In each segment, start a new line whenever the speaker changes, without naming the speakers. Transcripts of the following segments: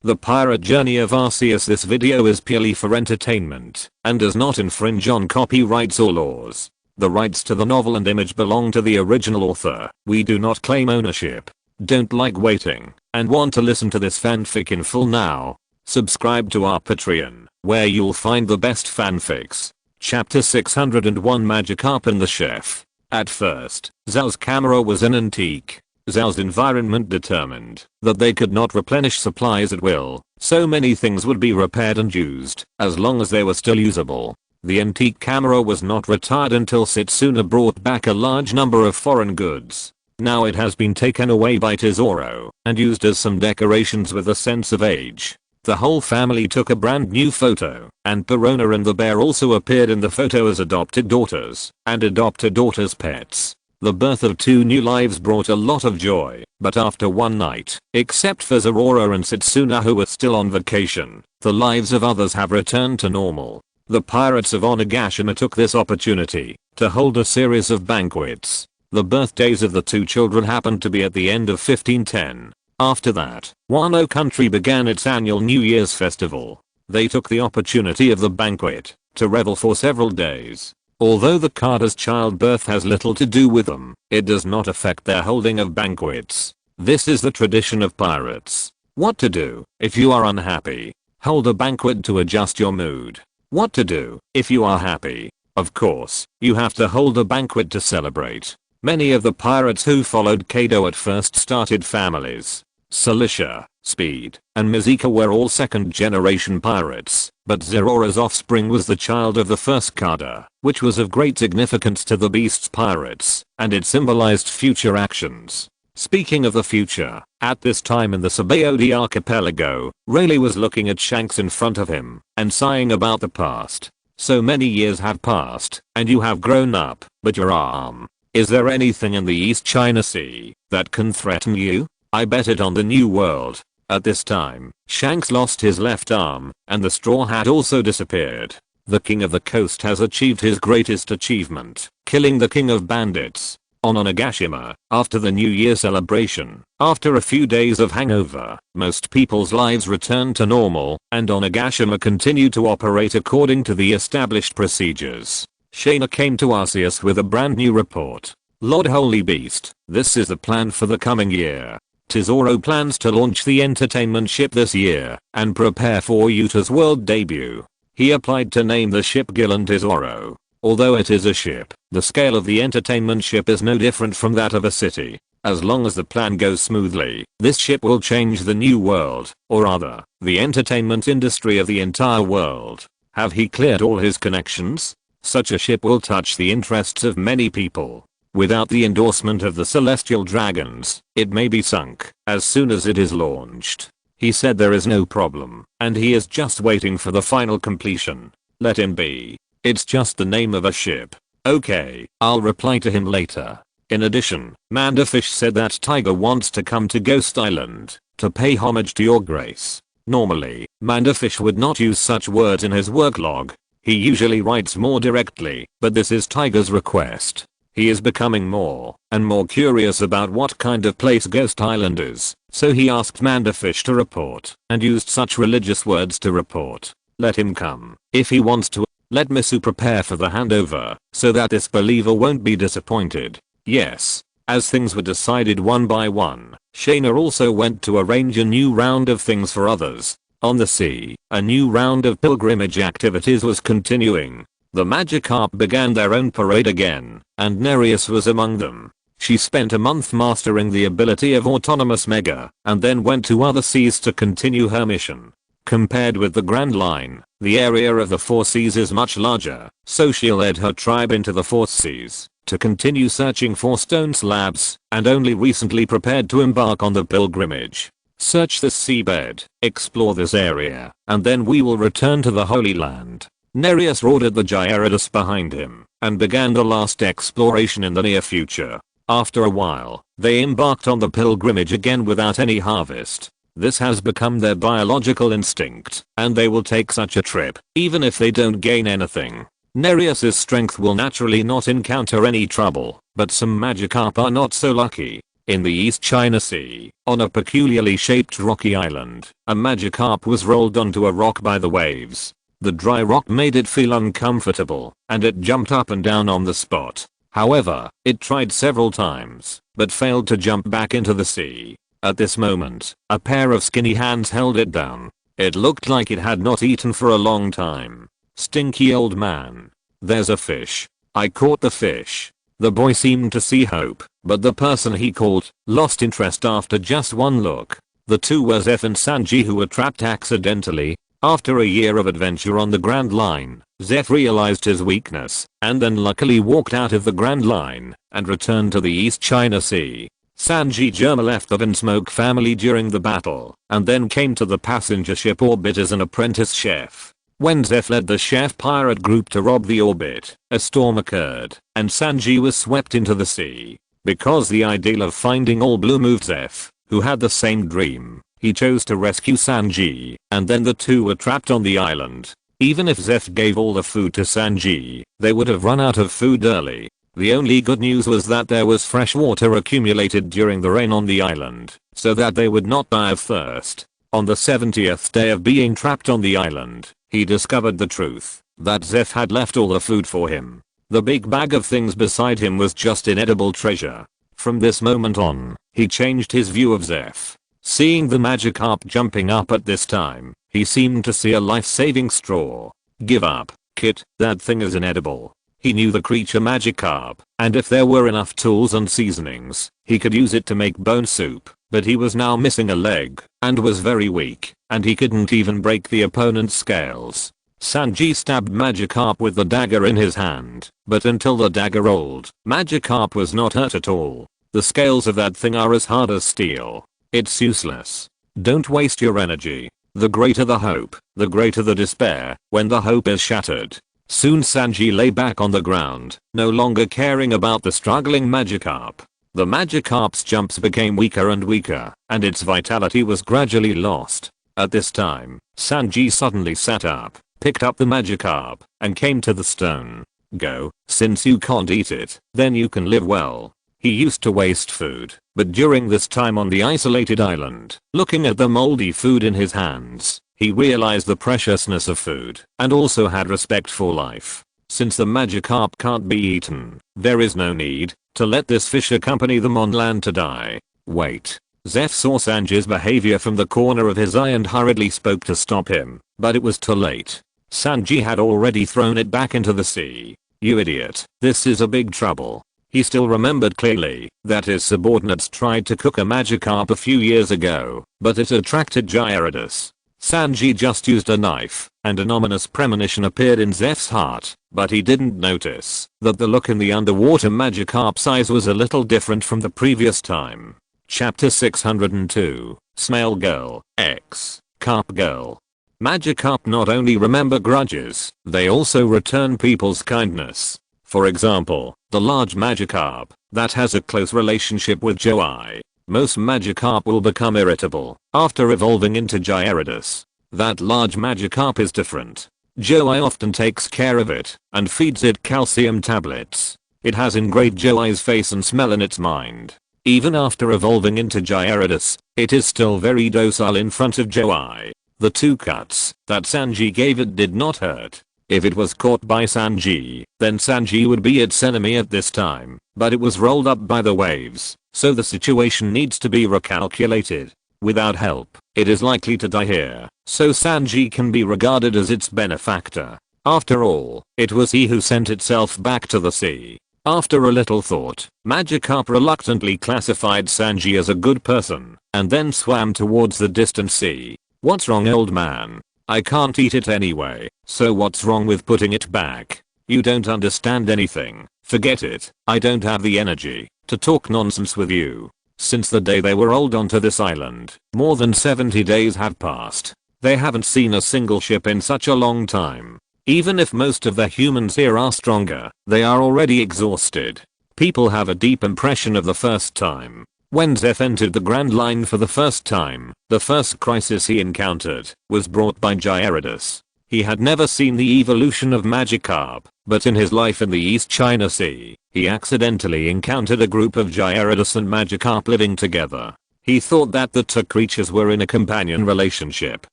The Pirate Journey of Arceus. This video is purely for entertainment and does not infringe on copyrights or laws. The rights to the novel and image belong to the original author. We do not claim ownership. Don't like waiting and want to listen to this fanfic in full now? Subscribe to our Patreon, where you'll find the best fanfics. Chapter 601, Magikarp and the Chef. At first, Zhao's camera was an antique. Zhao's environment determined that they could not replenish supplies at will, so many things would be repaired and used as long as they were still usable. The antique camera was not retired until Setsuna brought back a large number of foreign goods. Now it has been taken away by Tesoro and used as some decorations with a sense of age. The whole family took a brand new photo, and Perona and the bear also appeared in the photo as adopted daughters and adopted daughters' pets. The birth of two new lives brought a lot of joy, but after one night, except for Zorora and Setsuna who were still on vacation, the lives of others have returned to normal. The pirates of Onigashima took this opportunity to hold a series of banquets. The birthdays of the two children happened to be at the end of 1510. After that, Wano country began its annual New Year's festival. They took the opportunity of the banquet to revel for several days. Although the Kaido's childbirth has little to do with them, it does not affect their holding of banquets. This is the tradition of pirates. What to do if you are unhappy? Hold a banquet to adjust your mood. What to do if you are happy? Of course, you have to hold a banquet to celebrate. Many of the pirates who followed Kaido at first started families. Cilicia, Speed, and Mizuka were all second-generation pirates, but Zorora's offspring was the child of the first Kaido, which was of great significance to the Beast's pirates, and it symbolized future actions. Speaking of the future, at this time in the Sabaody archipelago, Rayleigh was looking at Shanks in front of him and sighing about the past. So many years have passed, and you have grown up, but your arm. Is there anything in the East China Sea that can threaten you? I bet it on the New World. At this time, Shanks lost his left arm, and the straw hat also disappeared. The King of the Coast has achieved his greatest achievement, killing the King of Bandits. On Onigashima, after the New Year celebration, after a few days of hangover, most people's lives returned to normal, and Onigashima continued to operate according to the established procedures. Shaina came to Arceus with a brand new report. Lord Holy Beast, this is the plan for the coming year. Tesoro plans to launch the entertainment ship this year and prepare for Yuta's world debut. He applied to name the ship Gilan Tesoro. Although it is a ship, the scale of the entertainment ship is no different from that of a city. As long as the plan goes smoothly, this ship will change the new world, or rather, the entertainment industry of the entire world. Have he cleared all his connections? Such a ship will touch the interests of many people. Without the endorsement of the Celestial Dragons, it may be sunk as soon as it is launched. He said there is no problem, and he is just waiting for the final completion. Let him be. It's just the name of a ship. Okay, I'll reply to him later. In addition, Manderfish said that Tiger wants to come to Ghost Island to pay homage to your grace. Normally, Manderfish would not use such words in his work log. He usually writes more directly, but this is Tiger's request. He is becoming more and more curious about what kind of place Ghost Island is, so he asked Manderfish to report and used such religious words to report. Let him come if he wants to. Let Misu prepare for the handover so that this believer won't be disappointed. Yes. As things were decided one by one, Shaina also went to arrange a new round of things for others. On the sea, a new round of pilgrimage activities was continuing. The Magikarp began their own parade again, and Nereus was among them. She spent a month mastering the ability of Autonomous Mega, and then went to other seas to continue her mission. Compared with the Grand Line, the area of the Four Seas is much larger, so she led her tribe into the Four Seas to continue searching for stone slabs, and only recently prepared to embark on the pilgrimage. Search the seabed, explore this area, and then we will return to the Holy Land. Nereus ordered the Gyarados behind him and began the last exploration in the near future. After a while, they embarked on the pilgrimage again without any harvest. This has become their biological instinct, and they will take such a trip, even if they don't gain anything. Nereus's strength will naturally not encounter any trouble, but some Magikarp are not so lucky. In the East China Sea, on a peculiarly shaped rocky island, a Magikarp was rolled onto a rock by the waves. The dry rock made it feel uncomfortable, and it jumped up and down on the spot. However, it tried several times, but failed to jump back into the sea. At this moment, a pair of skinny hands held it down. It looked like it had not eaten for a long time. "Stinky old man. There's a fish. I caught the fish." The boy seemed to see hope, but the person he caught lost interest after just one look. The two were Zeph and Sanji, who were trapped accidentally. After a year of adventure on the Grand Line, Zeph realized his weakness, and then luckily walked out of the Grand Line, and returned to the East China Sea. Sanji Germa left the Vinsmoke family during the battle, and then came to the passenger ship Orbit as an apprentice chef. When Zeph led the chef pirate group to rob the Orbit, a storm occurred, and Sanji was swept into the sea. Because the ideal of finding all blue moved Zeph, who had the same dream, he chose to rescue Sanji, and then the two were trapped on the island. Even if Zeph gave all the food to Sanji, they would have run out of food early. The only good news was that there was fresh water accumulated during the rain on the island, so that they would not die of thirst. On the 70th day of being trapped on the island, he discovered the truth, that Zeph had left all the food for him. The big bag of things beside him was just inedible treasure. From this moment on, he changed his view of Zeph. Seeing the Magikarp jumping up at this time, he seemed to see a life-saving straw. "Give up, Kit, that thing is inedible." He knew the creature Magikarp, and if there were enough tools and seasonings, he could use it to make bone soup, but he was now missing a leg, and was very weak, and he couldn't even break the opponent's scales. Sanji stabbed Magikarp with the dagger in his hand, but until the dagger rolled, Magikarp was not hurt at all. The scales of that thing are as hard as steel. It's useless. Don't waste your energy. The greater the hope, the greater the despair, when the hope is shattered. Soon Sanji lay back on the ground, no longer caring about the struggling Magikarp. The Magikarp's jumps became weaker and weaker, and its vitality was gradually lost. At this time, Sanji suddenly sat up, picked up the Magikarp, and came to the stone. "Go, since you can't eat it, then you can live well." He used to waste food, but during this time on the isolated island, looking at the moldy food in his hands, he realized the preciousness of food, and also had respect for life. Since the Magikarp can't be eaten, there is no need to let this fish accompany them on land to die. Wait. Zeph saw Sanji's behavior from the corner of his eye and hurriedly spoke to stop him, but it was too late. Sanji had already thrown it back into the sea. "You idiot, this is a big trouble." He still remembered clearly that his subordinates tried to cook a Magikarp a few years ago, but it attracted Gyarados. Sanji just used a knife, and an ominous premonition appeared in Zeph's heart, but he didn't notice that the look in the underwater Magikarp's eyes was a little different from the previous time. Chapter 602, Snail Girl, X, Carp Girl. Magikarp not only remember grudges, they also return people's kindness. For example, the large Magikarp that has a close relationship with Joey. Most Magikarp will become irritable after evolving into Gyarados. That large Magikarp is different. Joey often takes care of it and feeds it calcium tablets. It has engraved Joey's face and smell in its mind. Even after evolving into Gyarados, it is still very docile in front of Joey. The 2 cuts that Sanji gave it did not hurt. If it was caught by Sanji, then Sanji would be its enemy at this time, but it was rolled up by the waves, so the situation needs to be recalculated. Without help, it is likely to die here, so Sanji can be regarded as its benefactor. After all, it was he who sent itself back to the sea. After a little thought, Magikarp reluctantly classified Sanji as a good person, and then swam towards the distant sea. "What's wrong, old man? I can't eat it anyway, so what's wrong with putting it back? You don't understand anything. Forget it. I don't have the energy to talk nonsense with you." Since the day they were rolled onto this island, more than 70 days have passed. They haven't seen a single ship in such a long time. Even if most of the humans here are stronger, they are already exhausted. People have a deep impression of the first time. When Zeph entered the Grand Line for the first time, the first crisis he encountered was brought by Gyarados. He had never seen the evolution of Magikarp, but in his life in the East China Sea, he accidentally encountered a group of Gyarados and Magikarp living together. He thought that the two creatures were in a companion relationship.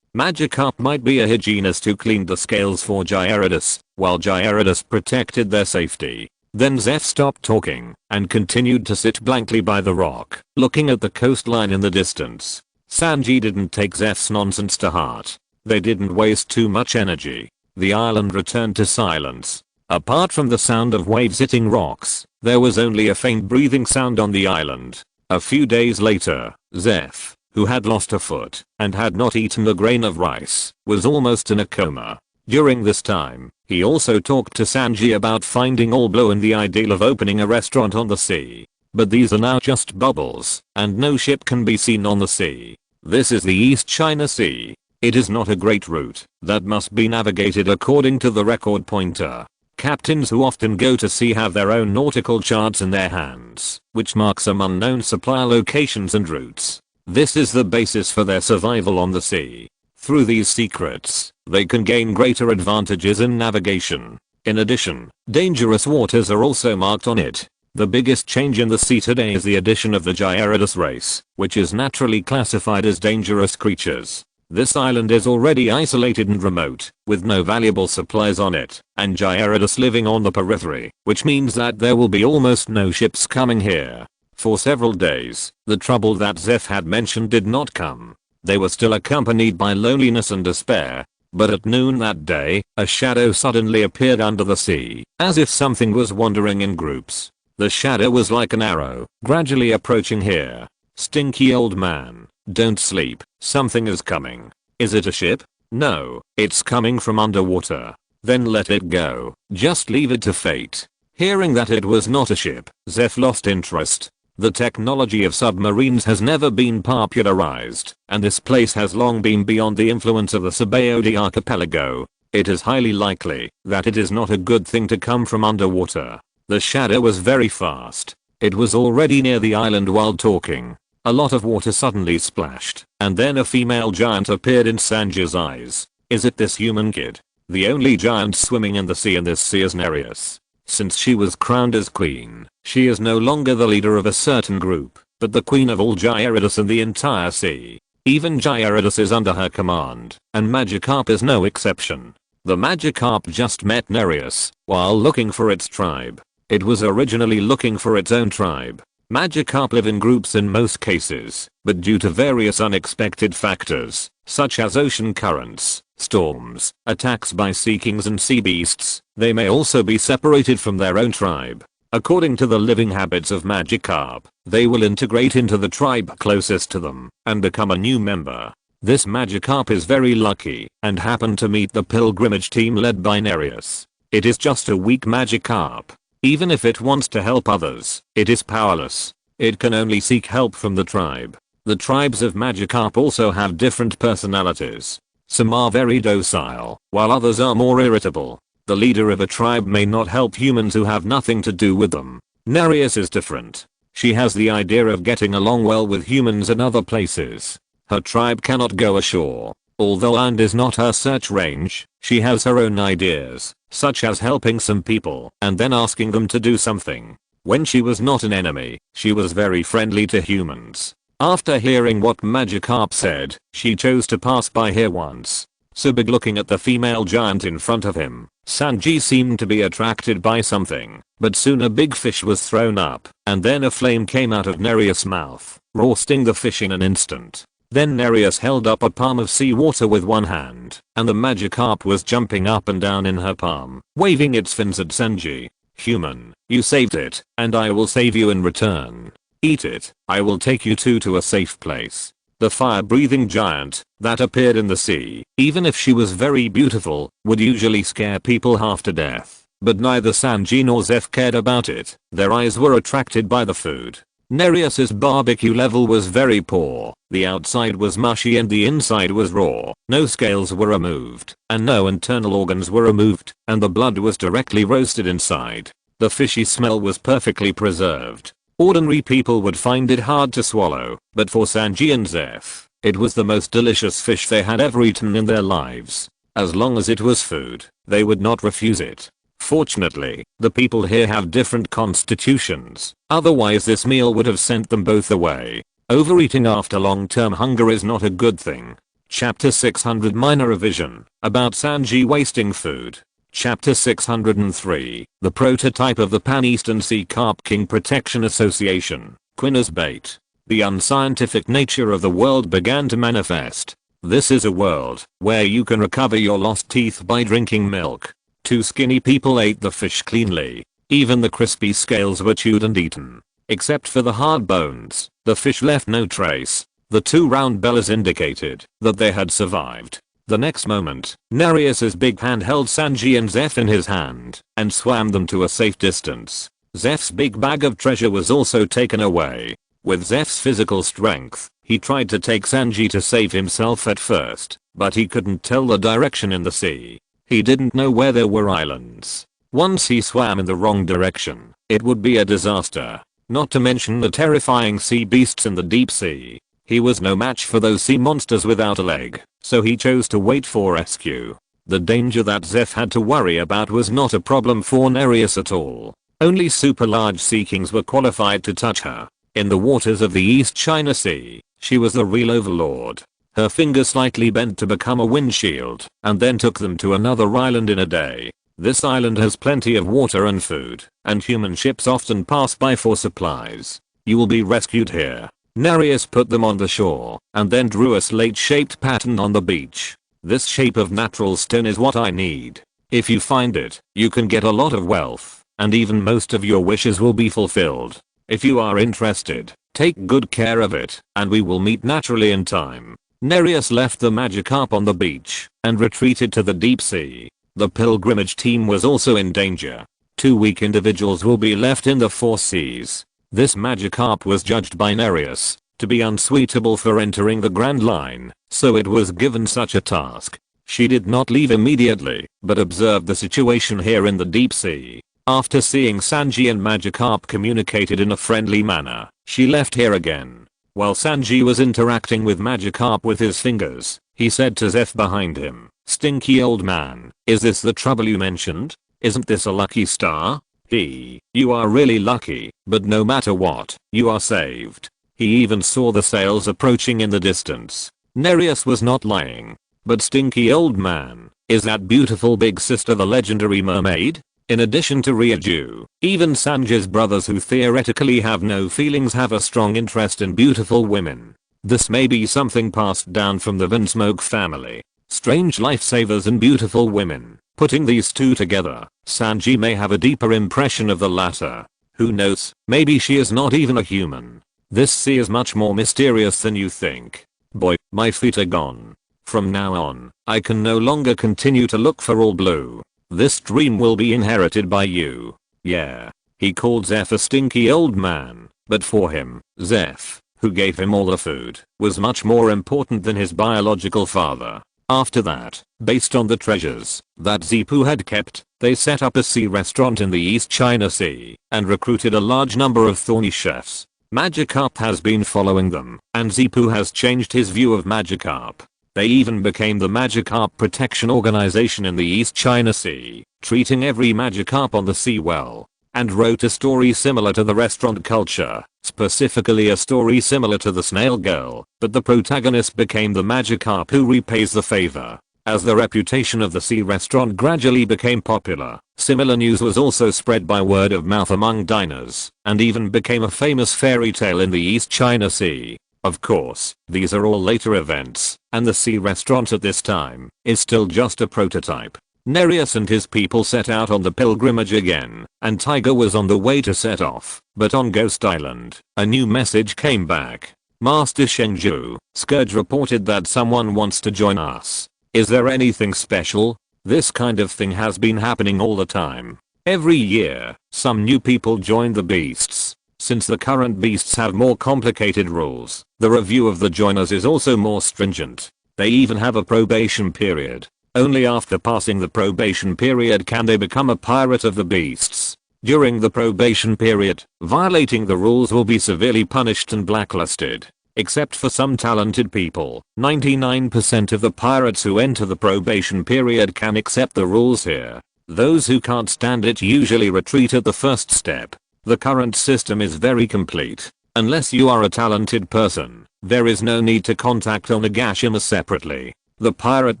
Magikarp might be a hygienist who cleaned the scales for Gyarados, while Gyarados protected their safety. Then Zeph stopped talking and continued to sit blankly by the rock, looking at the coastline in the distance. Sanji didn't take Zeph's nonsense to heart. They didn't waste too much energy. The island returned to silence. Apart from the sound of waves hitting rocks, there was only a faint breathing sound on the island. A few days later, Zeph, who had lost a foot and had not eaten a grain of rice, was almost in a coma. During this time, he also talked to Sanji about finding all blue and the ideal of opening a restaurant on the sea. But these are now just bubbles, and no ship can be seen on the sea. This is the East China Sea. It is not a great route that must be navigated according to the record pointer. Captains who often go to sea have their own nautical charts in their hands, which mark some unknown supply locations and routes. This is the basis for their survival on the sea. Through these secrets, they can gain greater advantages in navigation. In addition, dangerous waters are also marked on it. The biggest change in the sea today is the addition of the Gyarados race, which is naturally classified as dangerous creatures. This island is already isolated and remote, with no valuable supplies on it, and Gyarados living on the periphery, which means that there will be almost no ships coming here. For several days, the trouble that Zeph had mentioned did not come. They were still accompanied by loneliness and despair. But at noon that day, a shadow suddenly appeared under the sea, as if something was wandering in groups. The shadow was like an arrow, gradually approaching here. Stinky old man, don't sleep, something is coming. Is it a ship? No, it's coming from underwater. Then let it go, just leave it to fate. Hearing that it was not a ship, Zeph lost interest. The technology of submarines has never been popularized, and this place has long been beyond the influence of the Sabaody archipelago. It is highly likely that it is not a good thing to come from underwater. The shadow was very fast. It was already near the island while talking. A lot of water suddenly splashed, and then a female giant appeared in Sanji's eyes. Is it this human kid? The only giant swimming in the sea in this sea is Nereus. Since she was crowned as queen, she is no longer the leader of a certain group, but the queen of all Gyarados in the entire sea. Even Gyarados is under her command, and Magikarp is no exception. The Magikarp just met Nereus while looking for its tribe. It was originally looking for its own tribe. Magikarp live in groups in most cases, but due to various unexpected factors, such as ocean currents, storms, attacks by sea kings and sea beasts, they may also be separated from their own tribe. According to the living habits of Magikarp, they will integrate into the tribe closest to them and become a new member. This Magikarp is very lucky and happened to meet the pilgrimage team led by Nereus. It is just a weak Magikarp. Even if it wants to help others, it is powerless. It can only seek help from the tribe. The tribes of Magikarp also have different personalities. Some are very docile, while others are more irritable. The leader of a tribe may not help humans who have nothing to do with them. Nereus is different. She has the idea of getting along well with humans and other places. Her tribe cannot go ashore. Although land is not her search range, she has her own ideas, such as helping some people and then asking them to do something. When she was not an enemy, she was very friendly to humans. After hearing what Magikarp said, she chose to pass by here once. So big looking at the female giant in front of him, Sanji seemed to be attracted by something, but soon a big fish was thrown up, and then a flame came out of Nereus' mouth, roasting the fish in an instant. Then Nereus held up a palm of seawater with one hand, and the Magikarp was jumping up and down in her palm, waving its fins at Sanji. Human, you saved it, and I will save you in return. Eat it, I will take you two to a safe place. The fire-breathing giant that appeared in the sea, even if she was very beautiful, would usually scare people half to death. But neither Sanji nor Zeph cared about it. Their eyes were attracted by the food. Nereus's barbecue level was very poor. The outside was mushy and the inside was raw. No scales were removed, and no internal organs were removed, and the blood was directly roasted inside. The fishy smell was perfectly preserved. Ordinary people would find it hard to swallow, but for Sanji and Zeph, it was the most delicious fish they had ever eaten in their lives. As long as it was food, they would not refuse it. Fortunately, the people here have different constitutions, otherwise this meal would have sent them both away. Overeating after long-term hunger is not a good thing. Chapter 600 Minor revision about Sanji wasting food. Chapter 603 The prototype of the Pan-Eastern Sea Carp King Protection Association, Quinner's bait. The unscientific nature of the world began to manifest. This is a world where you can recover your lost teeth by drinking milk. Two skinny people ate the fish cleanly. Even the crispy scales were chewed and eaten. Except for the hard bones, the fish left no trace. The two round bellies indicated that they had survived. The next moment, Nereus's big hand held Sanji and Zeph in his hand and swam them to a safe distance. Zeph's big bag of treasure was also taken away. With Zeph's physical strength, he tried to take Sanji to save himself at first, but he couldn't tell the direction in the sea. He didn't know where there were islands. Once he swam in the wrong direction, it would be a disaster. Not to mention the terrifying sea beasts in the deep sea. He was no match for those sea monsters without a leg, so he chose to wait for rescue. The danger that Zeph had to worry about was not a problem for Nereus at all. Only super large sea kings were qualified to touch her. In the waters of the East China Sea, she was the real overlord. Her finger slightly bent to become a windshield, and then took them to another island in a day. This island has plenty of water and food, and human ships often pass by for supplies. You will be rescued here. Nereus put them on the shore, and then drew a slate-shaped pattern on the beach. This shape of natural stone is what I need. If you find it, you can get a lot of wealth, and even most of your wishes will be fulfilled. If you are interested, take good care of it, and we will meet naturally in time. Nereus left the Magikarp on the beach, and retreated to the deep sea. The pilgrimage team was also in danger. 2 weak individuals will be left in the 4 seas. This Magikarp was judged by Nereus to be unsuitable for entering the Grand Line, so it was given such a task. She did not leave immediately, but observed the situation here in the deep sea. After seeing Sanji and Magikarp communicated in a friendly manner, she left here again. While Sanji was interacting with Magikarp with his fingers, he said to Zeph behind him, "Stinky old man, is this the trouble you mentioned? Isn't this a lucky star? You are really lucky, but no matter what, you are saved." He even saw the sails approaching in the distance. Nereus was not lying. But stinky old man, is that beautiful big sister the legendary mermaid? In addition to Ryuju, even Sanji's brothers who theoretically have no feelings have a strong interest in beautiful women. This may be something passed down from the Vinsmoke family. Strange lifesavers and beautiful women. Putting these two together, Sanji may have a deeper impression of the latter. Who knows, maybe she is not even a human. This sea is much more mysterious than you think. Boy, my feet are gone. From now on, I can no longer continue to look for all blue. This dream will be inherited by you. Yeah. He called Zeph a stinky old man, but for him, Zeph, who gave him all the food, was much more important than his biological father. After that, based on the treasures that Zipu had kept, they set up a sea restaurant in the East China Sea and recruited a large number of thorny chefs. Magikarp has been following them, and Zipu has changed his view of Magikarp. They even became the Magikarp Protection Organization in the East China Sea, treating every Magikarp on the sea well, and wrote a story similar to the restaurant culture, specifically a story similar to the Snail Girl, but the protagonist became the Magikarp who repays the favor. As the reputation of the sea restaurant gradually became popular, similar news was also spread by word of mouth among diners, and even became a famous fairy tale in the East China Sea. Of course, these are all later events, and the sea restaurant at this time is still just a prototype. Nereus and his people set out on the pilgrimage again, and Tiger was on the way to set off, but on Ghost Island, a new message came back. Master Shengju, Scourge reported that someone wants to join us. Is there anything special? This kind of thing has been happening all the time. Every year, some new people join the beasts. Since the current beasts have more complicated rules, the review of the joiners is also more stringent. They even have a probation period. Only after passing the probation period can they become a pirate of the beasts. During the probation period, violating the rules will be severely punished and blacklisted. Except for some talented people, 99% of the pirates who enter the probation period can accept the rules here. Those who can't stand it usually retreat at the first step. The current system is very complete. Unless you are a talented person, there is no need to contact Onigashima separately. The pirate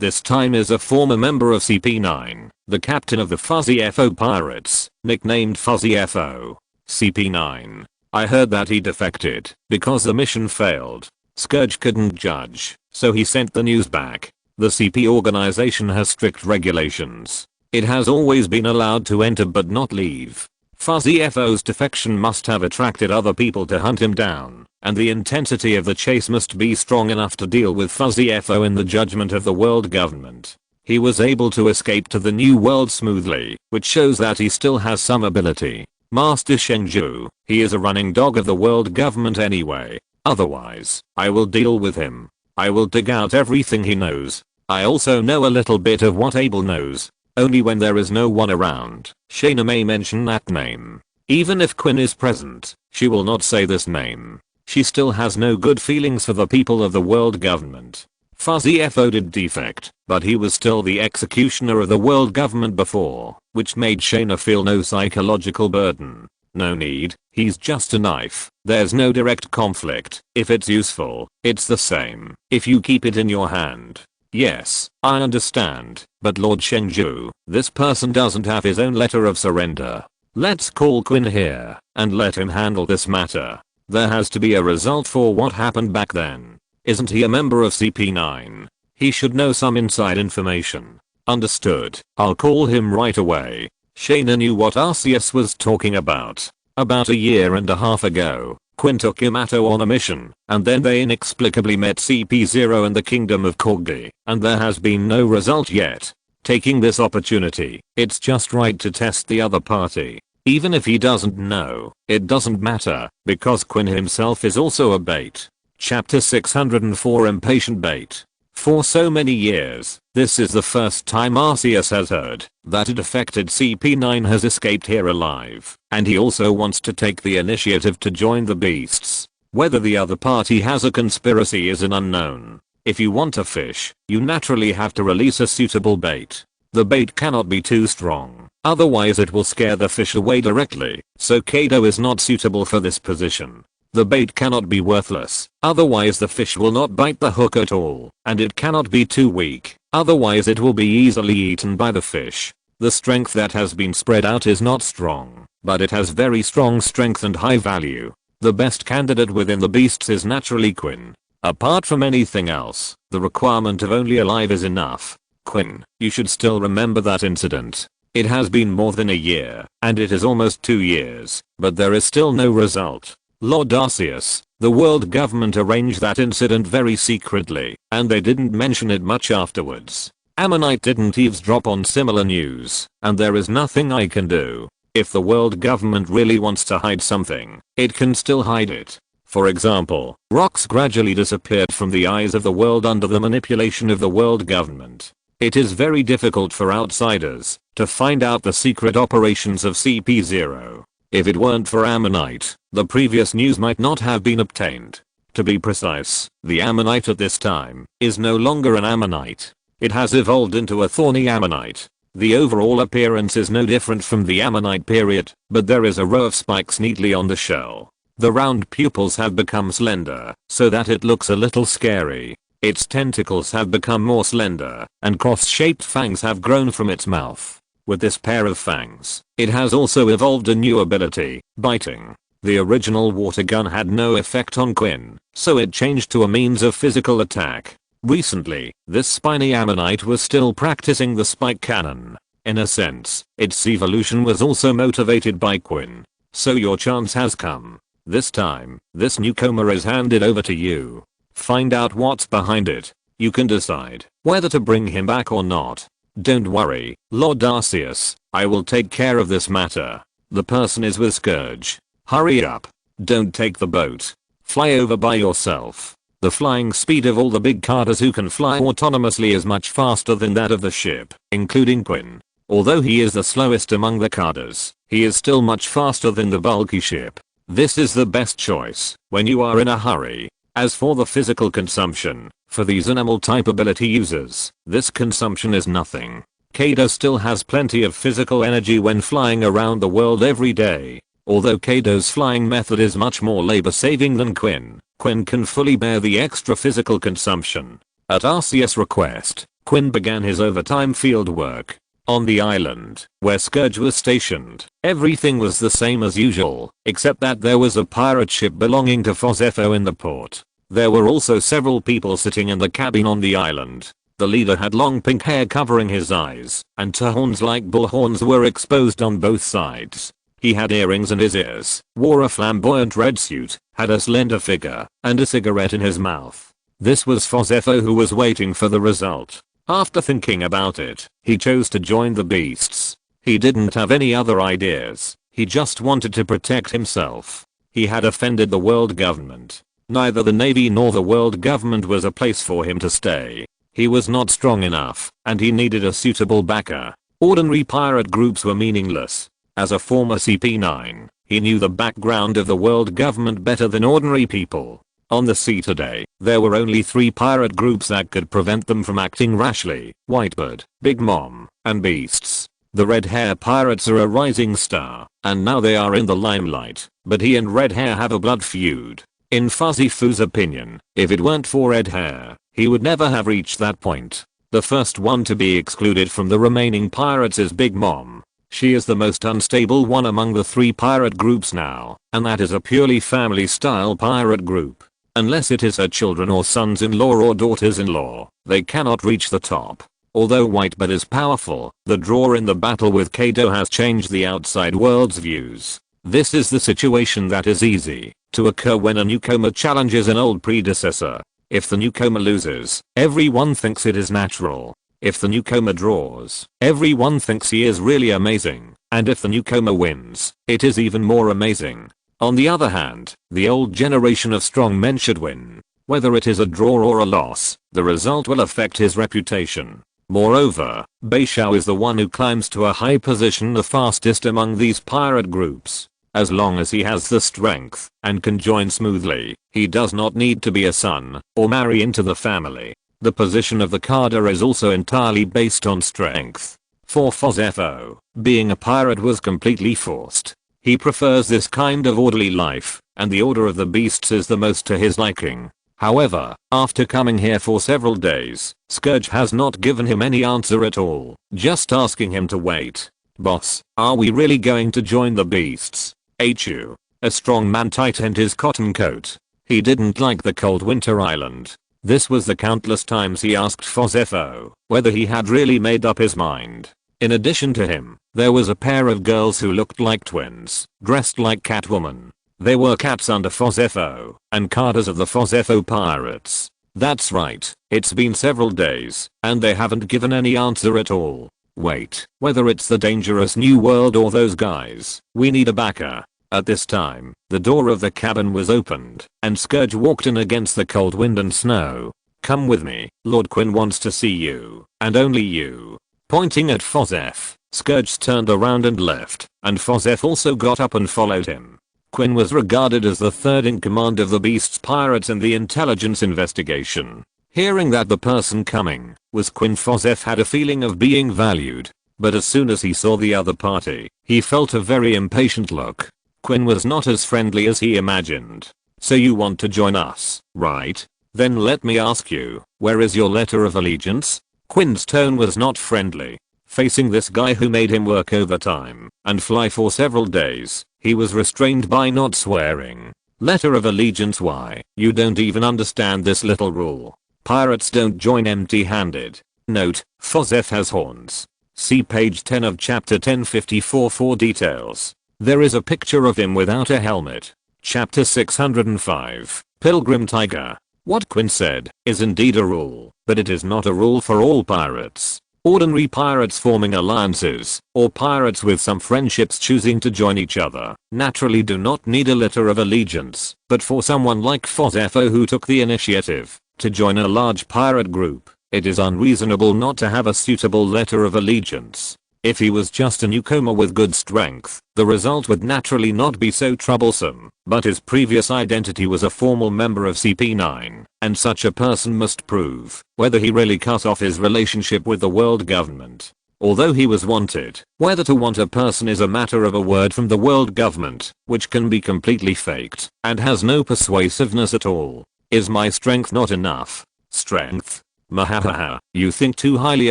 this time is a former member of CP9, the captain of the Fuzzy FO pirates, nicknamed Fuzzy FO. CP9. I heard that he defected because the mission failed. Scourge couldn't judge, so he sent the news back. The CP organization has strict regulations. It has always been allowed to enter but not leave. Fuzzy FO's defection must have attracted other people to hunt him down, and the intensity of the chase must be strong enough to deal with Fuzzy FO in the judgment of the world government. He was able to escape to the new world smoothly, which shows that he still has some ability. Master Shengju, he is a running dog of the world government anyway. Otherwise, I will deal with him. I will dig out everything he knows. I also know a little bit of what Abel knows. Only when there is no one around, Shaina may mention that name. Even if Quinn is present, she will not say this name. She still has no good feelings for the people of the world government. Fuzzy FO did defect, but he was still the executioner of the world government before, which made Shaina feel no psychological burden. No need, he's just a knife. There's no direct conflict. If it's useful, it's the same. If you keep it in your hand. Yes, I understand, but Lord Shengju, this person doesn't have his own letter of surrender. Let's call Quinn here, and let him handle this matter. There has to be a result for what happened back then. Isn't he a member of CP9? He should know some inside information. Understood, I'll call him right away. Shaina knew what Arceus was talking about. About a year and a half ago, Quinn took Yamato on a mission, and then they inexplicably met CP0 in the kingdom of Kogi, and there has been no result yet. Taking this opportunity, it's just right to test the other party. Even if he doesn't know, it doesn't matter, because Quinn himself is also a bait. Chapter 604 Impatient Bait. For so many years, this is the first time Arceus has heard that a defected CP9 has escaped here alive, and he also wants to take the initiative to join the beasts. Whether the other party has a conspiracy is an unknown. If you want a fish, you naturally have to release a suitable bait. The bait cannot be too strong, otherwise it will scare the fish away directly, so Kaido is not suitable for this position. The bait cannot be worthless, otherwise the fish will not bite the hook at all, and it cannot be too weak, otherwise it will be easily eaten by the fish. The strength that has been spread out is not strong, but it has very strong strength and high value. The best candidate within the beasts is naturally Quinn. Apart from anything else, the requirement of only alive is enough. Quinn, you should still remember that incident. It has been more than a year, and it is almost 2 years, but there is still no result. Lord Arceus, the world government arranged that incident very secretly, and they didn't mention it much afterwards. Ammonite didn't eavesdrop on similar news, and there is nothing I can do. If the world government really wants to hide something, it can still hide it. For example, rocks gradually disappeared from the eyes of the world under the manipulation of the world government. It is very difficult for outsiders to find out the secret operations of CP0. If it weren't for Ammonite, the previous news might not have been obtained. To be precise, the Ammonite at this time is no longer an Ammonite. It has evolved into a thorny Ammonite. The overall appearance is no different from the Ammonite period, but there is a row of spikes neatly on the shell. The round pupils have become slender, so that it looks a little scary. Its tentacles have become more slender, and cross-shaped fangs have grown from its mouth. With this pair of fangs, it has also evolved a new ability, biting. The original water gun had no effect on Quinn, so it changed to a means of physical attack. Recently, this spiny Ammonite was still practicing the spike cannon. In a sense, its evolution was also motivated by Quinn. So your chance has come. This time, this newcomer is handed over to you. Find out what's behind it. You can decide whether to bring him back or not. Don't worry, Lord Arceus, I will take care of this matter. The person is with Scourge. Hurry up. Don't take the boat. Fly over by yourself. The flying speed of all the big carters who can fly autonomously is much faster than that of the ship, including Quinn. Although he is the slowest among the carters, he is still much faster than the bulky ship. This is the best choice when you are in a hurry. As for the physical consumption, for these animal type ability users, this consumption is nothing. Kaido still has plenty of physical energy when flying around the world every day. Although Kaido's flying method is much more labor saving than Quinn can fully bear the extra physical consumption. At Arceus' request, Quinn began his overtime field work. On the island, where Scourge was stationed, everything was the same as usual, except that there was a pirate ship belonging to Fozefo in the port. There were also several people sitting in the cabin on the island. The leader had long pink hair covering his eyes, and two horns like bull horns were exposed on both sides. He had earrings in his ears, wore a flamboyant red suit, had a slender figure, and a cigarette in his mouth. This was Fozefo, who was waiting for the result. After thinking about it, he chose to join the beasts. He didn't have any other ideas. He just wanted to protect himself. He had offended the world government. Neither the Navy nor the world government was a place for him to stay. He was not strong enough, and he needed a suitable backer. Ordinary pirate groups were meaningless. As a former CP9, he knew the background of the world government better than ordinary people. On the sea today, there were only 3 pirate groups that could prevent them from acting rashly: Whitebird, Big Mom, and Beasts. The Red Hair pirates are a rising star, and now they are in the limelight, but he and Red Hair have a blood feud. In Fuzzy Foo's opinion, if it weren't for Red Hair, he would never have reached that point. The first one to be excluded from the remaining pirates is Big Mom. She is the most unstable one among the 3 pirate groups now, and that is a purely family-style pirate group. Unless it is her children or sons-in-law or daughters-in-law, they cannot reach the top. Although Whitebird is powerful, the draw in the battle with Kaido has changed the outside world's views. This is the situation that is easy to occur when a newcomer challenges an old predecessor. If the newcomer loses, everyone thinks it is natural. If the newcomer draws, everyone thinks he is really amazing. And if the newcomer wins, it is even more amazing. On the other hand, the old generation of strong men should win. Whether it is a draw or a loss, the result will affect his reputation. Moreover, Beishao is the one who climbs to a high position the fastest among these pirate groups. As long as he has the strength and can join smoothly, he does not need to be a son or marry into the family. The position of the Kada is also entirely based on strength. For Fozefo, being a pirate was completely forced. He prefers this kind of orderly life, and the Order of the Beasts is the most to his liking. However, after coming here for several days, Scourge has not given him any answer at all, just asking him to wait. Boss, are we really going to join the beasts? HU. A strong man tightened his cotton coat. He didn't like the cold winter island. This was the countless times he asked Fozefo whether he had really made up his mind. In addition to him, there was a pair of girls who looked like twins, dressed like Catwoman. They were cats under Fozefo, and Kadas of the Fozefo pirates. That's right, it's been several days, and they haven't given any answer at all. Wait, whether it's the dangerous new world or those guys, we need a backer. At this time, the door of the cabin was opened, and Scourge walked in against the cold wind and snow. Come with me, Lord Quinn wants to see you, and only you. Pointing at Fozef, Scourge turned around and left, and Fozef also got up and followed him. Quinn was regarded as the third in command of the Beast's pirates in the intelligence investigation. Hearing that the person coming was Quinn, Fozef had a feeling of being valued. But as soon as he saw the other party, he felt a very impatient look. Quinn was not as friendly as he imagined. So you want to join us, right? Then let me ask you, where is your letter of allegiance? Quinn's tone was not friendly. Facing this guy who made him work overtime and fly for several days, he was restrained by not swearing. Letter of allegiance? Why? You don't even understand this little rule. Pirates don't join empty-handed. Note, Fozef has horns. See page 10 of chapter 1054 for details. There is a picture of him without a helmet. Chapter 605, Pilgrim Tiger. What Quinn said is indeed a rule, but it is not a rule for all pirates. Ordinary pirates forming alliances, or pirates with some friendships choosing to join each other, naturally do not need a letter of allegiance, but for someone like Fozefo who took the initiative to join a large pirate group, it is unreasonable not to have a suitable letter of allegiance. If he was just a newcomer with good strength, the result would naturally not be so troublesome, but his previous identity was a formal member of CP9, and such a person must prove whether he really cut off his relationship with the world government. Although he was wanted, whether to want a person is a matter of a word from the world government, which can be completely faked, and has no persuasiveness at all. Is my strength not enough? Strength? Mahahaha, you think too highly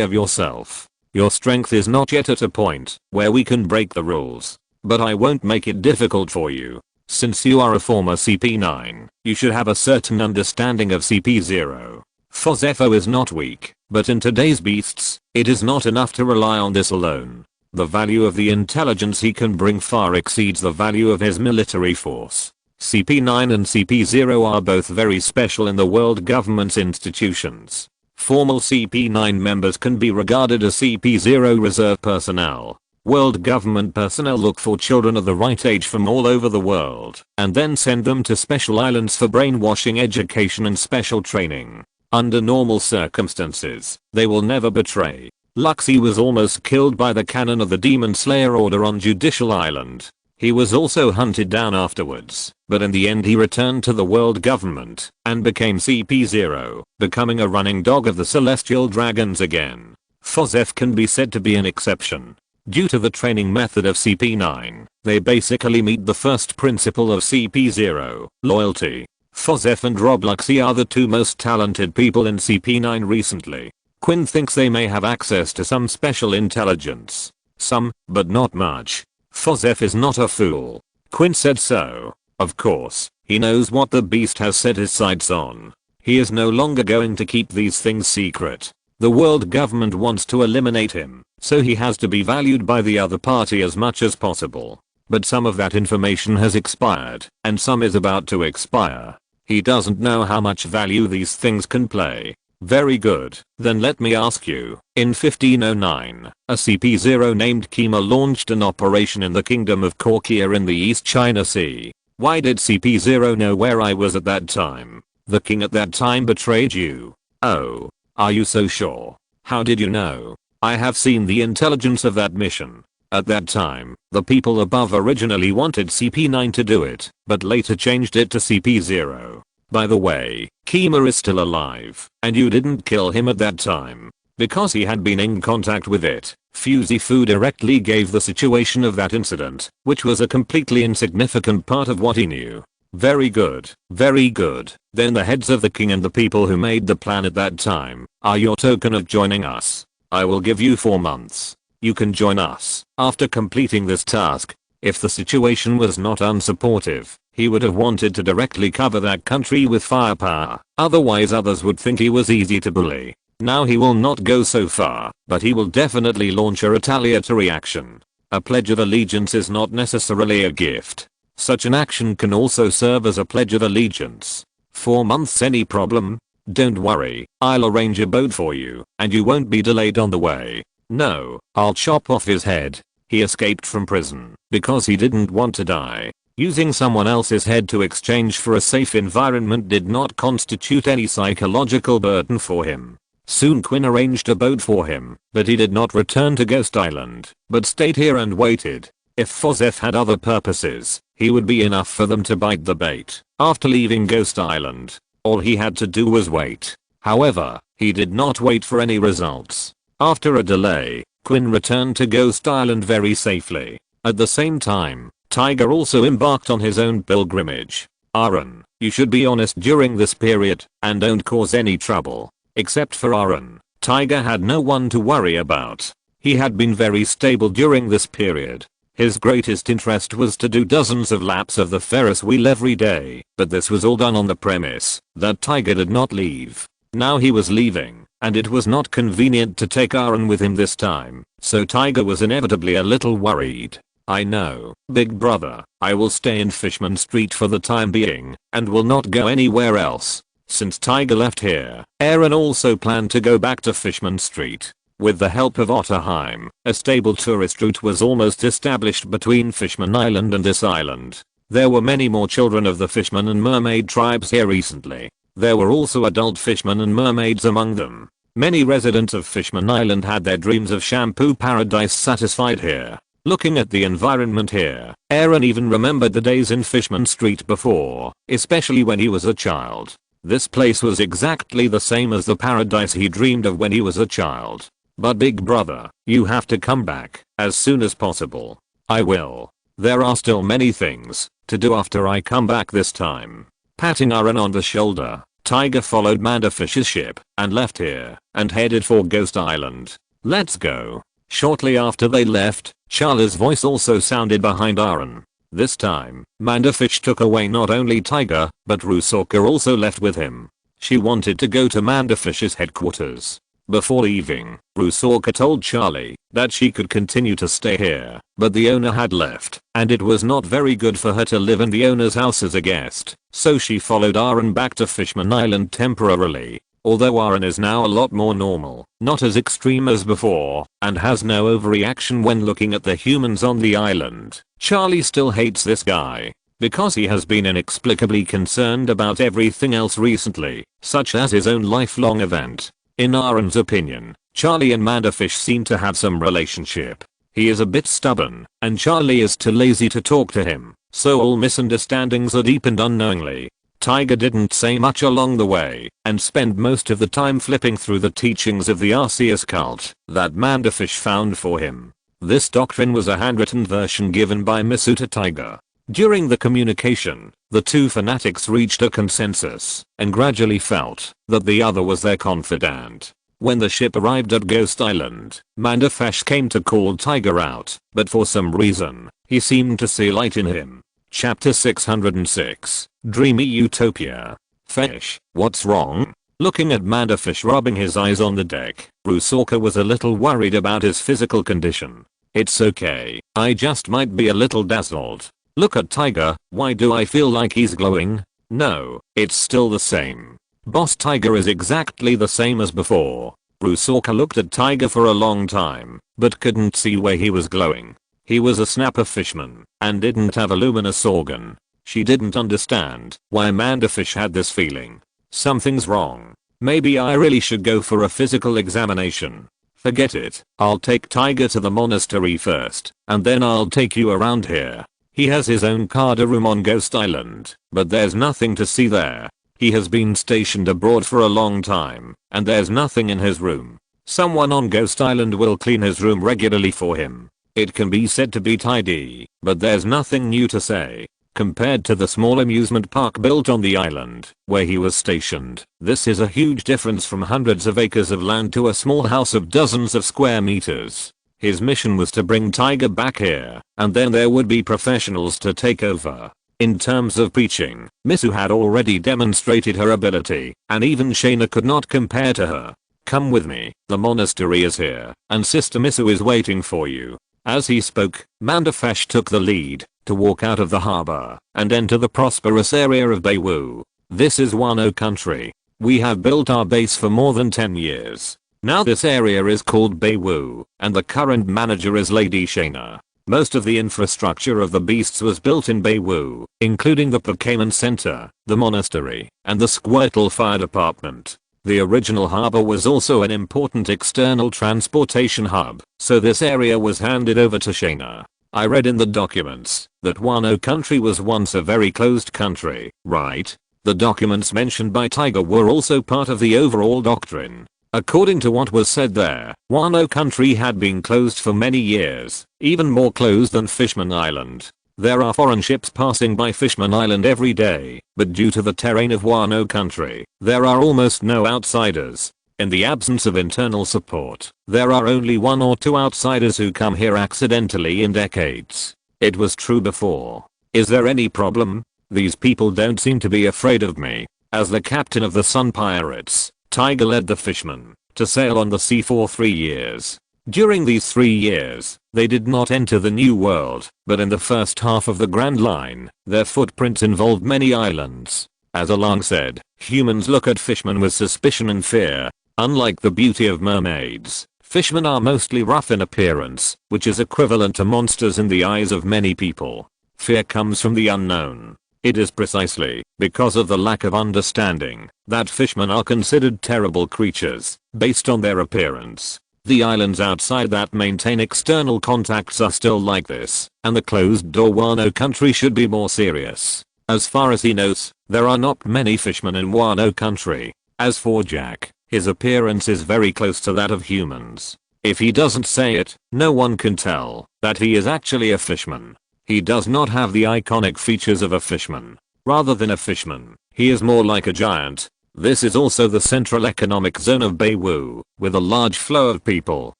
of yourself. Your strength is not yet at a point where we can break the rules. But I won't make it difficult for you. Since you are a former CP9, you should have a certain understanding of CP0. Fozefo is not weak, but in today's beasts, it is not enough to rely on this alone. The value of the intelligence he can bring far exceeds the value of his military force. CP9 and CP0 are both very special in the world government's institutions. Formal CP9 members can be regarded as CP0 reserve personnel. World government personnel look for children of the right age from all over the world and then send them to special islands for brainwashing, education and special training. Under normal circumstances, they will never betray. Luxie was almost killed by the cannon of the Demon Slayer Order on Judicial Island. He was also hunted down afterwards, but in the end he returned to the world government and became CP0, becoming a running dog of the Celestial Dragons again. Fozef can be said to be an exception. Due to the training method of CP9, they basically meet the first principle of CP0, loyalty. Fozef and Rob Luxie are the two most talented people in CP9 recently. Quinn thinks they may have access to some special intelligence. Some, but not much. Fozef is not a fool. Quinn said so. Of course, he knows what the beast has set his sights on. He is no longer going to keep these things secret. The world government wants to eliminate him, so he has to be valued by the other party as much as possible. But some of that information has expired, and some is about to expire. He doesn't know how much value these things can play. Very good, then let me ask you, in 1509, a CP0 named Kima launched an operation in the kingdom of Korkia in the East China Sea. Why did CP0 know where I was at that time? The king at that time betrayed you. Oh, are you so sure? How did you know? I have seen the intelligence of that mission. At that time, the people above originally wanted CP9 to do it, but later changed it to CP0. By the way, Kima is still alive, and you didn't kill him at that time. Because he had been in contact with it, Fuzifu directly gave the situation of that incident, which was a completely insignificant part of what he knew. Very good, very good. Then the heads of the king and the people who made the plan at that time are your token of joining us. I will give you 4 months. You can join us after completing this task. If the situation was not unsupportive, he would have wanted to directly cover that country with firepower. Otherwise others would think he was easy to bully. Now he will not go so far, but he will definitely launch a retaliatory action. A pledge of allegiance is not necessarily a gift. Such an action can also serve as a pledge of allegiance. 4 months, any problem? Don't worry, I'll arrange a boat for you, and you won't be delayed on the way. No, I'll chop off his head. He escaped from prison because he didn't want to die. Using someone else's head to exchange for a safe environment did not constitute any psychological burden for him. Soon Quinn arranged a boat for him, but he did not return to Ghost Island, but stayed here and waited. If Fozef had other purposes, he would be enough for them to bite the bait. After leaving Ghost Island, all he had to do was wait. However, he did not wait for any results. After a delay, Quinn returned to Ghost Island very safely. At the same time, Tiger also embarked on his own pilgrimage. Aaron, you should be honest during this period, and don't cause any trouble. Except for Aaron, Tiger had no one to worry about. He had been very stable during this period. His greatest interest was to do dozens of laps of the Ferris wheel every day, but this was all done on the premise that Tiger did not leave. Now he was leaving, and it was not convenient to take Aaron with him this time, so Tiger was inevitably a little worried. I know, big brother, I will stay in Fishman Street for the time being, and will not go anywhere else. Since Tiger left here, Aaron also planned to go back to Fishman Street. With the help of Otterheim, a stable tourist route was almost established between Fishman Island and this island. There were many more children of the Fishman and Mermaid tribes here recently. There were also adult fishmen and mermaids among them. Many residents of Fishman Island had their dreams of shampoo paradise satisfied here. Looking at the environment here, Aaron even remembered the days in Fishman Street before, especially when he was a child. This place was exactly the same as the paradise he dreamed of when he was a child. But big brother, you have to come back as soon as possible. I will. There are still many things to do after I come back this time. Patting Aaron on the shoulder, Tiger followed Mandafish's ship and left here and headed for Ghost Island. Let's go. Shortly after they left, Charlie's voice also sounded behind Aaron. This time, Mandafish took away not only Tiger, but Rusalka also left with him. She wanted to go to Mandafish's headquarters. Before leaving, Rusalka told Charlie that she could continue to stay here, but the owner had left, and it was not very good for her to live in the owner's house as a guest, so she followed Aaron back to Fishman Island temporarily. Although Aaron is now a lot more normal, not as extreme as before, and has no overreaction when looking at the humans on the island, Charlie still hates this guy. Because he has been inexplicably concerned about everything else recently, such as his own lifelong event. In Aaron's opinion, Charlie and Mandafish seem to have some relationship. He is a bit stubborn, and Charlie is too lazy to talk to him, so all misunderstandings are deepened unknowingly. Tiger didn't say much along the way, and spent most of the time flipping through the teachings of the Arceus cult that Mandafish found for him. This doctrine was a handwritten version given by Misu to Tiger. During the communication, the two fanatics reached a consensus and gradually felt that the other was their confidant. When the ship arrived at Ghost Island, Mandafish came to call Tiger out, but for some reason, he seemed to see light in him. Chapter 606, Dreamy Utopia. Fish, what's wrong? Looking at Mandafish rubbing his eyes on the deck, Rusalka was a little worried about his physical condition. It's okay, I just might be a little dazzled. Look at Tiger, why do I feel like he's glowing? No, it's still the same. Boss Tiger is exactly the same as before. Rusalka looked at Tiger for a long time, but couldn't see where he was glowing. He was a snapper fishman, and didn't have a luminous organ. She didn't understand why Mandafish had this feeling. Something's wrong. Maybe I really should go for a physical examination. Forget it, I'll take Tiger to the monastery first, and then I'll take you around here. He has his own Kaido room on Ghost Island, but there's nothing to see there. He has been stationed abroad for a long time, and there's nothing in his room. Someone on Ghost Island will clean his room regularly for him. It can be said to be tidy, but there's nothing new to say. Compared to the small amusement park built on the island, where he was stationed, this is a huge difference from hundreds of acres of land to a small house of dozens of square meters. His mission was to bring Tiger back here, and then there would be professionals to take over. In terms of preaching, Misu had already demonstrated her ability, and even Shaina could not compare to her. Come with me, the monastery is here, and Sister Misu is waiting for you. As he spoke, Mandafish took the lead to walk out of the harbor and enter the prosperous area of Baywu. This is Wano country. We have built our base for more than 10 years. Now this area is called Baywu, and the current manager is Lady Shaina. Most of the infrastructure of the beasts was built in Baywu, including the Pokemon Center, the monastery, and the Squirtle Fire Department. The original harbor was also an important external transportation hub, so this area was handed over to Shaina. I read in the documents that Wano country was once a very closed country, right? The documents mentioned by Tiger were also part of the overall doctrine. According to what was said there, Wano country had been closed for many years, even more closed than Fishman Island. There are foreign ships passing by Fishman Island every day, but due to the terrain of Wano country, there are almost no outsiders. In the absence of internal support, there are only 1 or 2 outsiders who come here accidentally in decades. It was true before. Is there any problem? These people don't seem to be afraid of me. As the captain of the Sun Pirates, Tiger led the fishermen to sail on the sea for 3 years. During these 3 years, they did not enter the New World, but in the first half of the Grand Line, their footprints involved many islands. As Along said, humans look at fishermen with suspicion and fear. Unlike the beauty of mermaids, fishermen are mostly rough in appearance, which is equivalent to monsters in the eyes of many people. Fear comes from the unknown. It is precisely because of the lack of understanding that fishmen are considered terrible creatures based on their appearance. The islands outside that maintain external contacts are still like this, and the closed door Wano country should be more serious. As far as he knows, there are not many fishmen in Wano country. As for Jack, his appearance is very close to that of humans. If he doesn't say it, no one can tell that he is actually a fishman. He does not have the iconic features of a fishman. Rather than a fishman, he is more like a giant. This is also the central economic zone of Beiwu, with a large flow of people,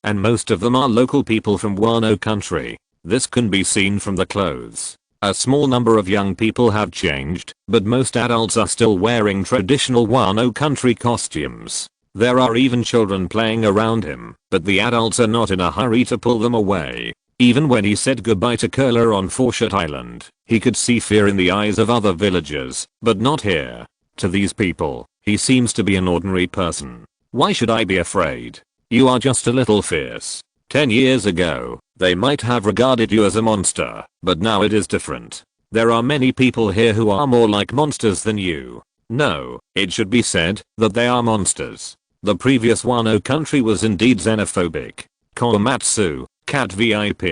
and most of them are local people from Wano country. This can be seen from the clothes. A small number of young people have changed, but most adults are still wearing traditional Wano country costumes. There are even children playing around him, but the adults are not in a hurry to pull them away. Even when he said goodbye to Curler on Foreshot Island, he could see fear in the eyes of other villagers, but not here. To these people, he seems to be an ordinary person. Why should I be afraid? You are just a little fierce. 10 years ago, they might have regarded you as a monster, but now it is different. There are many people here who are more like monsters than you. No, it should be said that they are monsters. The previous Wano country was indeed xenophobic. Komatsu, Cat VIP,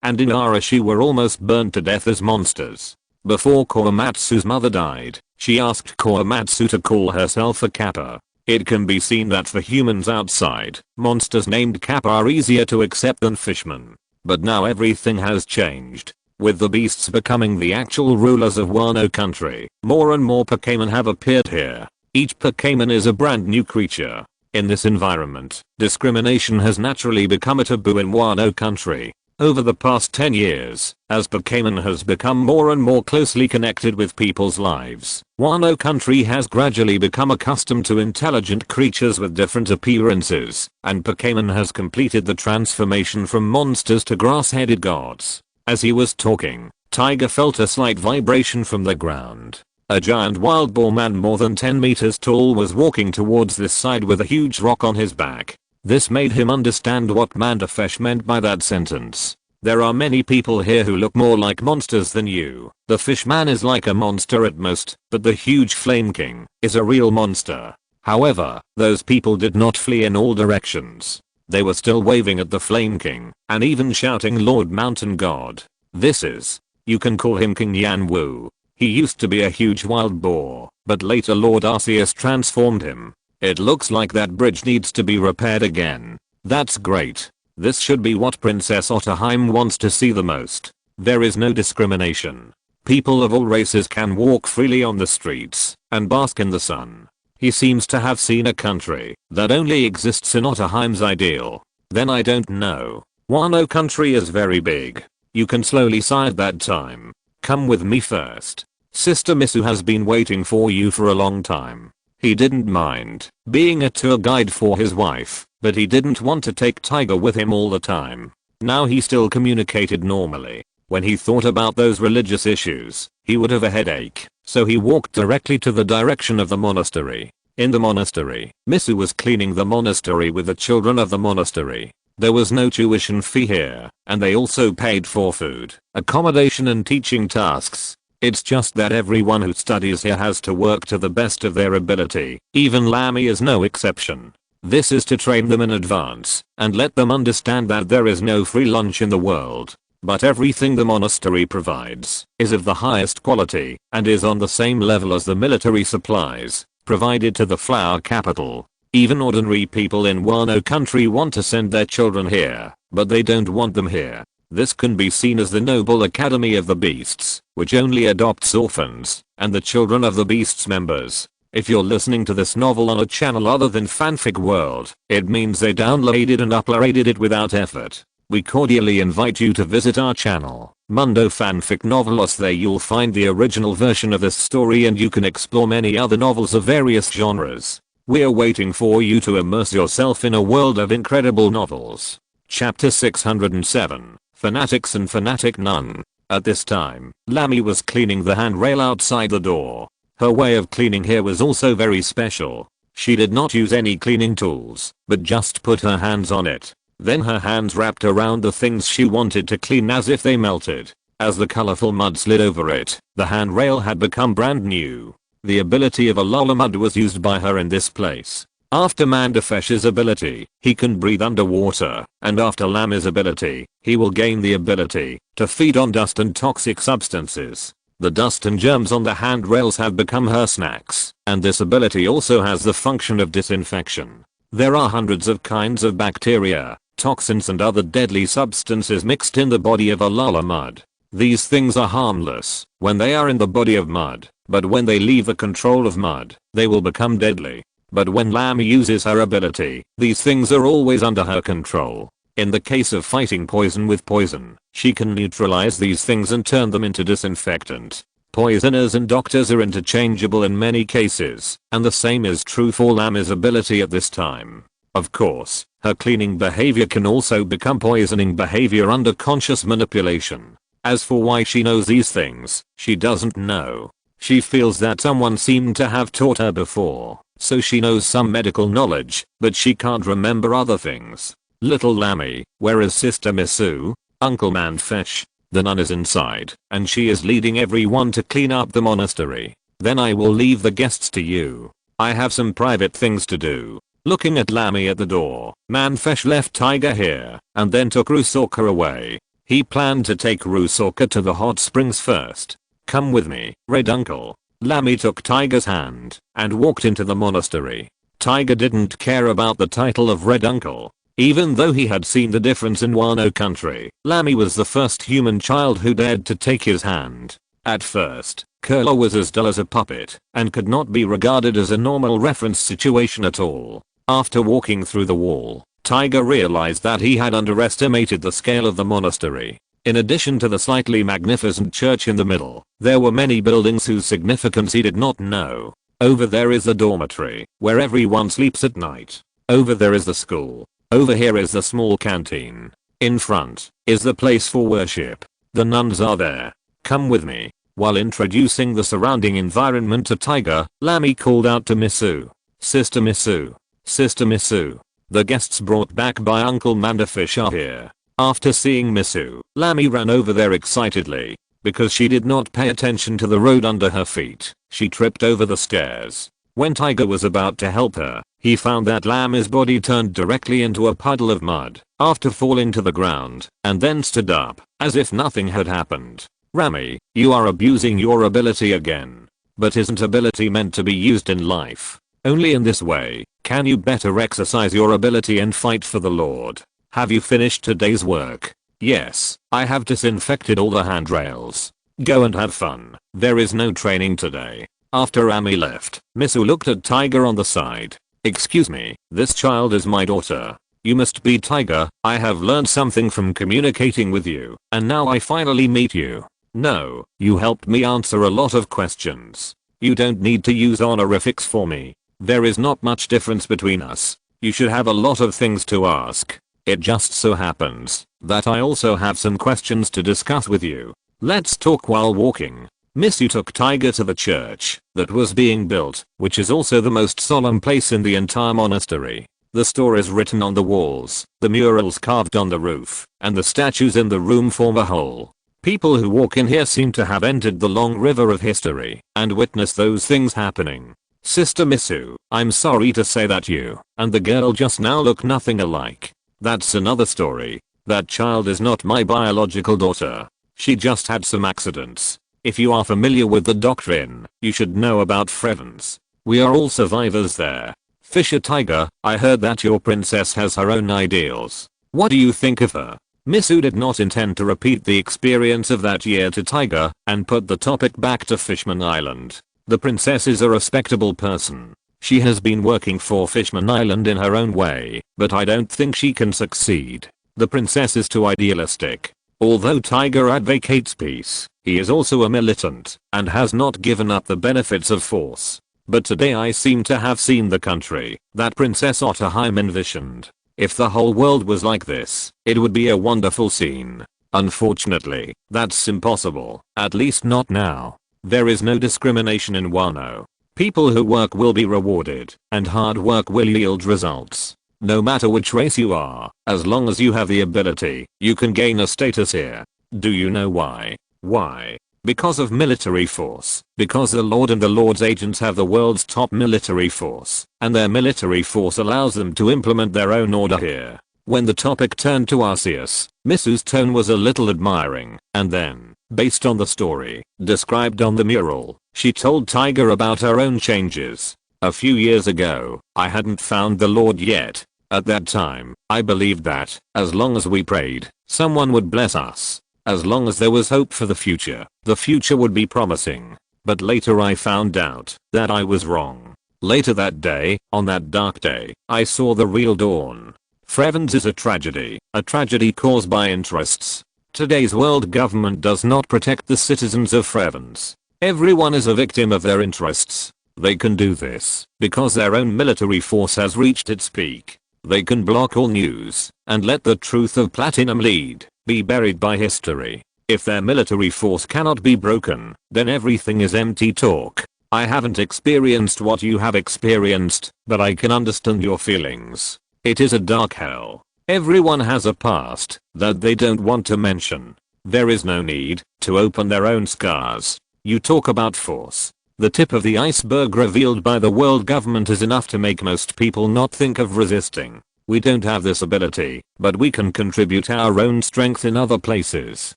and Inarashi were almost burned to death as monsters. Before Komatsu's mother died, she asked Komatsu to call herself a Kappa. It can be seen that for humans outside, monsters named Kappa are easier to accept than fishmen. But now everything has changed. With the beasts becoming the actual rulers of Wano country, more and more Pokemon have appeared here. Each Pokemon is a brand new creature. In this environment, discrimination has naturally become a taboo in Wano country. Over the past 10 years, as Pokemon has become more and more closely connected with people's lives, Wano country has gradually become accustomed to intelligent creatures with different appearances, and Pokemon has completed the transformation from monsters to grass-headed gods. As he was talking, Tiger felt a slight vibration from the ground. A giant wild boar man more than 10 meters tall was walking towards this side with a huge rock on his back. This made him understand what Mandafesh meant by that sentence. There are many people here who look more like monsters than you. The fish man is like a monster at most, but the huge Flame King is a real monster. However, those people did not flee in all directions. They were still waving at the Flame King, and even shouting Lord Mountain God. You can call him King Yanwu. He used to be a huge wild boar, but later Lord Arceus transformed him. It looks like that bridge needs to be repaired again. That's great. This should be what Princess Otterheim wants to see the most. There is no discrimination. People of all races can walk freely on the streets and bask in the sun. He seems to have seen a country that only exists in Otterheim's ideal. Then I don't know. Wano country is very big. You can slowly side that time. Come with me first. Sister Misu has been waiting for you for a long time. He didn't mind being a tour guide for his wife, but he didn't want to take Tiger with him all the time. Now he still communicated normally. When he thought about those religious issues, he would have a headache, so he walked directly to the direction of the monastery. In the monastery, Misu was cleaning the monastery with the children of the monastery. There was no tuition fee here, and they also paid for food, accommodation and teaching tasks. It's just that everyone who studies here has to work to the best of their ability. Even Lamy is no exception. This is to train them in advance, and let them understand that there is no free lunch in the world. But everything the monastery provides is of the highest quality, and is on the same level as the military supplies provided to the flower capital. Even ordinary people in Wano country want to send their children here, but they don't want them here. This can be seen as the Noble Academy of the Beasts, which only adopts orphans and the children of the Beasts members. If you're listening to this novel on a channel other than Fanfic World, it means they downloaded and uploaded it without effort. We cordially invite you to visit our channel, Mundo Fanfic Novelos. There you'll find the original version of this story, and you can explore many other novels of various genres. We're waiting for you to immerse yourself in a world of incredible novels. Chapter 607, Fanatics and Fanatic Nun. At this time, Lamy was cleaning the handrail outside the door. Her way of cleaning here was also very special. She did not use any cleaning tools, but just put her hands on it. Then her hands wrapped around the things she wanted to clean as if they melted. As the colorful mud slid over it, the handrail had become brand new. The ability of Alola Mud was used by her in this place. After Mandafesh's ability, he can breathe underwater, and after Lami's ability, he will gain the ability to feed on dust and toxic substances. The dust and germs on the handrails have become her snacks, and this ability also has the function of disinfection. There are hundreds of kinds of bacteria, toxins and other deadly substances mixed in the body of Alola Mud. These things are harmless when they are in the body of Mud, but when they leave the control of Mud, they will become deadly. But when Lami uses her ability, these things are always under her control. In the case of fighting poison with poison, she can neutralize these things and turn them into disinfectant. Poisoners and doctors are interchangeable in many cases, and the same is true for Lami's ability at this time. Of course, her cleaning behavior can also become poisoning behavior under conscious manipulation. As for why she knows these things, she doesn't know. She feels that someone seemed to have taught her before, so she knows some medical knowledge, but she can't remember other things. Little Lami, where is Sister Misu? Uncle Manfish? The nun is inside, and she is leading everyone to clean up the monastery. Then I will leave the guests to you. I have some private things to do. Looking at Lami at the door, Manfish left Tiger here, and then took Rusalka away. He planned to take Rusalka to the hot springs first. Come with me, Red Uncle. Lami took Tiger's hand and walked into the monastery. Tiger didn't care about the title of Red Uncle. Even though he had seen the difference in Wano country, Lami was the first human child who dared to take his hand. At first, Kurla was as dull as a puppet and could not be regarded as a normal reference situation at all. After walking through the wall, Tiger realized that he had underestimated the scale of the monastery. In addition to the slightly magnificent church in the middle, there were many buildings whose significance he did not know. Over there is the dormitory, where everyone sleeps at night. Over there is the school. Over here is the small canteen. In front is the place for worship. The nuns are there. Come with me. While introducing the surrounding environment to Tiger, Lami called out to Misu. Sister Misu. Sister Misu. The guests brought back by Uncle Mandafish are here. After seeing Misu, Lami ran over there excitedly. Because she did not pay attention to the road under her feet, she tripped over the stairs. When Tiger was about to help her, he found that Lami's body turned directly into a puddle of mud after falling to the ground, and then stood up, as if nothing had happened. Rami, you are abusing your ability again. But isn't ability meant to be used in life? Only in this way can you better exercise your ability and fight for the Lord. Have you finished today's work? Yes, I have disinfected all the handrails. Go and have fun. There is no training today. After Rami left, Misu looked at Tiger on the side. Excuse me, this child is my daughter. You must be Tiger. I have learned something from communicating with you, and now I finally meet you. No, you helped me answer a lot of questions. You don't need to use honorifics for me. There is not much difference between us. You should have a lot of things to ask. It just so happens that I also have some questions to discuss with you. Let's talk while walking. Misu took Tiger to the church that was being built, which is also the most solemn place in the entire monastery. The stories written on the walls, the murals carved on the roof, and the statues in the room form a whole. People who walk in here seem to have entered the long river of history and witnessed those things happening. Sister Misu, I'm sorry to say that you and the girl just now look nothing alike. That's another story. That child is not my biological daughter. She just had some accidents. If you are familiar with the doctrine, you should know about Frevens. We are all survivors there. Fisher Tiger, I heard that your princess has her own ideals. What do you think of her? Misu did not intend to repeat the experience of that year to Tiger and put the topic back to Fishman Island. The princess is a respectable person. She has been working for Fishman Island in her own way, but I don't think she can succeed. The princess is too idealistic. Although Tiger advocates peace, he is also a militant and has not given up the benefits of force. But today I seem to have seen the country that Princess Otterheim envisioned. If the whole world was like this, it would be a wonderful scene. Unfortunately, that's impossible, at least not now. There is no discrimination in Wano. People who work will be rewarded, and hard work will yield results. No matter which race you are, as long as you have the ability, you can gain a status here. Do you know why? Why? Because of military force. Because the Lord and the Lord's agents have the world's top military force, and their military force allows them to implement their own order here. When the topic turned to Arceus, Misu's tone was a little admiring, and then, based on the story described on the mural, she told Tiger about her own changes. A few years ago, I hadn't found the Lord yet. At that time, I believed that, as long as we prayed, someone would bless us. As long as there was hope for the future would be promising. But later I found out that I was wrong. Later that day, on that dark day, I saw the real dawn. Frevens is a tragedy caused by interests. Today's world government does not protect the citizens of Frevens. Everyone is a victim of their interests. They can do this because their own military force has reached its peak. They can block all news and let the truth of Platinum lead be buried by history. If their military force cannot be broken, then everything is empty talk. I haven't experienced what you have experienced, but I can understand your feelings. It is a dark hell. Everyone has a past that they don't want to mention. There is no need to open their own scars. You talk about force. The tip of the iceberg revealed by the world government is enough to make most people not think of resisting. We don't have this ability, but we can contribute our own strength in other places,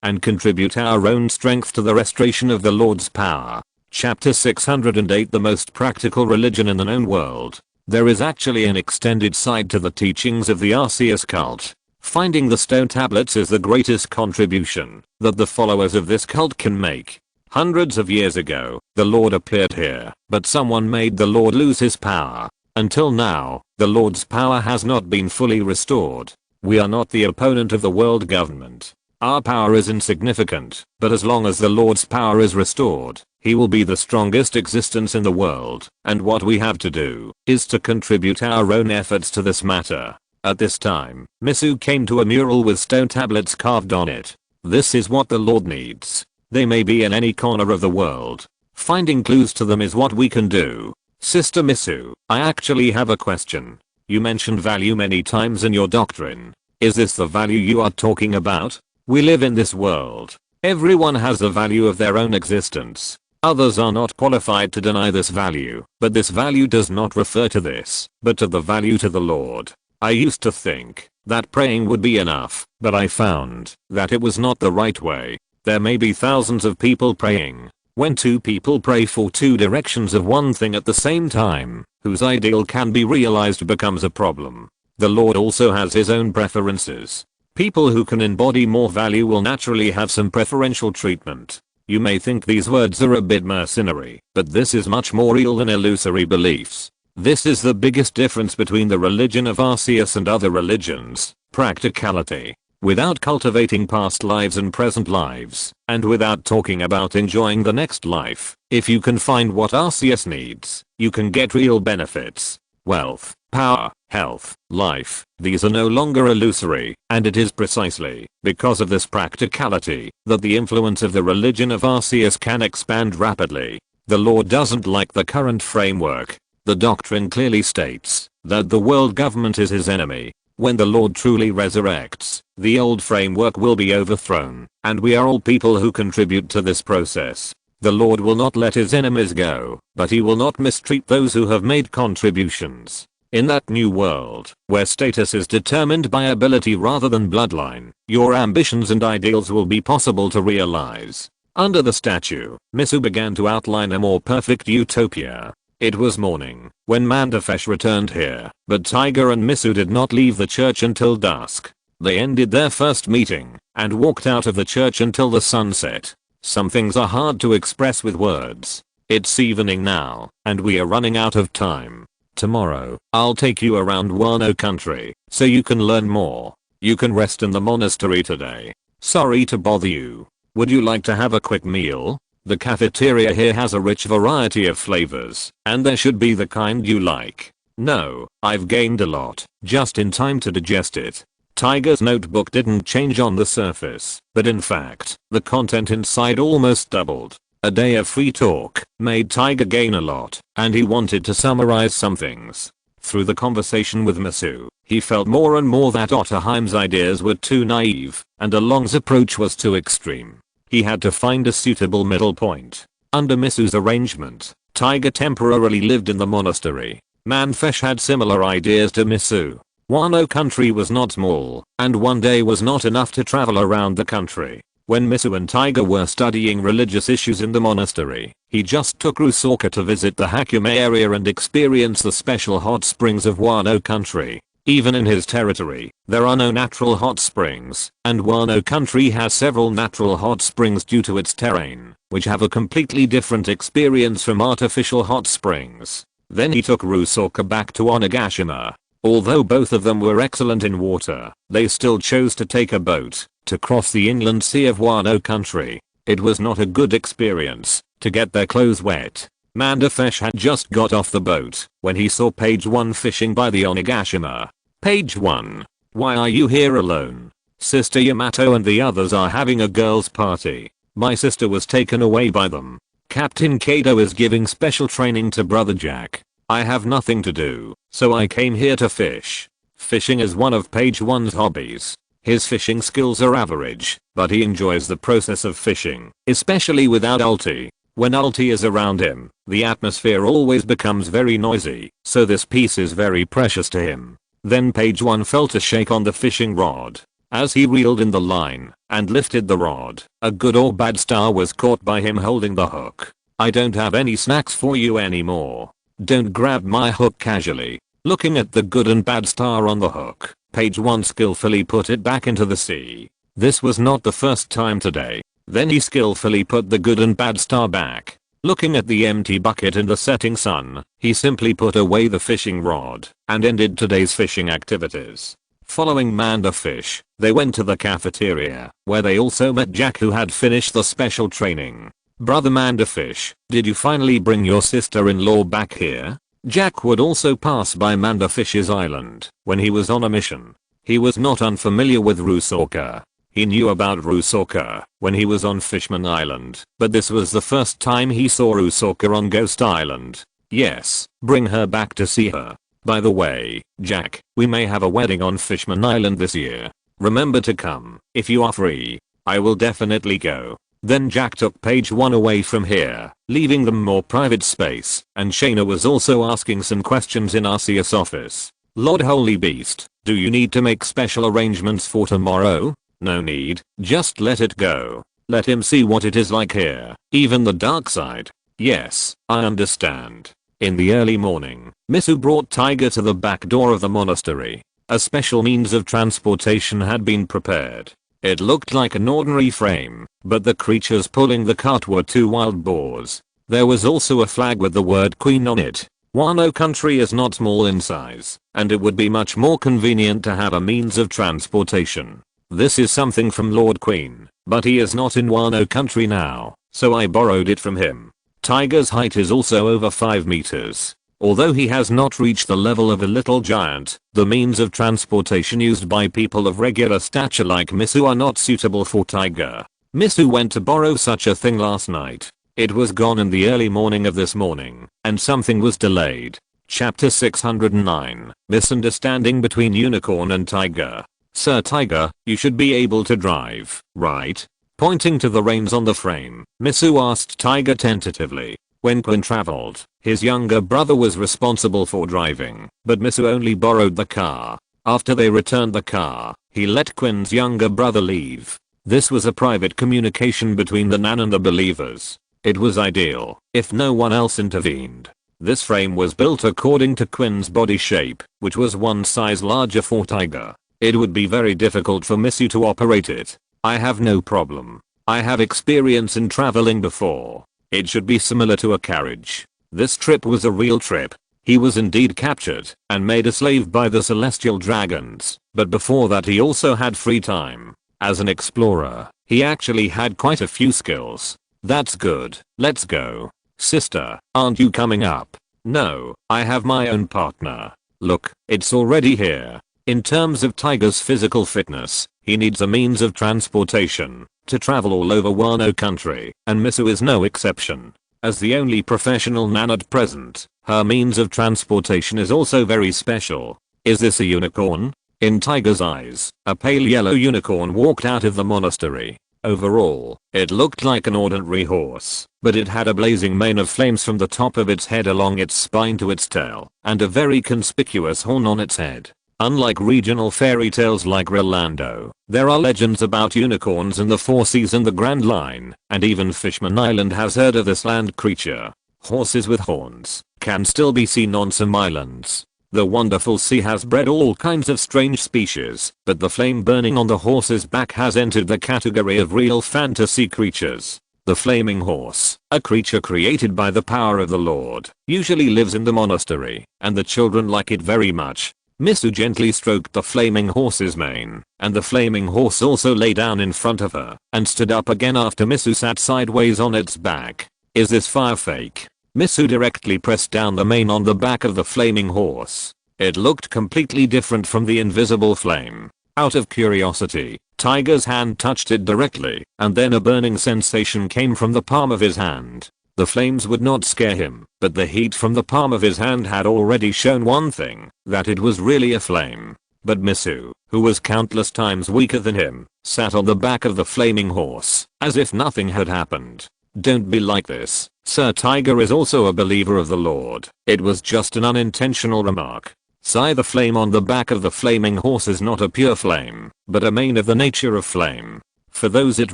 and contribute our own strength to the restoration of the Lord's power. Chapter 608 The most practical religion in the known world. There is actually an extended side to the teachings of the Arceus cult. Finding the stone tablets is the greatest contribution that the followers of this cult can make. Hundreds of years ago, the Lord appeared here, but someone made the Lord lose his power. Until now, the Lord's power has not been fully restored. We are not the opponent of the world government. Our power is insignificant, but as long as the Lord's power is restored, he will be the strongest existence in the world, and what we have to do is to contribute our own efforts to this matter. At this time, Misu came to a mural with stone tablets carved on it. This is what the Lord needs. They may be in any corner of the world. Finding clues to them is what we can do. Sister Misu, I actually have a question. You mentioned value many times in your doctrine. Is this the value you are talking about? We live in this world. Everyone has the value of their own existence. Others are not qualified to deny this value, but this value does not refer to this, but to the value to the Lord. I used to think that praying would be enough, but I found that it was not the right way. There may be thousands of people praying. When two people pray for two directions of one thing at the same time, whose ideal can be realized becomes a problem. The Lord also has his own preferences. People who can embody more value will naturally have some preferential treatment. You may think these words are a bit mercenary, but this is much more real than illusory beliefs. This is the biggest difference between the religion of Arceus and other religions: practicality. Without cultivating past lives and present lives, and without talking about enjoying the next life, if you can find what Arceus needs, you can get real benefits. Wealth, power, health, life, these are no longer illusory, and it is precisely because of this practicality that the influence of the religion of Arceus can expand rapidly. The Lord doesn't like the current framework. The doctrine clearly states that the world government is his enemy. When the Lord truly resurrects, the old framework will be overthrown, and we are all people who contribute to this process. The Lord will not let his enemies go, but he will not mistreat those who have made contributions. In that new world, where status is determined by ability rather than bloodline, your ambitions and ideals will be possible to realize. Under the statue, Misu began to outline a more perfect utopia. It was morning when Mandafesh returned here, but Tiger and Misu did not leave the church until dusk. They ended their first meeting and walked out of the church until the sun set. Some things are hard to express with words. It's evening now, and we are running out of time. Tomorrow, I'll take you around Wano country, so you can learn more. You can rest in the monastery today. Sorry to bother you. Would you like to have a quick meal? The cafeteria here has a rich variety of flavors, and there should be the kind you like. No, I've gained a lot, just in time to digest it. Tiger's notebook didn't change on the surface, but in fact, the content inside almost doubled. A day of free talk made Tiger gain a lot, and he wanted to summarize some things. Through the conversation with Misu, he felt more and more that Otterheim's ideas were too naive, and Along's approach was too extreme. He had to find a suitable middle point. Under Misu's arrangement, Tiger temporarily lived in the monastery. Manfish had similar ideas to Misu. Wano country was not small, and one day was not enough to travel around the country. When Misu and Tiger were studying religious issues in the monastery, he just took Rusoka to visit the Hakume area and experience the special hot springs of Wano country. Even in his territory, there are no natural hot springs, and Wano country has several natural hot springs due to its terrain, which have a completely different experience from artificial hot springs. Then he took Rusoka back to Onigashima. Although both of them were excellent in water, they still chose to take a boat to cross the inland sea of Wano country. It was not a good experience to get their clothes wet. Manderfish had just got off the boat when he saw Page 1 fishing by the Onigashima. Page 1. Why are you here alone? Sister Yamato and the others are having a girls' party. My sister was taken away by them. Captain Kaido is giving special training to Brother Jack. I have nothing to do, so I came here to fish. Fishing is one of Page 1's hobbies. His fishing skills are average, but he enjoys the process of fishing, especially without Ulti. When Ulti is around him, the atmosphere always becomes very noisy, so this piece is very precious to him. Then Page 1 felt a shake on the fishing rod. As he reeled in the line and lifted the rod, a good or bad star was caught by him holding the hook. I don't have any snacks for you anymore. Don't grab my hook casually. Looking at the good and bad star on the hook, Page 1 skillfully put it back into the sea. This was not the first time today. Then he skillfully put the good and bad star back. Looking at the empty bucket in the setting sun, he simply put away the fishing rod and ended today's fishing activities. Following Manderfish, they went to the cafeteria, where they also met Jack, who had finished the special training. Brother Manderfish, did you finally bring your sister-in-law back here? Jack would also pass by Manderfish's island when he was on a mission. He was not unfamiliar with Rusoka. He knew about Rusoka when he was on Fishman Island, but this was the first time he saw Rusoka on Ghost Island. Yes, bring her back to see her. By the way, Jack, we may have a wedding on Fishman Island this year. Remember to come. If you are free, I will definitely go. Then Jack took Page 1 away from here, leaving them more private space, and Shaina was also asking some questions in Arceus' office. Lord Holy Beast, do you need to make special arrangements for tomorrow? No need, just let it go. Let him see what it is like here, even the dark side. Yes, I understand. In the early morning, Misu brought Tiger to the back door of the monastery. A special means of transportation had been prepared. It looked like an ordinary frame, but the creatures pulling the cart were 2 wild boars. There was also a flag with the word Queen on it. Wano country is not small in size, and it would be much more convenient to have a means of transportation. This is something from Lord Queen, but he is not in Wano country now, so I borrowed it from him. Tiger's height is also over 5 meters. Although he has not reached the level of a little giant, the means of transportation used by people of regular stature like Misu are not suitable for Tiger. Misu went to borrow such a thing last night. It was gone in the early morning of this morning, and something was delayed. Chapter 609, Misunderstanding between Unicorn and Tiger. Sir Tiger, you should be able to drive, right? Pointing to the reins on the frame, Misu asked Tiger tentatively. When Quinn traveled, his younger brother was responsible for driving, but Misu only borrowed the car. After they returned the car, he let Quinn's younger brother leave. This was a private communication between the Nan and the believers. It was ideal if no one else intervened. This frame was built according to Quinn's body shape, which was 1 size larger for Tiger. It would be very difficult for Misu to operate it. I have no problem. I have experience in traveling before. It should be similar to a carriage. This trip was a real trip. He was indeed captured and made a slave by the celestial dragons, but before that he also had free time. As an explorer, he actually had quite a few skills. That's good. Let's go. Sister, aren't you coming up? No, I have my own partner. Look, it's already here. In terms of Tiger's physical fitness, he needs a means of transportation to travel all over Wano country, and Misu is no exception. As the only professional Nan at present, her means of transportation is also very special. Is this a unicorn? In Tiger's eyes, a pale yellow unicorn walked out of the monastery. Overall, it looked like an ordinary horse, but it had a blazing mane of flames from the top of its head along its spine to its tail, and a very conspicuous horn on its head. Unlike regional fairy tales like Rolando, there are legends about unicorns in the Four Seas and the Grand Line, and even Fishman Island has heard of this land creature. Horses with horns can still be seen on some islands. The wonderful sea has bred all kinds of strange species, but the flame burning on the horse's back has entered the category of real fantasy creatures. The flaming horse, a creature created by the power of the Lord, usually lives in the monastery, and the children like it very much. Misu gently stroked the flaming horse's mane, and the flaming horse also lay down in front of her, and stood up again after Misu sat sideways on its back. Is this fire fake? Misu directly pressed down the mane on the back of the flaming horse. It looked completely different from the invisible flame. Out of curiosity, Tiger's hand touched it directly, and then a burning sensation came from the palm of his hand. The flames would not scare him, but the heat from the palm of his hand had already shown one thing, that it was really a flame. But Misu, who was countless times weaker than him, sat on the back of the flaming horse, as if nothing had happened. Don't be like this. Sir Tiger is also a believer of the Lord. It was just an unintentional remark. Sigh. The flame on the back of the flaming horse is not a pure flame, but a mane of the nature of flame. For those it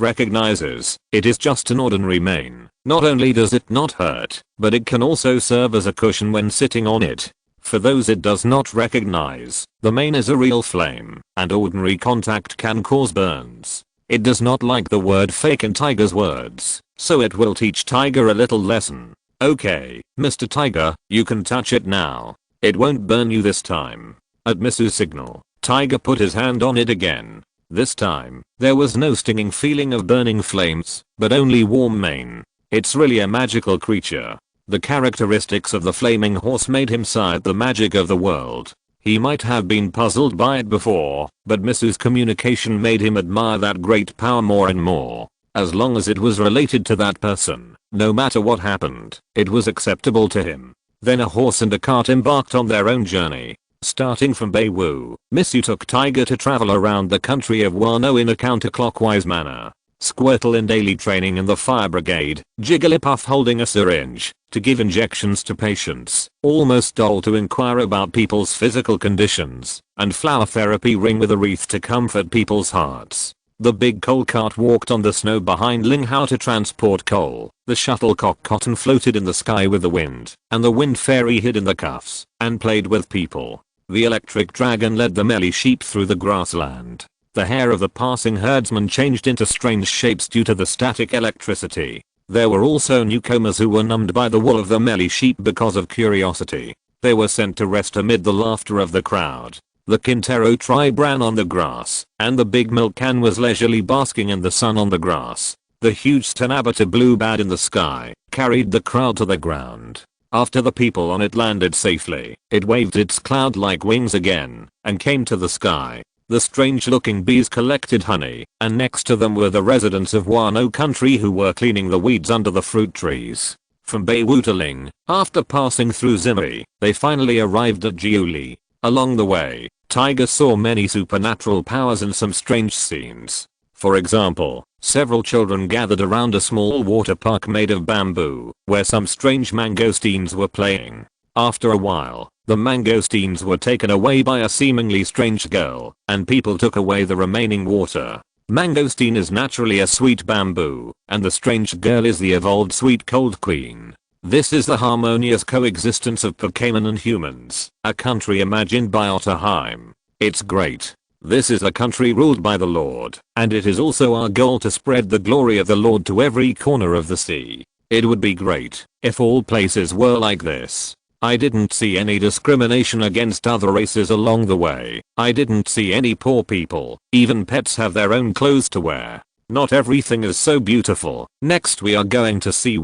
recognizes, it is just an ordinary mane. Not only does it not hurt, but it can also serve as a cushion when sitting on it. For those it does not recognize, the mane is a real flame, and ordinary contact can cause burns. It does not like the word fake in Tiger's words, so it will teach Tiger a little lesson. Okay, Mr. Tiger, you can touch it now. It won't burn you this time. At Misu's signal, Tiger put his hand on it again. This time, there was no stinging feeling of burning flames, but only warm mane. It's really a magical creature. The characteristics of the flaming horse made him sigh at the magic of the world. He might have been puzzled by it before, but Misu's communication made him admire that great power more and more. As long as it was related to that person, no matter what happened, it was acceptable to him. Then a horse and a cart embarked on their own journey. Starting from Baywu, Misu took Tiger to travel around the country of Wano in a counterclockwise manner. Squirtle in daily training in the fire brigade, Jigglypuff holding a syringe to give injections to patients, Almost Doll to inquire about people's physical conditions, and Flower Therapy Ring with a wreath to comfort people's hearts. The big coal cart walked on the snow behind Ling Hao to transport coal. The shuttlecock Cotton floated in the sky with the wind, and the wind fairy hid in the cuffs and played with people. The electric dragon led the Melly sheep through the grassland. The hair of the passing herdsman changed into strange shapes due to the static electricity. There were also newcomers who were numbed by the wool of the Melly sheep because of curiosity. They were sent to rest amid the laughter of the crowd. The Quintero tribe ran on the grass, and the big milk can was leisurely basking in the sun on the grass. The huge Stanabata blue bat in the sky carried the crowd to the ground. After the people on it landed safely, it waved its cloud-like wings again and came to the sky. The strange-looking bees collected honey, and next to them were the residents of Wano country who were cleaning the weeds under the fruit trees. From Baywu to Ling, after passing through Zimri, they finally arrived at Jiuli. Along the way, Tiger saw many supernatural powers and some strange scenes. For example, several children gathered around a small water park made of bamboo, where some strange mangosteens were playing. After a while, the mangosteens were taken away by a seemingly strange girl, and people took away the remaining water. Mangosteen is naturally a sweet bamboo, and the strange girl is the evolved sweet cold queen. This is the harmonious coexistence of Pokemon and humans, a country imagined by Otterheim. It's great. This is a country ruled by the Lord, and it is also our goal to spread the glory of the Lord to every corner of the sea. It would be great if all places were like this. I didn't see any discrimination against other races along the way. I didn't see any poor people. Even pets have their own clothes to wear. Not everything is so beautiful. Next we are going to see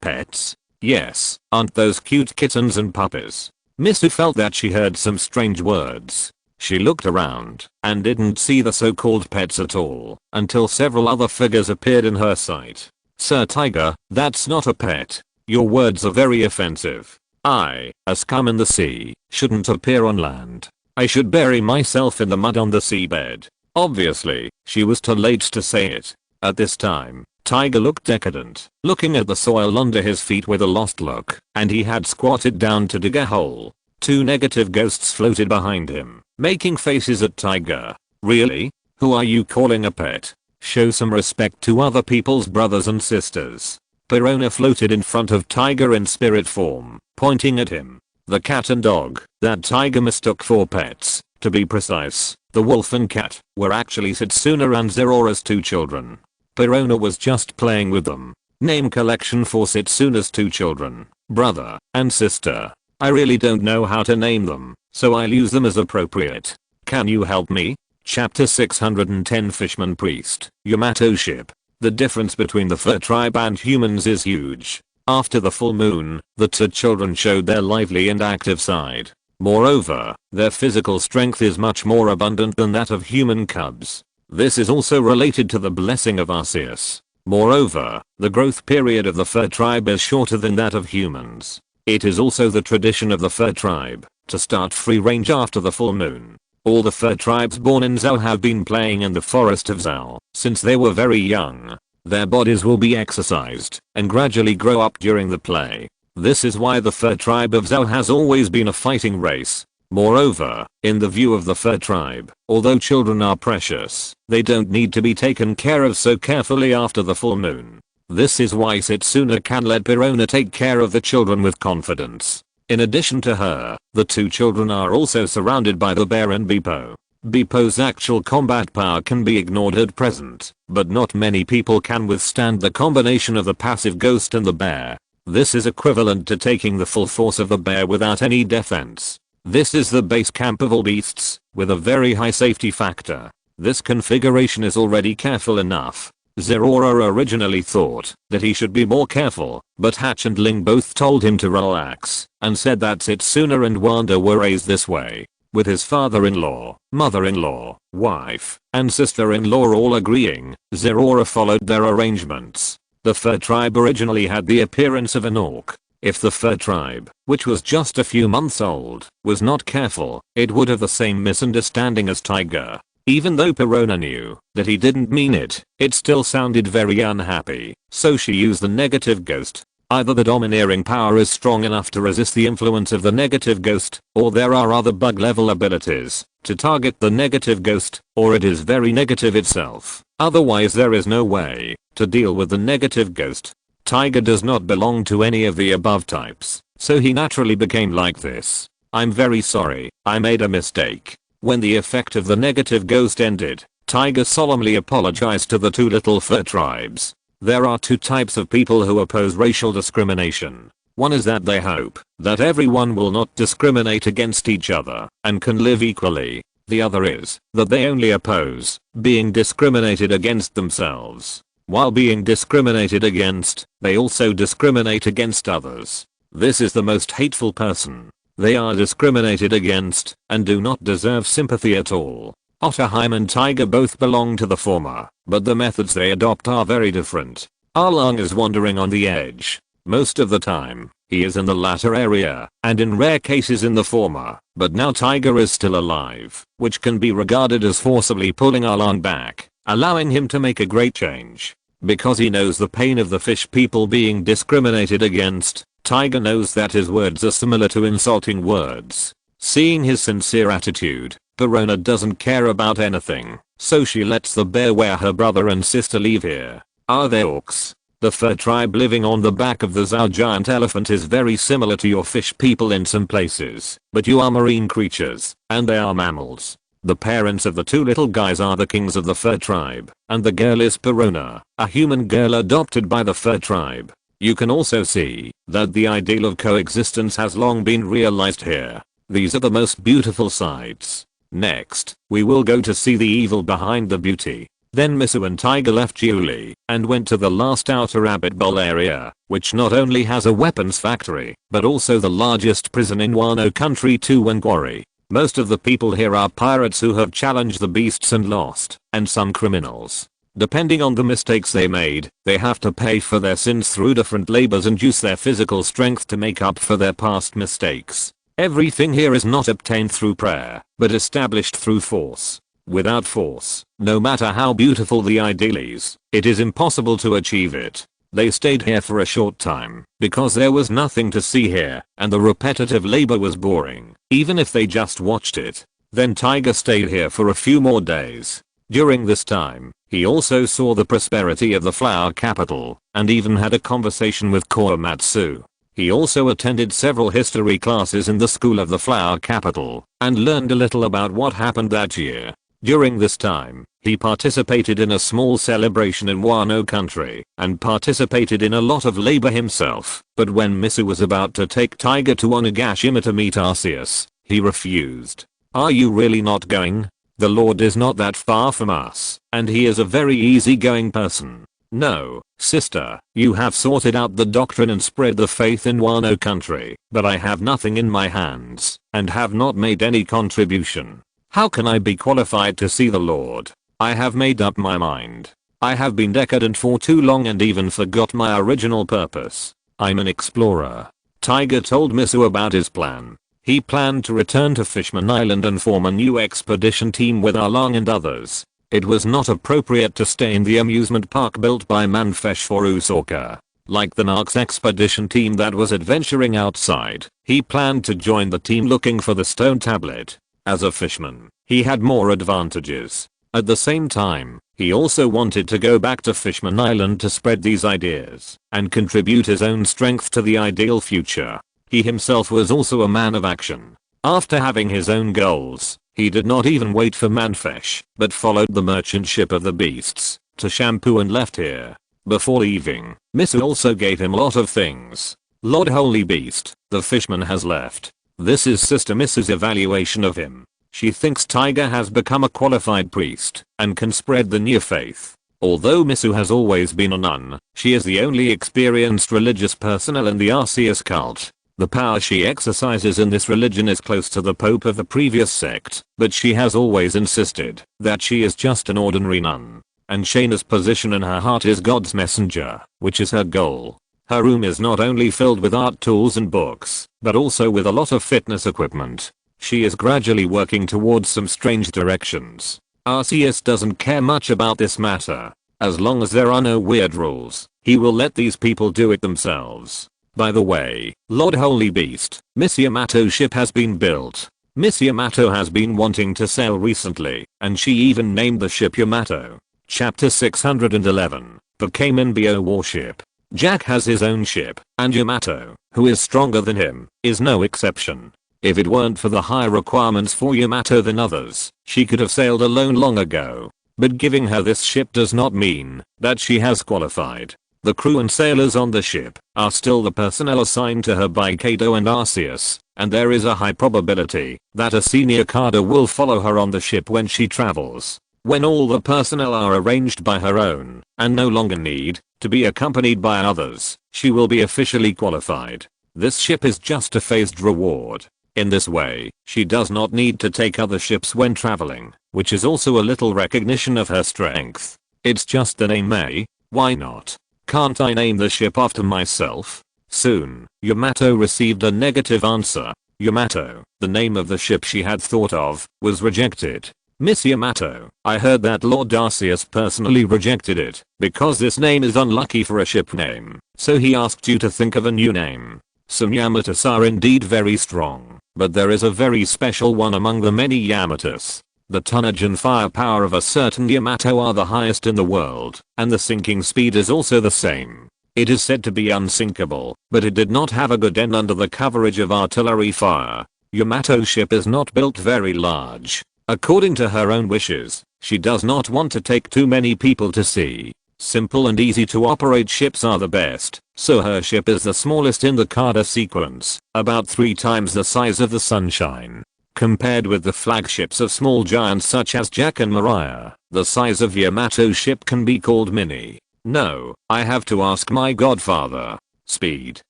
pets. Yes, aren't those cute kittens and puppies? Misu felt that she heard some strange words. She looked around and didn't see the so-called pets at all until several other figures appeared in her sight. Sir Tiger, that's not a pet. Your words are very offensive. I, a scum in the sea, shouldn't appear on land. I should bury myself in the mud on the seabed. Obviously, she was too late to say it. At this time, Tiger looked decadent, looking at the soil under his feet with a lost look, and he had squatted down to dig a hole. 2 negative ghosts floated behind him, making faces at Tiger. Really? Who are you calling a pet? Show some respect to other people's brothers and sisters. Perona floated in front of Tiger in spirit form, pointing at him. The cat and dog that Tiger mistook for pets, to be precise, the wolf and cat, were actually Setsuna and Zerora's 2 children. Perona was just playing with them. Name collection for Setsuna's 2 children, brother and sister. I really don't know how to name them, so I'll use them as appropriate. Can you help me? Chapter 610 Fishman Priest, Yamato Ship. The difference between the fur tribe and humans is huge. After the full moon, the 2 children showed their lively and active side. Moreover, their physical strength is much more abundant than that of human cubs. This is also related to the blessing of Arceus. Moreover, the growth period of the fur tribe is shorter than that of humans. It is also the tradition of the fur tribe to start free range after the full moon. All the fur tribes born in Zou have been playing in the forest of Zou since they were very young. Their bodies will be exercised and gradually grow up during the play. This is why the fur tribe of Zou has always been a fighting race. Moreover, in the view of the fur tribe, although children are precious, they don't need to be taken care of so carefully after the full moon. This is why Setsuna can let Perona take care of the children with confidence. In addition to her, the 2 children are also surrounded by the bear and Bepo. Bepo's actual combat power can be ignored at present, but not many people can withstand the combination of the passive ghost and the bear. This is equivalent to taking the full force of the bear without any defense. This is the base camp of all beasts, with a very high safety factor. This configuration is already careful enough. Zerora originally thought that he should be more careful, but Hatch and Ling both told him to relax, and said that Setsuna and Wanda were raised this way. With his father-in-law, mother-in-law, wife, and sister-in-law all agreeing, Zerora followed their arrangements. The fur tribe originally had the appearance of an orc. If the fur tribe, which was just a few months old, was not careful, it would have the same misunderstanding as Tiger. Even though Perona knew that he didn't mean it, it still sounded very unhappy, so she used the negative ghost. Either the domineering power is strong enough to resist the influence of the negative ghost, or there are other bug level abilities to target the negative ghost, or it is very negative itself. Otherwise there is no way to deal with the negative ghost. Tiger does not belong to any of the above types, so he naturally became like this. I'm very sorry, I made a mistake. When the effect of the negative ghost ended, Tiger solemnly apologized to the 2 little fur tribes. There are 2 types of people who oppose racial discrimination. One is that they hope that everyone will not discriminate against each other and can live equally. The other is that they only oppose being discriminated against themselves. While being discriminated against, they also discriminate against others. This is the most hateful person. They are discriminated against and do not deserve sympathy at all. Otterheim and Tiger both belong to the former, but the methods they adopt are very different. Arlong is wandering on the edge. Most of the time, he is in the latter area, and in rare cases in the former, but now Tiger is still alive, which can be regarded as forcibly pulling Arlong back, allowing him to make a great change. Because he knows the pain of the fish people being discriminated against, Tiger knows that his words are similar to insulting words. Seeing his sincere attitude, Perona doesn't care about anything, so she lets the bear where her brother and sister leave here. Are they orcs? The fur tribe living on the back of the Zou giant elephant is very similar to your fish people in some places, but you are marine creatures, and they are mammals. The parents of the 2 little guys are the kings of the fur tribe, and the girl is Perona, a human girl adopted by the fur tribe. You can also see that the ideal of coexistence has long been realized here. These are the most beautiful sights. Next, we will go to see the evil behind the beauty. Then Misu and Tiger left Julie and went to the last outer rabbit bowl area, which not only has a weapons factory, but also the largest prison in Wano country too and quarry. Most of the people here are pirates who have challenged the beasts and lost, and some criminals. Depending on the mistakes they made, they have to pay for their sins through different labors and use their physical strength to make up for their past mistakes. Everything here is not obtained through prayer, but established through force. Without force, no matter how beautiful the ideal is, it is impossible to achieve it. They stayed here for a short time because there was nothing to see here and the repetitive labor was boring, even if they just watched it. Then Tiger stayed here for a few more days. During this time, he also saw the prosperity of the flower capital and even had a conversation with Korematsu. He also attended several history classes in the school of the flower capital and learned a little about what happened that year. During this time, he participated in a small celebration in Wano country and participated in a lot of labor himself, but when Misu was about to take Tiger to Onigashima to meet Arceus, he refused. "Are you really not going? The Lord is not that far from us, and he is a very easygoing person." "No, sister, you have sorted out the doctrine and spread the faith in Wano country, but I have nothing in my hands and have not made any contribution. How can I be qualified to see the Lord? I have made up my mind. I have been decadent for too long and even forgot my original purpose. I'm an explorer." Tiger told Misu about his plan. He planned to return to Fishman Island and form a new expedition team with Arlong and others. It was not appropriate to stay in the amusement park built by Manfesh for Usoka. Like the Narc's expedition team that was adventuring outside, he planned to join the team looking for the stone tablet. As a fishman, he had more advantages. At the same time, he also wanted to go back to Fishman Island to spread these ideas and contribute his own strength to the ideal future. He himself was also a man of action. After having his own goals, he did not even wait for Manfesh, but followed the merchant ship of the beasts to Shampoo and left here. Before leaving, Misu also gave him a lot of things. "Lord Holy Beast, the fishman has left. This is Sister Misu's evaluation of him. She thinks Tiger has become a qualified priest and can spread the new faith. Although Misu has always been a nun, she is the only experienced religious personnel in the Arceus cult. The power she exercises in this religion is close to the Pope of the previous sect, but she has always insisted that she is just an ordinary nun. And Shaina's position in her heart is God's messenger, which is her goal. Her room is not only filled with art tools and books, but also with a lot of fitness equipment. She is gradually working towards some strange directions. Arceus doesn't care much about this matter. As long as there are no weird rules, he will let these people do it themselves. By the way, Lord Holy Beast, Miss Yamato's ship has been built. Miss Yamato has been wanting to sail recently, and she even named the ship Yamato. Chapter 611, the Kamenbyo warship. Jack has his own ship, and Yamato, who is stronger than him, is no exception. If it weren't for the higher requirements for Yamato than others, she could have sailed alone long ago. But giving her this ship does not mean that she has qualified. The crew and sailors on the ship are still the personnel assigned to her by Kaido and Arceus, and there is a high probability that a senior Kaido will follow her on the ship when she travels. When all the personnel are arranged by her own and no longer need to be accompanied by others, she will be officially qualified. This ship is just a phased reward. In this way, she does not need to take other ships when traveling, which is also a little recognition of her strength. It's just the name, eh? Why not? Can't I name the ship after myself? Soon, Yamato received a negative answer. Yamato, the name of the ship she had thought of, was rejected. Miss Yamato, I heard that Lord Arceus personally rejected it because this name is unlucky for a ship name, so he asked you to think of a new name. Some Yamatos are indeed very strong, but there is a very special one among the many Yamatos. The tonnage and firepower of a certain Yamato are the highest in the world, and the sinking speed is also the same. It is said to be unsinkable, but it did not have a good end under the coverage of artillery fire. Yamato's ship is not built very large. According to her own wishes, she does not want to take too many people to sea. Simple and easy to operate ships are the best, so her ship is the smallest in the Kaido sequence, about 3 times the size of the Sunshine. Compared with the flagships of small giants such as Jack and Mariah, the size of Yamato's ship can be called mini. No, I have to ask my godfather. Speed,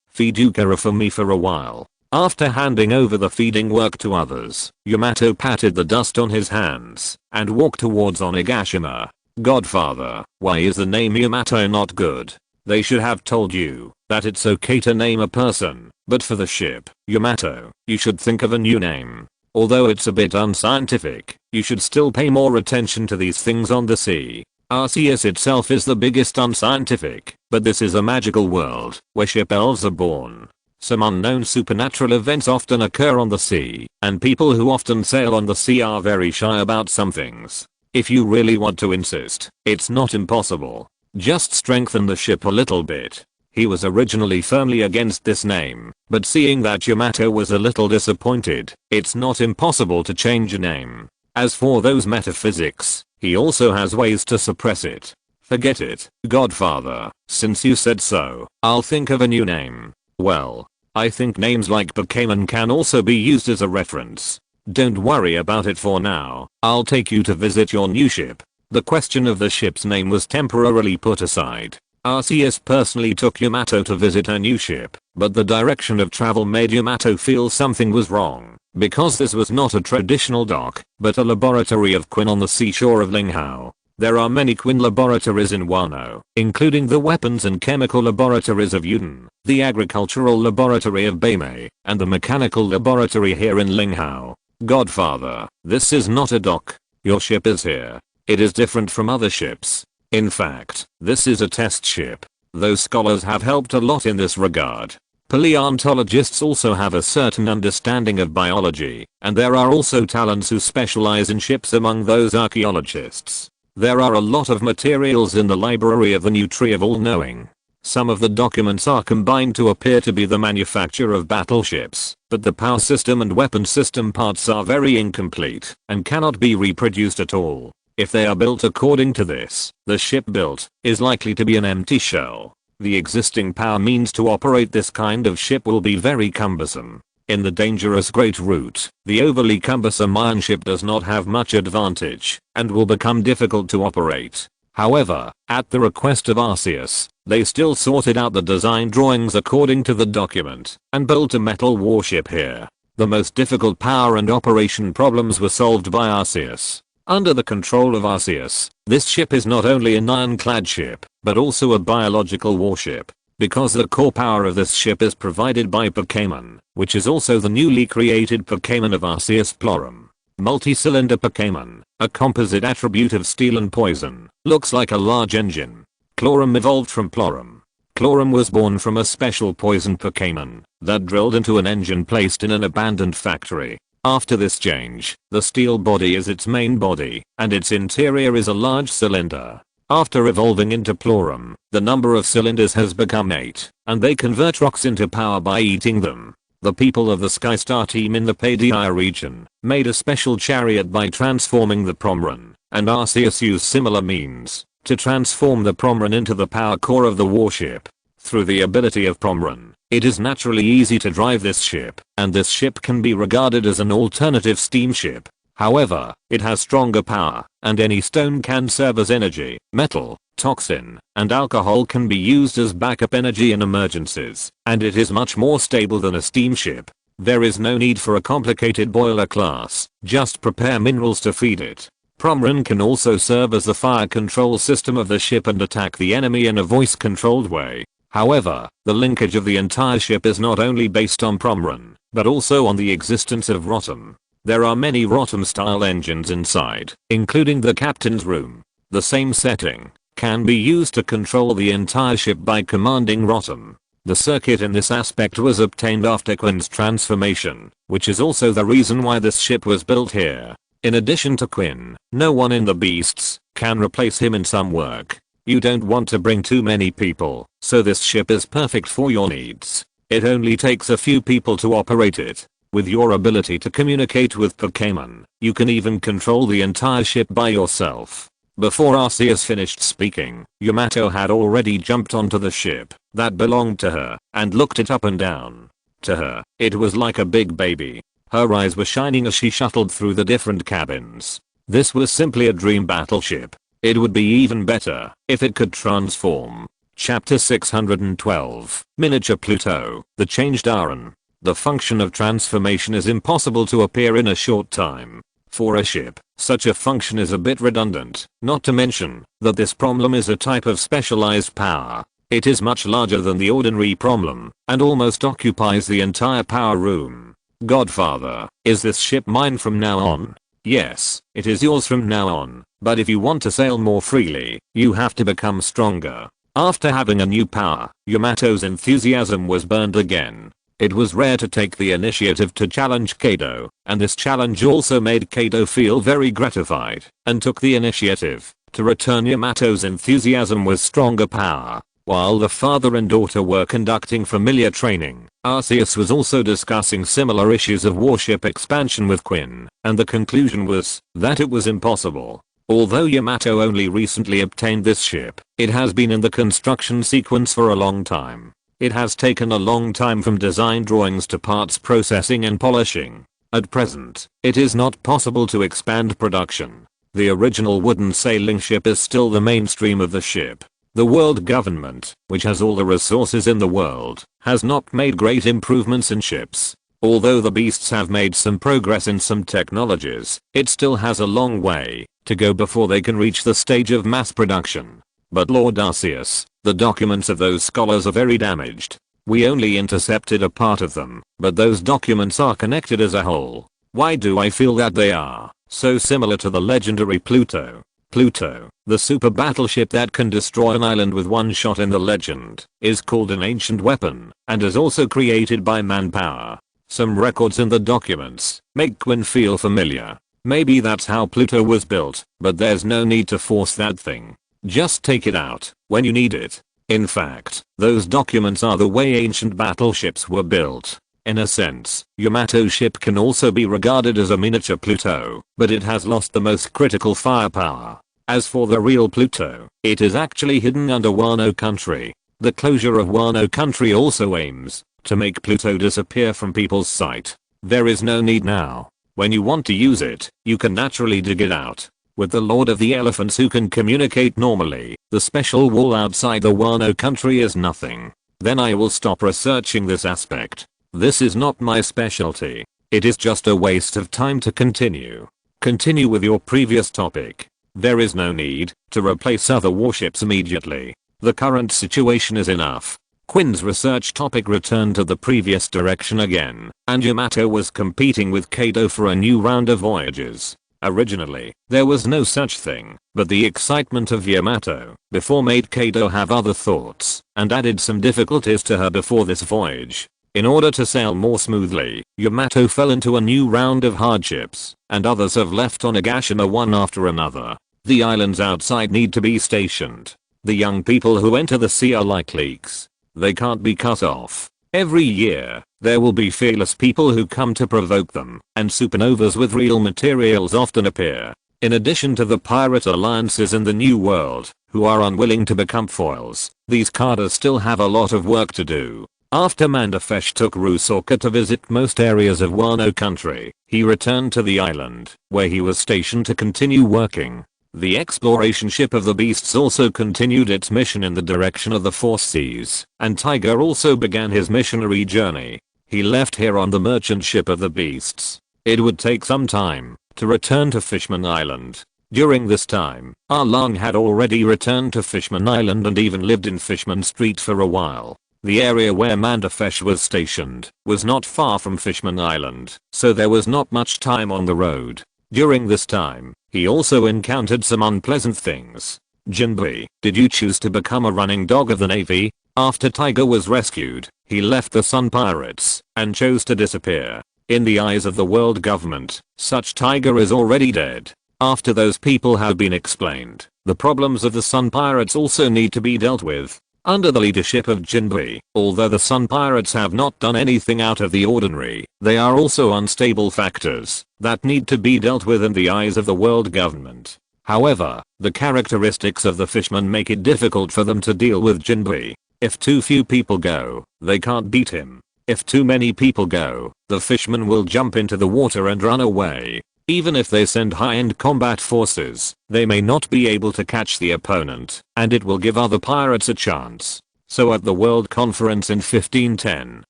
feed Yukara for me for a while. After handing over the feeding work to others, Yamato patted the dust on his hands and walked towards Onigashima. Godfather, why is the name Yamato not good? They should have told you that it's okay to name a person, but for the ship, Yamato, you should think of a new name. Although it's a bit unscientific, you should still pay more attention to these things on the sea. Arceus itself is the biggest unscientific, but this is a magical world where ship elves are born. Some unknown supernatural events often occur on the sea, and people who often sail on the sea are very shy about some things. If you really want to insist, it's not impossible. Just strengthen the ship a little bit. He was originally firmly against this name, but seeing that Yamato was a little disappointed, it's not impossible to change a name. As for those metaphysics, he also has ways to suppress it. Forget it, Godfather, since you said so, I'll think of a new name. Well, I think names like Pokemon can also be used as a reference. Don't worry about it for now, I'll take you to visit your new ship. The question of the ship's name was temporarily put aside. Arceus personally took Yamato to visit her new ship, but the direction of travel made Yamato feel something was wrong, because this was not a traditional dock, but a laboratory of Quinn on the seashore of Linghao. There are many Quinn laboratories in Wano, including the weapons and chemical laboratories of Yuden, the agricultural laboratory of Beimei, and the mechanical laboratory here in Linghao. Godfather, this is not a dock. Your ship is here. It is different from other ships. In fact, this is a test ship. Those scholars have helped a lot in this regard. Paleontologists also have a certain understanding of biology, and there are also talents who specialize in ships among those archaeologists. There are a lot of materials in the library of the new Tree of All-Knowing. Some of the documents are combined to appear to be the manufacture of battleships, but the power system and weapon system parts are very incomplete and cannot be reproduced at all. If they are built according to this, the ship built is likely to be an empty shell. The existing power means to operate this kind of ship will be very cumbersome. In the dangerous Great Route, the overly cumbersome iron ship does not have much advantage and will become difficult to operate. However, at the request of Arceus, they still sorted out the design drawings according to the document and built a metal warship here. The most difficult power and operation problems were solved by Arceus. Under the control of Arceus, this ship is not only an ironclad ship, but also a biological warship. Because the core power of this ship is provided by Pokemon, which is also the newly created Pokemon of Arceus Plorum. Multi-cylinder Pokemon, a composite attribute of steel and poison, looks like a large engine. Chlorum evolved from Plorum. Chlorum was born from a special poison Pokemon that drilled into an engine placed in an abandoned factory. After this change, the steel body is its main body, and its interior is a large cylinder. After evolving into Plorum, the number of cylinders has become 8, and they convert rocks into power by eating them. The people of the Skystar team in the Paideia region made a special chariot by transforming the Promran, and Arceus used similar means to transform the Promran into the power core of the warship. Through the ability of Promran, it is naturally easy to drive this ship, and this ship can be regarded as an alternative steamship. However, it has stronger power, and any stone can serve as energy. Metal, toxin, and alcohol can be used as backup energy in emergencies, and it is much more stable than a steamship. There is no need for a complicated boiler class, just prepare minerals to feed it. Promran can also serve as the fire control system of the ship and attack the enemy in a voice-controlled way. However, the linkage of the entire ship is not only based on Promran, but also on the existence of Rotom. There are many Rotom-style engines inside, including the captain's room. The same setting can be used to control the entire ship by commanding Rotom. The circuit in this aspect was obtained after Quinn's transformation, which is also the reason why this ship was built here. In addition to Quinn, no one in the beasts can replace him in some work. You don't want to bring too many people, so this ship is perfect for your needs. It only takes a few people to operate it. With your ability to communicate with Pokemon, you can even control the entire ship by yourself. Before Arceus finished speaking, Yamato had already jumped onto the ship that belonged to her and looked it up and down. To her, it was like a big baby. Her eyes were shining as she shuttled through the different cabins. This was simply a dream battleship. It would be even better if it could transform. Chapter 612, Miniature Pluto, The Changed Iron. The function of transformation is impossible to appear in a short time. For a ship, such a function is a bit redundant, not to mention that this problem is a type of specialized power. It is much larger than the ordinary problem and almost occupies the entire power room. Godfather, is this ship mine from now on? Yes, it is yours from now on, but if you want to sail more freely, you have to become stronger. After having a new power, Yamato's enthusiasm was burned again. It was rare to take the initiative to challenge Kaido, and this challenge also made Kaido feel very gratified, and took the initiative to return Yamato's enthusiasm with stronger power. While the father and daughter were conducting familiar training, Arceus was also discussing similar issues of warship expansion with Quinn, and the conclusion was that it was impossible. Although Yamato only recently obtained this ship, it has been in the construction sequence for a long time. It has taken a long time from design drawings to parts processing and polishing. At present, it is not possible to expand production. The original wooden sailing ship is still the mainstream of the ship. The world government, which has all the resources in the world, has not made great improvements in ships. Although the beasts have made some progress in some technologies, it still has a long way to go before they can reach the stage of mass production. But Lord Arceus, the documents of those scholars are very damaged. We only intercepted a part of them, but those documents are connected as a whole. Why do I feel that they are so similar to the legendary Pluto? Pluto, the super battleship that can destroy an island with one shot in the legend, is called an ancient weapon, and is also created by manpower. Some records in the documents make Quinn feel familiar. Maybe that's how Pluto was built, but there's no need to force that thing. Just take it out when you need it. In fact, those documents are the way ancient battleships were built. In a sense, Yamato's ship can also be regarded as a miniature Pluto, but it has lost the most critical firepower. As for the real Pluto, it is actually hidden under Wano country. The closure of Wano country also aims to make Pluto disappear from people's sight. There is no need now. When you want to use it, you can naturally dig it out. With the Lord of the Elephants who can communicate normally, the special wall outside the Wano country is nothing. Then I will stop researching this aspect. This is not my specialty. It is just a waste of time to continue. Continue with your previous topic. There is no need to replace other warships immediately. The current situation is enough. Quinn's research topic returned to the previous direction again, and Yamato was competing with Kaido for a new round of voyages. Originally, there was no such thing, but the excitement of Yamato before made Kaido have other thoughts, and added some difficulties to her before this voyage. In order to sail more smoothly, Yamato fell into a new round of hardships, and others have left Onigashima one after another. The islands outside need to be stationed. The young people who enter the sea are like leaks. They can't be cut off. Every year, there will be fearless people who come to provoke them, and supernovas with real materials often appear. In addition to the pirate alliances in the New World, who are unwilling to become foils, these cadres still have a lot of work to do. After Mandafesh took Rusalka to visit most areas of Wano country, he returned to the island, where he was stationed to continue working. The exploration ship of the beasts also continued its mission in the direction of the Four Seas, and Tiger also began his missionary journey. He left here on the merchant ship of the beasts. It would take some time to return to Fishman Island. During this time, Arlong had already returned to Fishman Island and even lived in Fishman Street for a while. The area where Mandafesh was stationed was not far from Fishman Island, so there was not much time on the road. During this time, he also encountered some unpleasant things. Jinbei, did you choose to become a running dog of the Navy? After Tiger was rescued, he left the Sun Pirates and chose to disappear. In the eyes of the world government, such Tiger is already dead. After those people have been explained, the problems of the Sun Pirates also need to be dealt with. Under the leadership of Jinbei, although the Sun Pirates have not done anything out of the ordinary, they are also unstable factors that need to be dealt with in the eyes of the world government. However, the characteristics of the fishmen make it difficult for them to deal with Jinbei. If too few people go, they can't beat him. If too many people go, the fishmen will jump into the water and run away. Even if they send high-end combat forces, they may not be able to catch the opponent, and it will give other pirates a chance. So at the World Conference in 1510,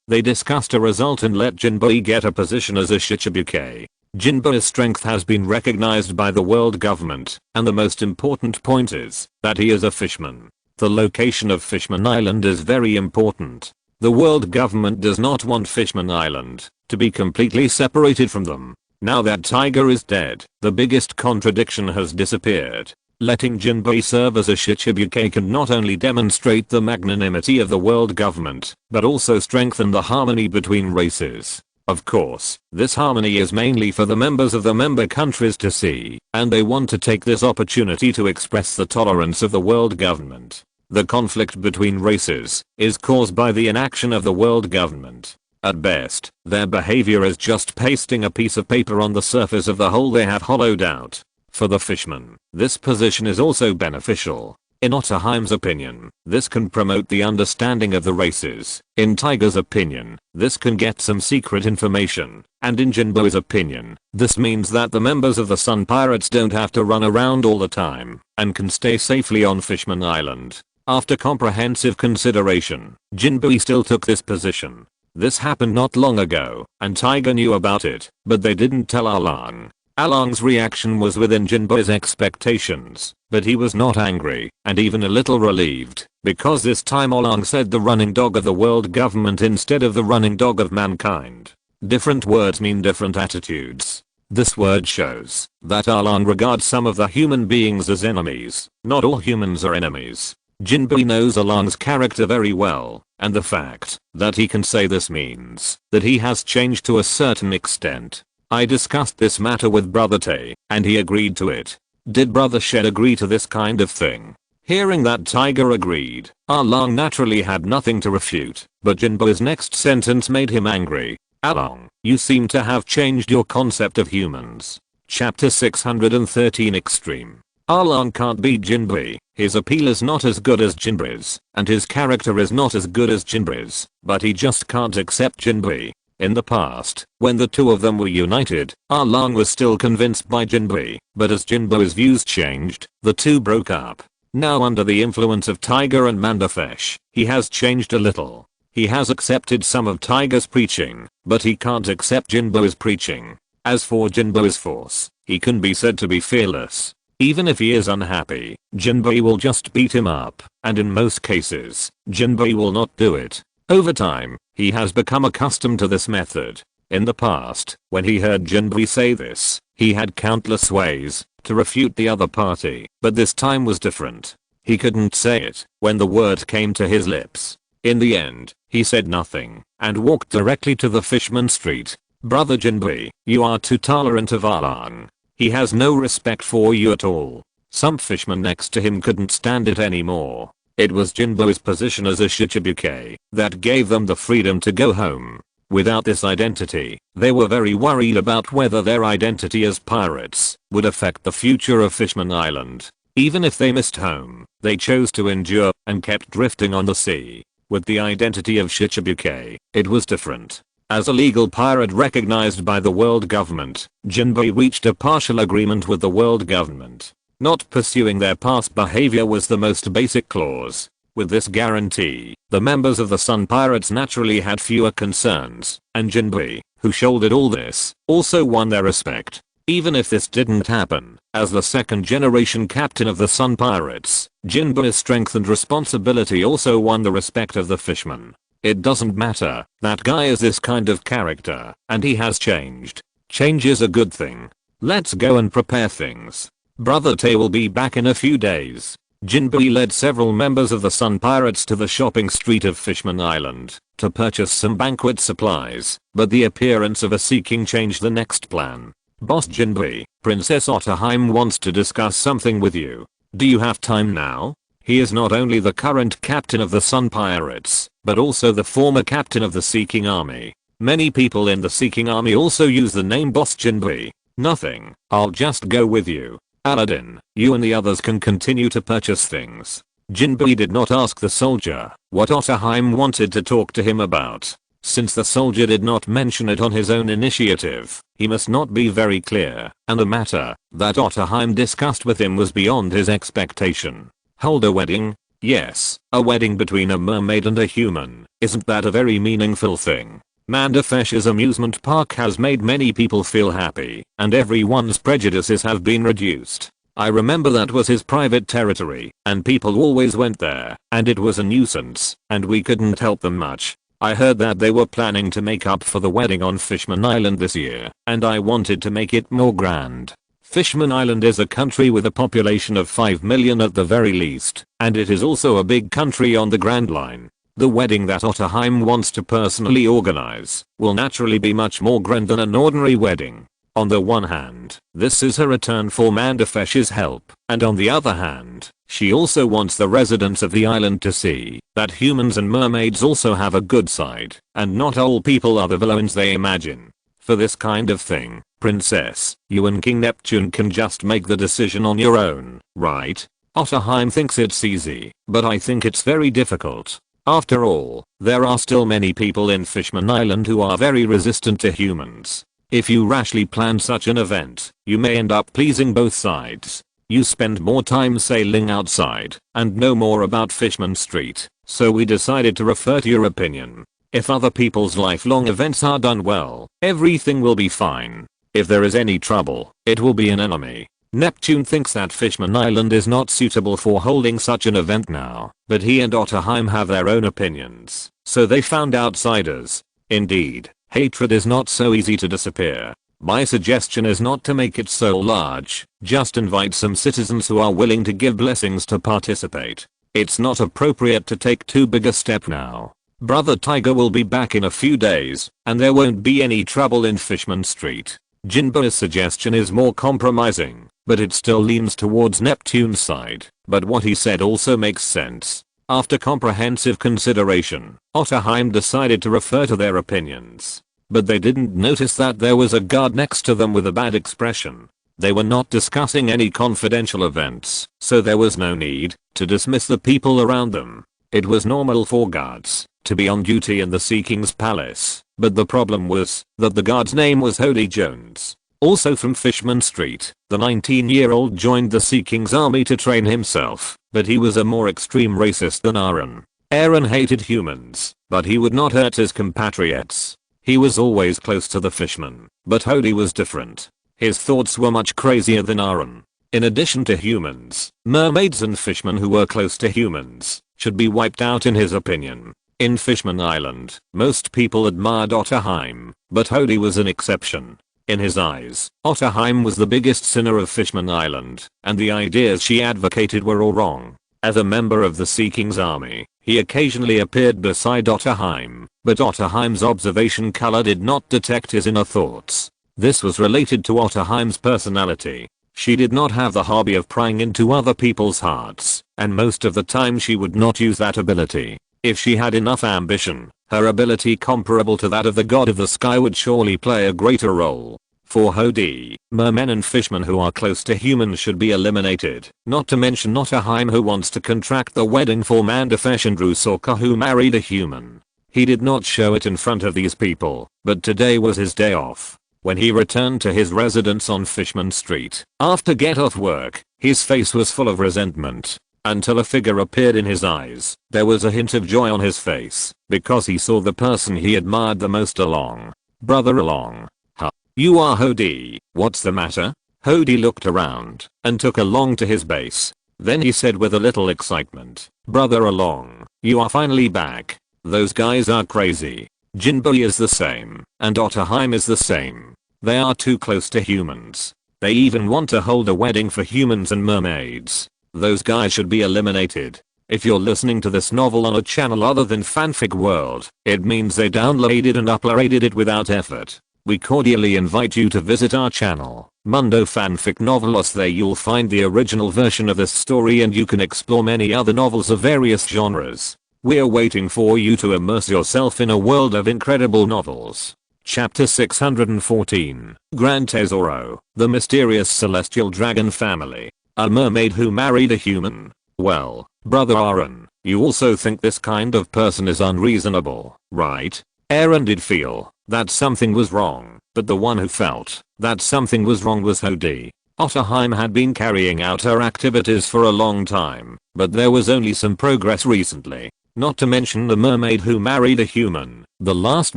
they discussed a result and let Jinbei get a position as a Shichibuke. Jinbei's strength has been recognized by the world government, and the most important point is that he is a fishman. The location of Fishman Island is very important. The world government does not want Fishman Island to be completely separated from them. Now that Tiger is dead, the biggest contradiction has disappeared. Letting Jinbei serve as a Shichibuke can not only demonstrate the magnanimity of the world government, but also strengthen the harmony between races. Of course, this harmony is mainly for the members of the member countries to see, and they want to take this opportunity to express the tolerance of the world government. The conflict between races is caused by the inaction of the world government. At best, their behavior is just pasting a piece of paper on the surface of the hole they have hollowed out. For the fishman, this position is also beneficial. In Otterheim's opinion, this can promote the understanding of the races. In Tiger's opinion, this can get some secret information. And in Jinbei's opinion, this means that the members of the Sun Pirates don't have to run around all the time and can stay safely on Fishman Island. After comprehensive consideration, Jinbei still took this position. This happened not long ago, and Tiger knew about it, but they didn't tell Along. Along's reaction was within Jinbei's expectations, but he was not angry, and even a little relieved, because this time Along said the running dog of the world government instead of the running dog of mankind. Different words mean different attitudes. This word shows that Along regards some of the human beings as enemies. Not all humans are enemies. Jinbei knows Along's character very well, and the fact that he can say this means that he has changed to a certain extent. I discussed this matter with Brother Tay, and he agreed to it. Did Brother Shed agree to this kind of thing? Hearing that Tiger agreed, Along naturally had nothing to refute, but Jinbei's next sentence made him angry. Along, you seem to have changed your concept of humans. Chapter 613 Extreme. Along can't beat Jinbei. His appeal is not as good as Jinbei's, and his character is not as good as Jinbei's, but he just can't accept Jinbei. In the past, when the two of them were united, Along was still convinced by Jinbei, but as Jinbei's views changed, the two broke up. Now under the influence of Tiger and Mandafesh, he has changed a little. He has accepted some of Tiger's preaching, but he can't accept Jinbei's preaching. As for Jinbei's force, he can be said to be fearless. Even if he is unhappy, Jinbei will just beat him up, and in most cases, Jinbei will not do it. Over time, he has become accustomed to this method. In the past, when he heard Jinbei say this, he had countless ways to refute the other party, but this time was different. He couldn't say it when the word came to his lips. In the end, he said nothing and walked directly to the Fishman Street. Brother Jinbei, you are too tolerant of Along. He has no respect for you at all. Some fishermen next to him couldn't stand it anymore. It was Jinbei's position as a Shichibuke that gave them the freedom to go home. Without this identity, they were very worried about whether their identity as pirates would affect the future of Fishman Island. Even if they missed home, they chose to endure and kept drifting on the sea. With the identity of Shichibuke, it was different. As a legal pirate recognized by the world government, Jinbei reached a partial agreement with the world government. Not pursuing their past behavior was the most basic clause. With this guarantee, the members of the Sun Pirates naturally had fewer concerns, and Jinbei, who shouldered all this, also won their respect. Even if this didn't happen, as the second generation captain of the Sun Pirates, Jinbei's strength and responsibility also won the respect of the fishermen. It doesn't matter, that guy is this kind of character, and he has changed. Change is a good thing. Let's go and prepare things. Brother Tay will be back in a few days. Jinbei led several members of the Sun Pirates to the shopping street of Fishman Island to purchase some banquet supplies, but the appearance of a Sea King changed the next plan. Boss Jinbei, Princess Otterheim wants to discuss something with you. Do you have time now? He is not only the current captain of the Sun Pirates, but also the former captain of the Sea King army. Many people in the Sea King army also use the name Boss Jinbei. Nothing, I'll just go with you. Aladdin, you and the others can continue to purchase things. Jinbei did not ask the soldier what Otterheim wanted to talk to him about. Since the soldier did not mention it on his own initiative, he must not be very clear, and the matter that Otterheim discussed with him was beyond his expectation. Hold a wedding? Yes, a wedding between a mermaid and a human. Isn't that a very meaningful thing? Mandafesh's amusement park has made many people feel happy, and everyone's prejudices have been reduced. I remember that was his private territory, and people always went there, and it was a nuisance, and we couldn't help them much. I heard that they were planning to make up for the wedding on Fishman Island this year, and I wanted to make it more grand. Fishman Island is a country with a population of 5 million at the very least, and it is also a big country on the Grand Line. The wedding that Otterheim wants to personally organize will naturally be much more grand than an ordinary wedding. On the one hand, this is her return for Mandafesh's help, and on the other hand, she also wants the residents of the island to see that humans and mermaids also have a good side, and not all people are the villains they imagine. For this kind of thing, Princess, you and King Neptune can just make the decision on your own, right? Otterheim thinks it's easy, but I think it's very difficult. After all, there are still many people in Fishman Island who are very resistant to humans. If you rashly plan such an event, you may end up pleasing both sides. You spend more time sailing outside and know more about Fishman Street, so we decided to refer to your opinion. If other people's lifelong events are done well, everything will be fine. If there is any trouble, it will be an enemy. Neptune thinks that Fishman Island is not suitable for holding such an event now, but he and Otterheim have their own opinions, so they found outsiders. Indeed, hatred is not so easy to disappear. My suggestion is not to make it so large, just invite some citizens who are willing to give blessings to participate. It's not appropriate to take too big a step now. Brother Tiger will be back in a few days, and there won't be any trouble in Fishman Street. Jinbo's suggestion is more compromising, but it still leans towards Neptune's side, but what he said also makes sense. After comprehensive consideration, Otterheim decided to refer to their opinions. But they didn't notice that there was a guard next to them with a bad expression. They were not discussing any confidential events, so there was no need to dismiss the people around them. It was normal for guards to be on duty in the Sea King's palace, but the problem was that the guard's name was Hody Jones. Also from Fishman Street, the 19-year-old joined the Sea King's army to train himself, but he was a more extreme racist than Aaron. Aaron hated humans, but he would not hurt his compatriots. He was always close to the fishmen, but Hody was different. His thoughts were much crazier than Aaron. In addition to humans, mermaids and fishmen who were close to humans should be wiped out in his opinion. In Fishman Island, most people admired Otterheim, but Hody was an exception. In his eyes, Otterheim was the biggest sinner of Fishman Island, and the ideas she advocated were all wrong. As a member of the Sea King's army, he occasionally appeared beside Otterheim, but Otterheim's observation color did not detect his inner thoughts. This was related to Otterheim's personality. She did not have the hobby of prying into other people's hearts, and most of the time she would not use that ability. If she had enough ambition, her ability comparable to that of the god of the sky would surely play a greater role. For Hody, mermen and fishmen who are close to humans should be eliminated, not to mention Otterheim who wants to contract the wedding for Mandafesh and Rusalka who married a human. He did not show it in front of these people, but today was his day off. When he returned to his residence on Fishman Street, after get off work, his face was full of resentment. Until a figure appeared in his eyes, there was a hint of joy on his face, because he saw the person he admired the most along. Brother Along. Huh. You are Hody, what's the matter? Hody looked around, and took Along to his base. Then he said with a little excitement, Brother Along, you are finally back. Those guys are crazy. Jinbo is the same, and Otterheim is the same. They are too close to humans. They even want to hold a wedding for humans and mermaids. Those guys should be eliminated. If you're listening to this novel on a channel other than Fanfic World, it means they downloaded and uploaded it without effort. We cordially invite you to visit our channel, Mundo Fanfic Novelos. There you'll find the original version of this story and you can explore many other novels of various genres. We're waiting for you to immerse yourself in a world of incredible novels. Chapter 614, Grand Tesoro, The Mysterious Celestial Dragon Family. A mermaid who married a human. Well, Brother Aaron, you also think this kind of person is unreasonable, right? Aaron did feel that something was wrong, but the one who felt that something was wrong was Hody. Otterheim had been carrying out her activities for a long time, but there was only some progress recently. Not to mention the mermaid who married a human. The last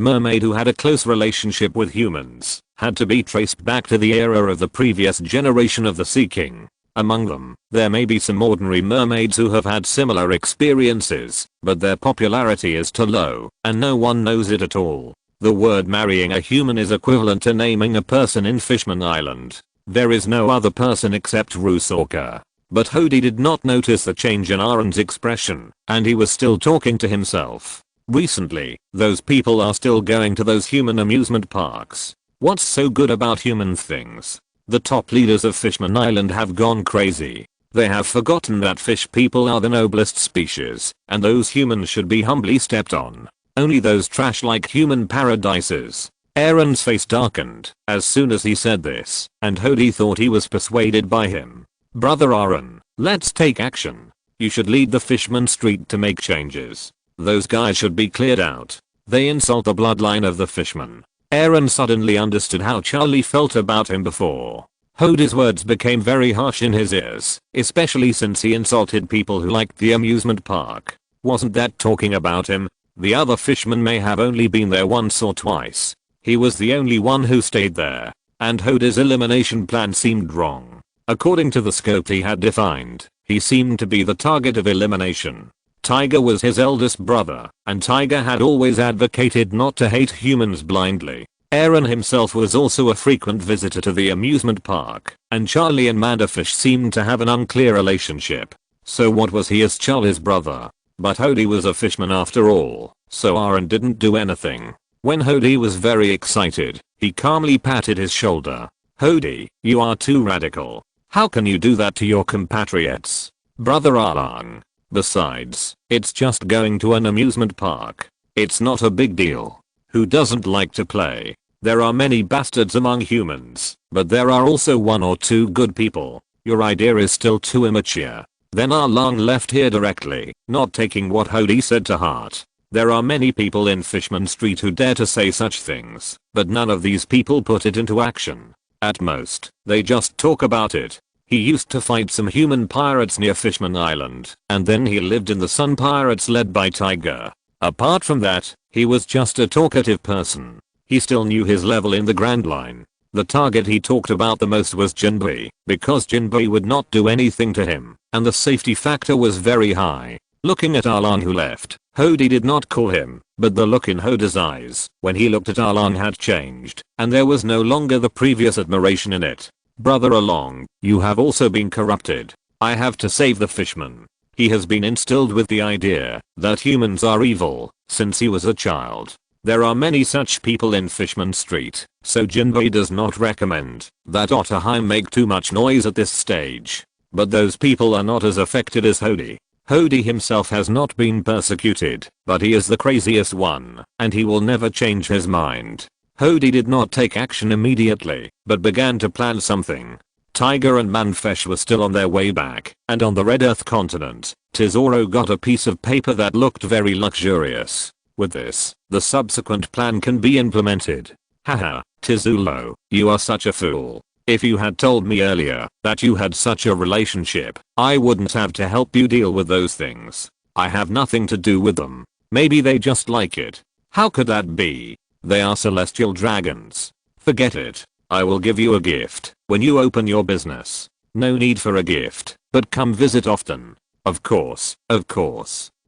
mermaid who had a close relationship with humans had to be traced back to the era of the previous generation of the Sea King. Among them, there may be some ordinary mermaids who have had similar experiences, but their popularity is too low, and no one knows it at all. The word marrying a human is equivalent to naming a person in Fishman Island. There is no other person except Rusalka. But Hody did not notice the change in Aaron's expression, and he was still talking to himself. Recently, those people are still going to those human amusement parks. What's so good about human things? The top leaders of Fishman Island have gone crazy. They have forgotten that fish people are the noblest species, and those humans should be humbly stepped on. Only those trash-like human paradises. Aaron's face darkened as soon as he said this, and Hody thought he was persuaded by him. Brother Aaron, let's take action. You should lead the Fishman Street to make changes. Those guys should be cleared out. They insult the bloodline of the Fishman. Aaron suddenly understood how Charlie felt about him before. Hody's words became very harsh in his ears, especially since he insulted people who liked the amusement park. Wasn't that talking about him? The other fishermen may have only been there once or twice. He was the only one who stayed there, and Hody's elimination plan seemed wrong. According to the scope he had defined, he seemed to be the target of elimination. Tiger was his eldest brother, and Tiger had always advocated not to hate humans blindly. Aaron himself was also a frequent visitor to the amusement park, and Charlie and Manderfish seemed to have an unclear relationship. So what was he as Charlie's brother? But Hody was a fishman after all, so Aaron didn't do anything. When Hody was very excited, he calmly patted his shoulder. Hody, you are too radical. How can you do that to your compatriots? Brother Aaron. Besides, it's just going to an amusement park. It's not a big deal. Who doesn't like to play? There are many bastards among humans, but there are also one or two good people. Your idea is still too immature. Then Arlong left here directly, not taking what Hody said to heart. There are many people in Fishman Street who dare to say such things, but none of these people put it into action. At most, they just talk about it. He used to fight some human pirates near Fishman Island, and then he lived in the Sun Pirates led by Tiger. Apart from that, he was just a talkative person. He still knew his level in the Grand Line. The target he talked about the most was Jinbei, because Jinbei would not do anything to him, and the safety factor was very high. Looking at Arlong who left, Hody did not call him, but the look in Hody's eyes when he looked at Arlong had changed, and there was no longer the previous admiration in it. Brother Arlong, you have also been corrupted. I have to save the fishman. He has been instilled with the idea that humans are evil since he was a child. There are many such people in Fishman Street, so Jinbei does not recommend that Otterheim make too much noise at this stage. But those people are not as affected as Hody. Hody himself has not been persecuted, but he is the craziest one, and he will never change his mind. Hody did not take action immediately, but began to plan something. Tiger and Manfish were still on their way back, and on the Red Earth continent, Tesoro got a piece of paper that looked very luxurious. With this, the subsequent plan can be implemented. Haha, Tizulo, you are such a fool. If you had told me earlier that you had such a relationship, I wouldn't have to help you deal with those things. I have nothing to do with them. Maybe they just like it. How could that be? They are celestial dragons. Forget it. I will give you a gift when you open your business. No need for a gift, but come visit often. Of course.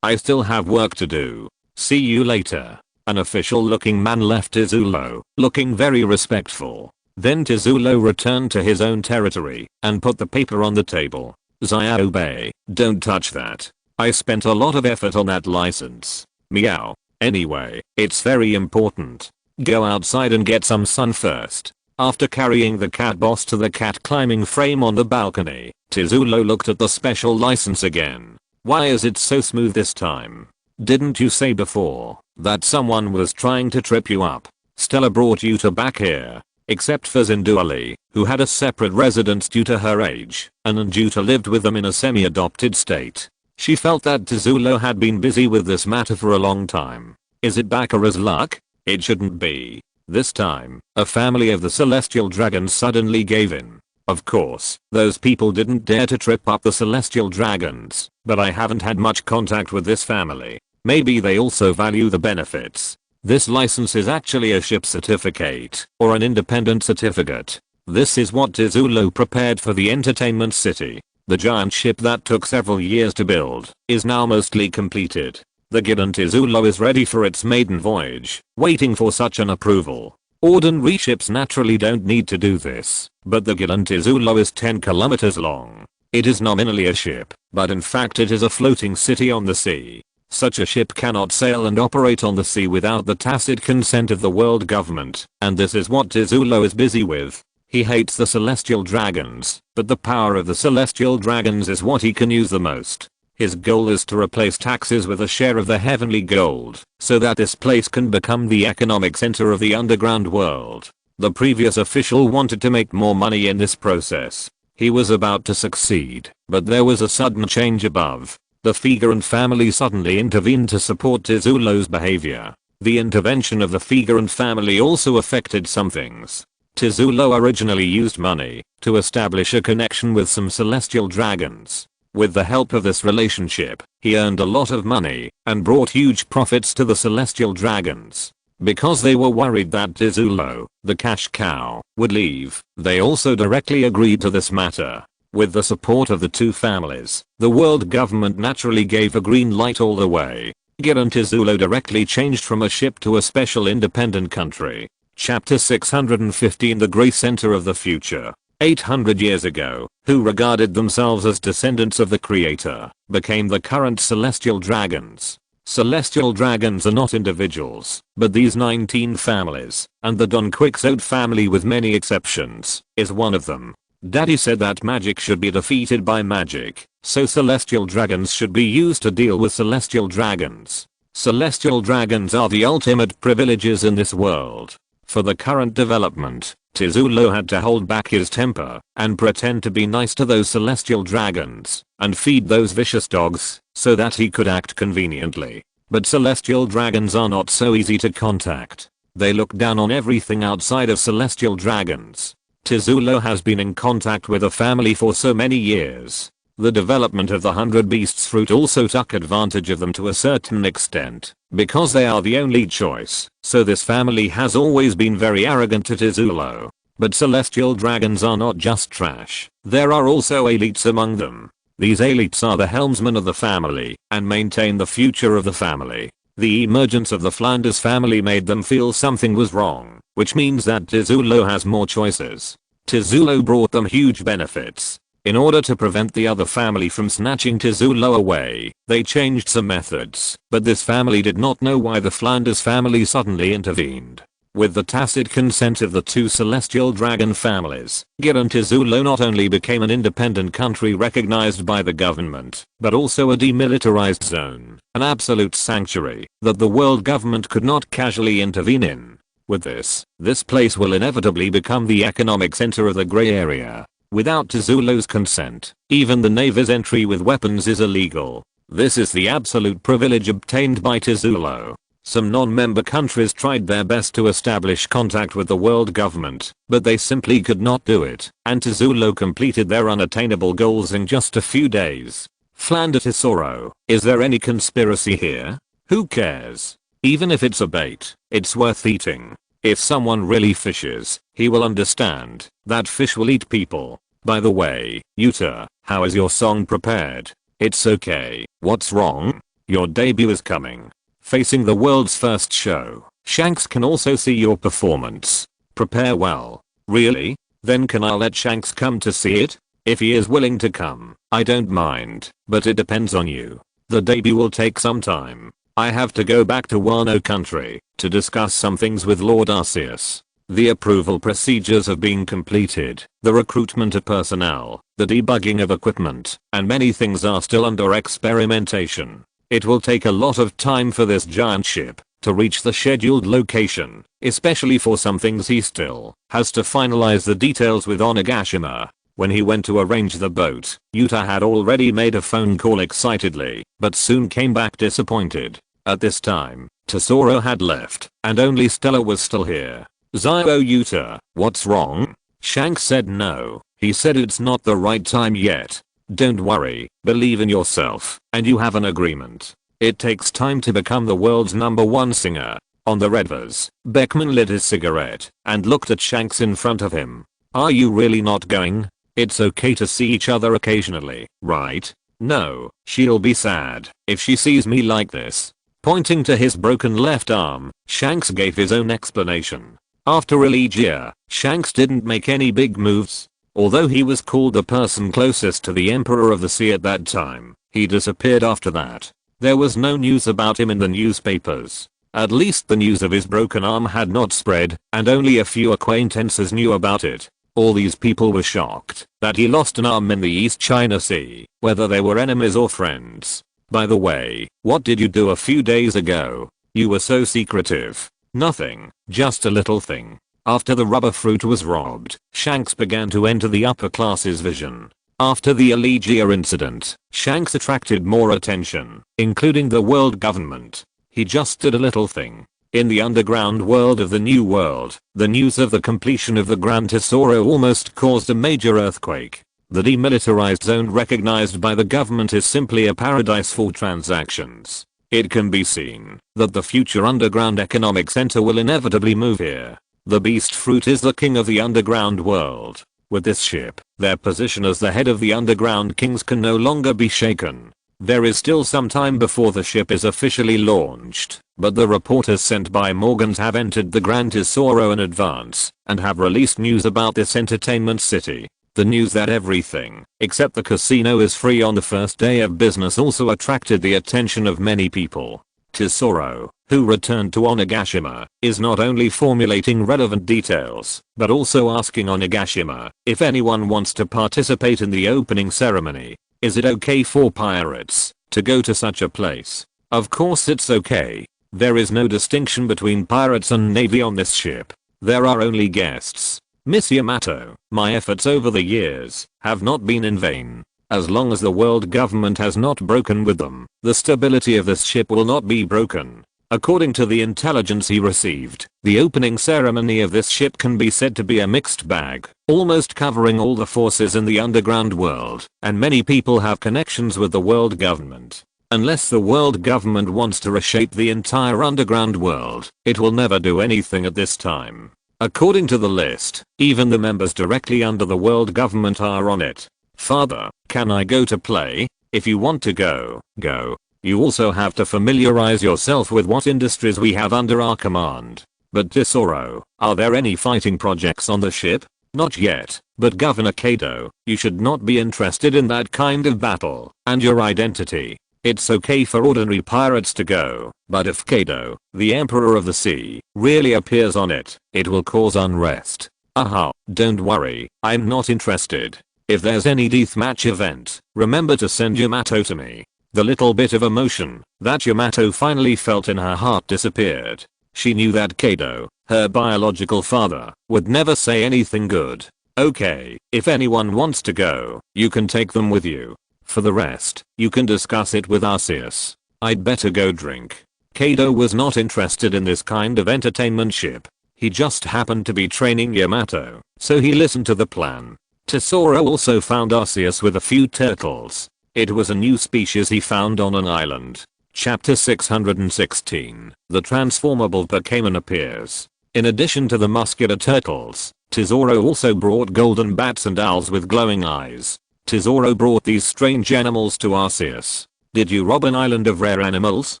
I still have work to do. See you later. An official looking man left Tizulo, looking very respectful. Then Tizulo returned to his own territory and put the paper on the table. Xiaobei, don't touch that. I spent a lot of effort on that license. Meow. Anyway, it's very important. Go outside and get some sun first. After carrying the cat boss to the cat climbing frame on the balcony, Tizulo looked at the special license again. Why is it so smooth this time? Didn't you say before that someone was trying to trip you up? Stella brought you to back here. Except for Zinduali, who had a separate residence due to her age, and Anjuta lived with them in a semi-adopted state. She felt that Tizulo had been busy with this matter for a long time. Is it Baccarat's luck? It shouldn't be. This time, a family of the celestial dragons suddenly gave in. Of course, those people didn't dare to trip up the celestial dragons, but I haven't had much contact with this family. Maybe they also value the benefits. This license is actually a ship certificate, or an independent certificate. This is what Tizulo prepared for the entertainment city. The giant ship that took several years to build is now mostly completed. The Giant Tizulo is ready for its maiden voyage, waiting for such an approval. Ordinary ships naturally don't need to do this, but the Giant Tizulo is 10 kilometers long. It is nominally a ship, but in fact it is a floating city on the sea. Such a ship cannot sail and operate on the sea without the tacit consent of the world government, and this is what Tizulo is busy with. He hates the celestial dragons, but the power of the celestial dragons is what he can use the most. His goal is to replace taxes with a share of the heavenly gold, so that this place can become the economic center of the underground world. The previous official wanted to make more money in this process. He was about to succeed, but there was a sudden change above. The Figurant family suddenly intervened to support Tizulo's behavior. The intervention of the Figurant family also affected some things. Tizulo originally used money to establish a connection with some celestial dragons. With the help of this relationship, he earned a lot of money and brought huge profits to the celestial dragons. Because they were worried that Tizulo, the cash cow, would leave, they also directly agreed to this matter. With the support of the two families, the world government naturally gave a green light all the way. Giant Tizulo directly changed from a ship to a special independent country. Chapter 615 The Grey Center of the Future. 800 years ago, who regarded themselves as descendants of the creator, became the current celestial dragons. Celestial dragons are not individuals, but these 19 families, and the Don Quixote family with many exceptions, is one of them. Daddy said that magic should be defeated by magic, so celestial dragons should be used to deal with celestial dragons. Celestial dragons are the ultimate privileges in this world. For the current development, Tizulo had to hold back his temper and pretend to be nice to those celestial dragons and feed those vicious dogs so that he could act conveniently. But celestial dragons are not so easy to contact. They look down on everything outside of celestial dragons. Tizulo has been in contact with a family for so many years. The development of the 100 Beasts fruit also took advantage of them to a certain extent, because they are the only choice, so this family has always been very arrogant to Tizulo. But celestial dragons are not just trash, there are also elites among them. These elites are the helmsmen of the family, and maintain the future of the family. The emergence of the Flanders family made them feel something was wrong, which means that Tizulo has more choices. Tizulo brought them huge benefits. In order to prevent the other family from snatching Tizulo away, they changed some methods, but this family did not know why the Flanders family suddenly intervened. With the tacit consent of the two celestial dragon families, Giant Tizulo not only became an independent country recognized by the government, but also a demilitarized zone, an absolute sanctuary that the world government could not casually intervene in. With this place will inevitably become the economic center of the gray area. Without Tizulo's consent, even the Navy's entry with weapons is illegal. This is the absolute privilege obtained by Tizulo. Some non-member countries tried their best to establish contact with the world government, but they simply could not do it, and Tizulo completed their unattainable goals in just a few days. Flander Tesoro, is there any conspiracy here? Who cares? Even if it's a bait, it's worth eating. If someone really fishes, he will understand that fish will eat people. By the way, Yuta, how is your song prepared? It's okay. What's wrong? Your debut is coming. Facing the world's first show, Shanks can also see your performance. Prepare well. Really? Then can I let Shanks come to see it? If he is willing to come, I don't mind, but it depends on you. The debut will take some time. I have to go back to Wano country to discuss some things with Lord Arceus. The approval procedures have been completed, the recruitment of personnel, the debugging of equipment, and many things are still under experimentation. It will take a lot of time for this giant ship to reach the scheduled location, especially for some things he still has to finalize the details with Onigashima. When he went to arrange the boat, Yuta had already made a phone call excitedly, but soon came back disappointed. At this time, Tesoro had left, and only Stella was still here. Zio Yuta, what's wrong? Shanks said no. He said it's not the right time yet. Don't worry, believe in yourself, and you have an agreement. It takes time to become the world's #1 singer. On the Redvers, Beckman lit his cigarette and looked at Shanks in front of him. Are you really not going? It's okay to see each other occasionally, right? No, she'll be sad if she sees me like this. Pointing to his broken left arm, Shanks gave his own explanation. After Elegia, Shanks didn't make any big moves. Although he was called the person closest to the Emperor of the Sea at that time, he disappeared after that. There was no news about him in the newspapers. At least the news of his broken arm had not spread, and only a few acquaintances knew about it. All these people were shocked that he lost an arm in the East China Sea, whether they were enemies or friends. By the way, what did you do a few days ago? You were so secretive. Nothing, just a little thing. After the rubber fruit was robbed, Shanks began to enter the upper class's vision. After the Elegia incident, Shanks attracted more attention, including the world government. He just did a little thing. In the underground world of the New World, the news of the completion of the Grand Tesoro almost caused a major earthquake. The demilitarized zone recognized by the government is simply a paradise for transactions. It can be seen that the future underground economic center will inevitably move here. The beast fruit is the king of the underground world. With this ship, their position as the head of the underground kings can no longer be shaken. There is still some time before the ship is officially launched, but the reporters sent by Morgans have entered the Grand Tesoro in advance and have released news about this entertainment city. The news that everything, except the casino, is free on the first day of business also attracted the attention of many people. Tesoro, who returned to Onigashima, is not only formulating relevant details, but also asking Onigashima if anyone wants to participate in the opening ceremony. Is it okay for pirates to go to such a place? Of course it's okay. There is no distinction between pirates and navy on this ship. There are only guests. Miss Yamato, my efforts over the years have not been in vain. As long as the world government has not broken with them, the stability of this ship will not be broken. According to the intelligence he received, the opening ceremony of this ship can be said to be a mixed bag, almost covering all the forces in the underground world, and many people have connections with the world government. Unless the world government wants to reshape the entire underground world, it will never do anything at this time. According to the list, even the members directly under the world government are on it. Father, can I go to play? If you want to go, go. You also have to familiarize yourself with what industries we have under our command. But Tesoro, are there any fighting projects on the ship? Not yet, but Governor Kaido, you should not be interested in that kind of battle, and your identity. It's okay for ordinary pirates to go, but if Kaido, the Emperor of the Sea, really appears on it, it will cause unrest. Aha, don't worry, I'm not interested. If there's any deathmatch event, remember to send Yamato to me. The little bit of emotion that Yamato finally felt in her heart disappeared. She knew that Kaido, her biological father, would never say anything good. Okay, if anyone wants to go, you can take them with you. For the rest, you can discuss it with Arceus. I'd better go drink. Kaido was not interested in this kind of entertainment ship. He just happened to be training Yamato, so he listened to the plan. Tesoro also found Arceus with a few turtles. It was a new species he found on an island. Chapter 616. The transformable Pokemon appears. In addition to the muscular turtles, Tesoro also brought golden bats and owls with glowing eyes. Tesoro brought these strange animals to Arceus. Did you rob an island of rare animals?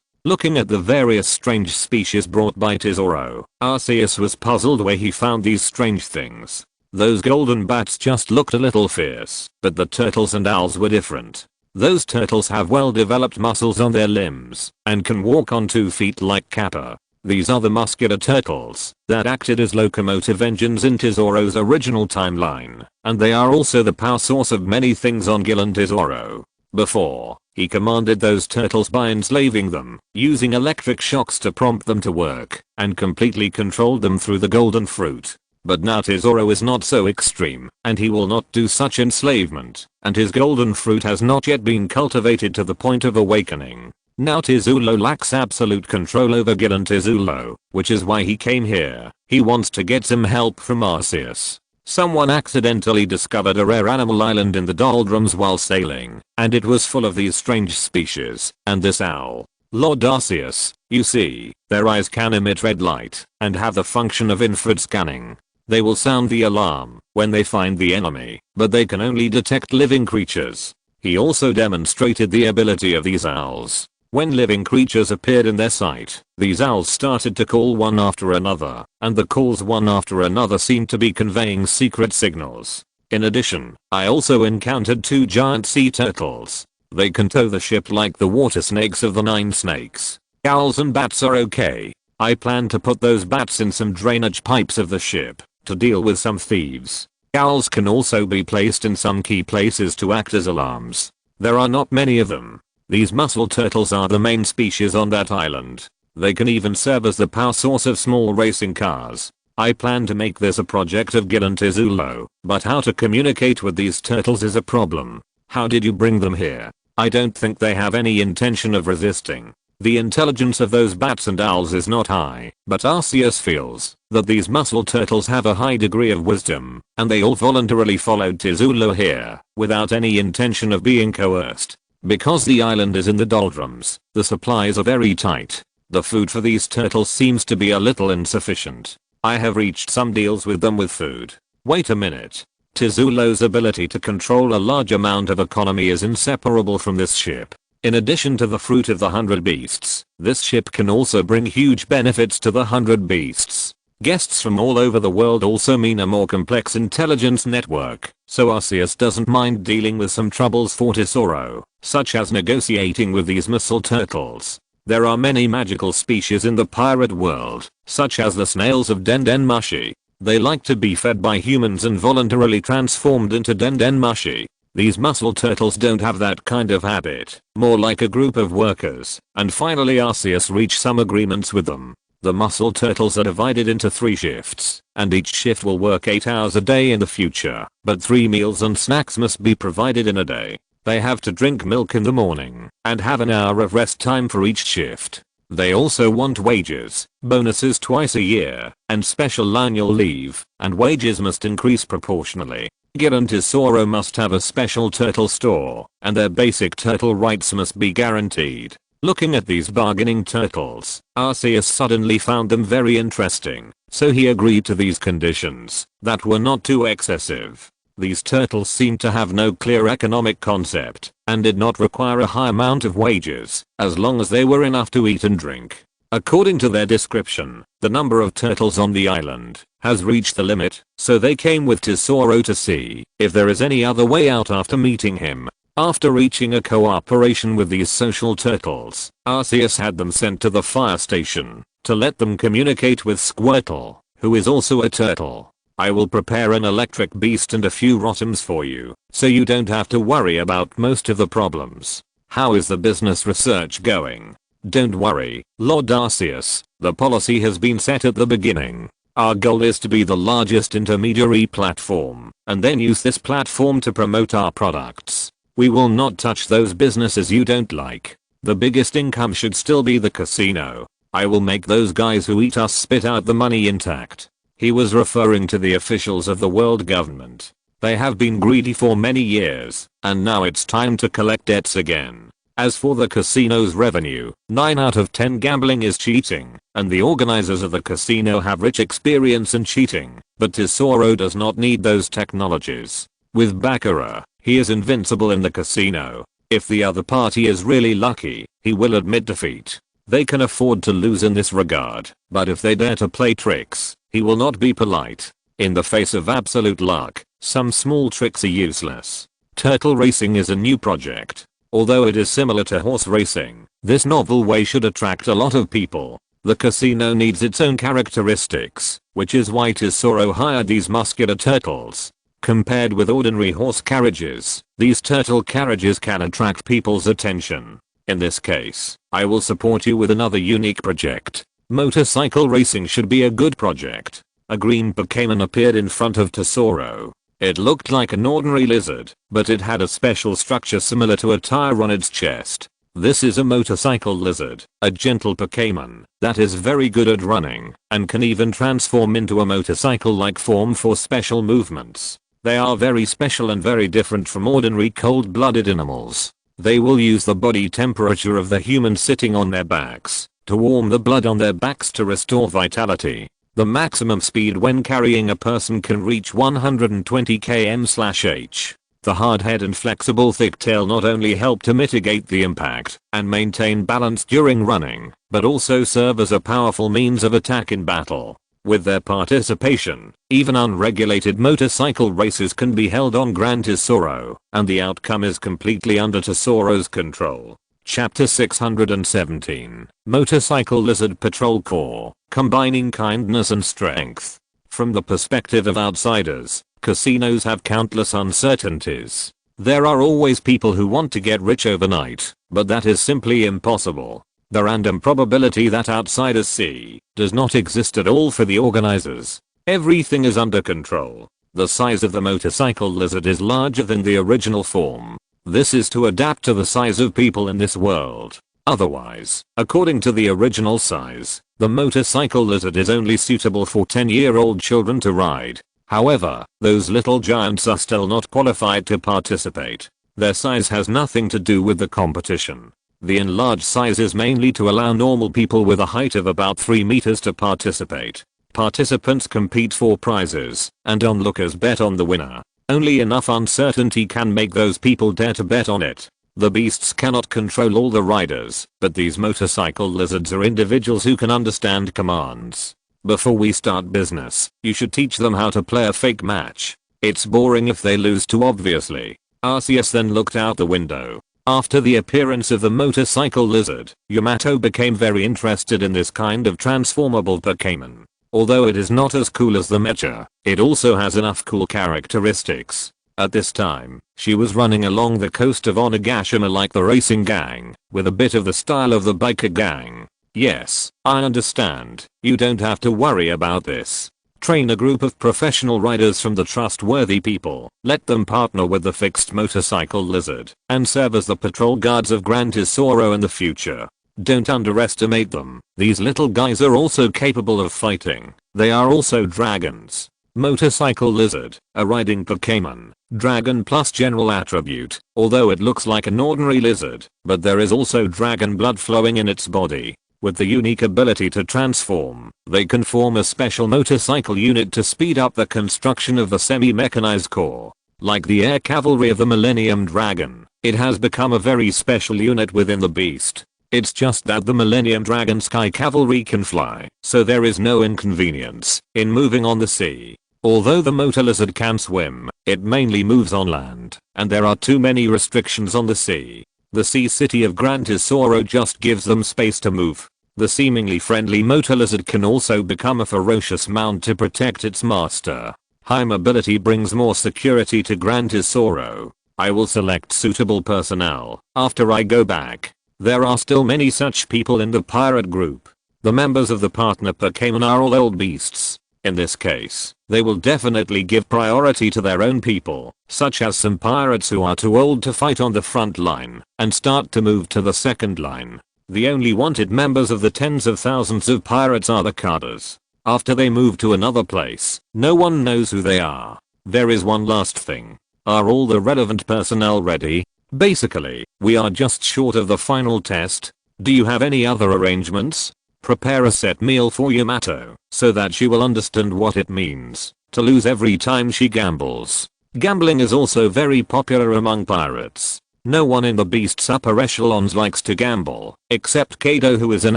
Looking at the various strange species brought by Tesoro, Arceus was puzzled where he found these strange things. Those golden bats just looked a little fierce, but the turtles and owls were different. Those turtles have well-developed muscles on their limbs and can walk on 2 feet like Kappa. These are the muscular turtles that acted as locomotive engines in Tesoro's original timeline, and they are also the power source of many things on Gil and Tesoro. Before, he commanded those turtles by enslaving them, using electric shocks to prompt them to work, and completely controlled them through the golden fruit. But now Tesoro is not so extreme, and he will not do such enslavement, and his golden fruit has not yet been cultivated to the point of awakening. Now Tezulo lacks absolute control over Gil and Tezulo, which is why he came here. He wants to get some help from Arceus. Someone accidentally discovered a rare animal island in the doldrums while sailing, and it was full of these strange species, and this owl. Lord Arceus, you see, their eyes can emit red light, and have the function of infrared scanning. They will sound the alarm when they find the enemy, but they can only detect living creatures. He also demonstrated the ability of these owls. When living creatures appeared in their sight, these owls started to call one after another, and the calls one after another seemed to be conveying secret signals. In addition, I also encountered 2 giant sea turtles. They can tow the ship like the water snakes of the 9 snakes. Owls and bats are okay. I plan to put those bats in some drainage pipes of the ship to deal with some thieves. Owls can also be placed in some key places to act as alarms. There are not many of them. These mussel turtles are the main species on that island. They can even serve as the power source of small racing cars. I plan to make this a project of Gil and Tizulo, but how to communicate with these turtles is a problem. How did you bring them here? I don't think they have any intention of resisting. The intelligence of those bats and owls is not high, but Arceus feels that these mussel turtles have a high degree of wisdom, and they all voluntarily followed Tizulo here, without any intention of being coerced. Because the island is in the doldrums, the supplies are very tight. The food for these turtles seems to be a little insufficient. I have reached some deals with them with food. Wait a minute. Tizulo's ability to control a large amount of economy is inseparable from this ship. In addition to the fruit of the 100 beasts, this ship can also bring huge benefits to the 100 beasts. Guests from all over the world also mean a more complex intelligence network, so Arceus doesn't mind dealing with some troubles for Tesoro, such as negotiating with these mussel turtles. There are many magical species in the pirate world, such as the snails of Denden Mushi. They like to be fed by humans and voluntarily transformed into Denden Mushi. These mussel turtles don't have that kind of habit, more like a group of workers, and finally Arceus reached some agreements with them. The mussel turtles are divided into 3 shifts, and each shift will work 8 hours a day in the future, but 3 meals and snacks must be provided in a day. They have to drink milk in the morning, and have an hour of rest time for each shift. They also want wages, bonuses twice a year, and special annual leave, and wages must increase proportionally. Gil and Tesoro must have a special turtle store, and their basic turtle rights must be guaranteed. Looking at these bargaining turtles, Arceus suddenly found them very interesting, so he agreed to these conditions that were not too excessive. These turtles seemed to have no clear economic concept, and did not require a high amount of wages, as long as they were enough to eat and drink. According to their description, the number of turtles on the island has reached the limit, so they came with Tesoro to see if there is any other way out after meeting him. After reaching a cooperation with these social turtles, Arceus had them sent to the fire station to let them communicate with Squirtle, who is also a turtle. I will prepare an electric beast and a few rottams for you, so you don't have to worry about most of the problems. How is the business research going? Don't worry, Lord Arceus, the policy has been set at the beginning. Our goal is to be the largest intermediary platform, and then use this platform to promote our products. We will not touch those businesses you don't like. The biggest income should still be the casino. I will make those guys who eat us spit out the money intact. He was referring to the officials of the world government. They have been greedy for many years, and now it's time to collect debts again. As for the casino's revenue, 9 out of 10 gambling is cheating, and the organizers of the casino have rich experience in cheating, but Tesoro does not need those technologies. With Baccarat, he is invincible in the casino. If the other party is really lucky, he will admit defeat. They can afford to lose in this regard, but if they dare to play tricks, he will not be polite. In the face of absolute luck, some small tricks are useless. Turtle racing is a new project. Although it is similar to horse racing, this novel way should attract a lot of people. The casino needs its own characteristics, which is why Tesoro hired these muscular turtles. Compared with ordinary horse carriages, these turtle carriages can attract people's attention. In this case, I will support you with another unique project. Motorcycle racing should be a good project. A green Pokemon appeared in front of Tesoro. It looked like an ordinary lizard, but it had a special structure similar to a tire on its chest. This is a motorcycle lizard, a gentle Pokemon that is very good at running and can even transform into a motorcycle-like form for special movements. They are very special and very different from ordinary cold-blooded animals. They will use the body temperature of the human sitting on their backs to warm the blood on their backs to restore vitality. The maximum speed when carrying a person can reach 120 km/h. The hard head and flexible thick tail not only help to mitigate the impact and maintain balance during running, but also serve as a powerful means of attack in battle. With their participation, even unregulated motorcycle races can be held on Gran Tesoro, and the outcome is completely under Tesoro's control. Chapter 617. Motorcycle Lizard Patrol Corps, combining kindness and strength. From the perspective of outsiders, casinos have countless uncertainties. There are always people who want to get rich overnight, but that is simply impossible. The random probability that outsiders see does not exist at all for the organizers. Everything is under control. The size of the motorcycle lizard is larger than the original form. This is to adapt to the size of people in this world. Otherwise, according to the original size, the motorcycle lizard is only suitable for 10-year-old children to ride. However, those little giants are still not qualified to participate. Their size has nothing to do with the competition. The enlarged size is mainly to allow normal people with a height of about 3 meters to participate. Participants compete for prizes, and onlookers bet on the winner. Only enough uncertainty can make those people dare to bet on it. The beasts cannot control all the riders, but these motorcycle lizards are individuals who can understand commands. Before we start business, you should teach them how to play a fake match. It's boring if they lose too obviously. Arceus then looked out the window. After the appearance of the motorcycle lizard, Yamato became very interested in this kind of transformable Pokemon. Although it is not as cool as the Mecha, it also has enough cool characteristics. At this time, she was running along the coast of Onigashima like the racing gang, with a bit of the style of the biker gang. Yes, I understand, you don't have to worry about this. Train a group of professional riders from the trustworthy people, let them partner with the fixed motorcycle lizard, and serve as the patrol guards of Gran Tesoro in the future. Don't underestimate them. These little guys are also capable of fighting. They are also dragons. Motorcycle lizard, a riding Pokemon. Dragon plus general attribute, although it looks like an ordinary lizard, but there is also dragon blood flowing in its body. With the unique ability to transform, they can form a special motorcycle unit to speed up the construction of the semi-mechanized corps. Like the air cavalry of the Millennium Dragon, it has become a very special unit within the beast. It's just that the Millennium Dragon Sky Cavalry can fly, so there is no inconvenience in moving on the sea. Although the motor lizard can swim, it mainly moves on land, and there are too many restrictions on the sea. The sea city of Gran Tesoro just gives them space to move. The seemingly friendly motor lizard can also become a ferocious mount to protect its master. High mobility brings more security to Gran Tesoro. I will select suitable personnel after I go back. There are still many such people in the pirate group. The members of the partner Pokemon are all old beasts. In this case, they will definitely give priority to their own people, such as some pirates who are too old to fight on the front line and start to move to the second line. The only wanted members of the tens of thousands of pirates are the carders. After they move to another place, no one knows who they are. There is one last thing. Are all the relevant personnel ready? Basically, we are just short of the final test. Do you have any other arrangements? Prepare a set meal for Yamato, so that she will understand what it means to lose every time she gambles. Gambling is also very popular among pirates. No one in the beast's upper echelons likes to gamble, except Kaido, who is an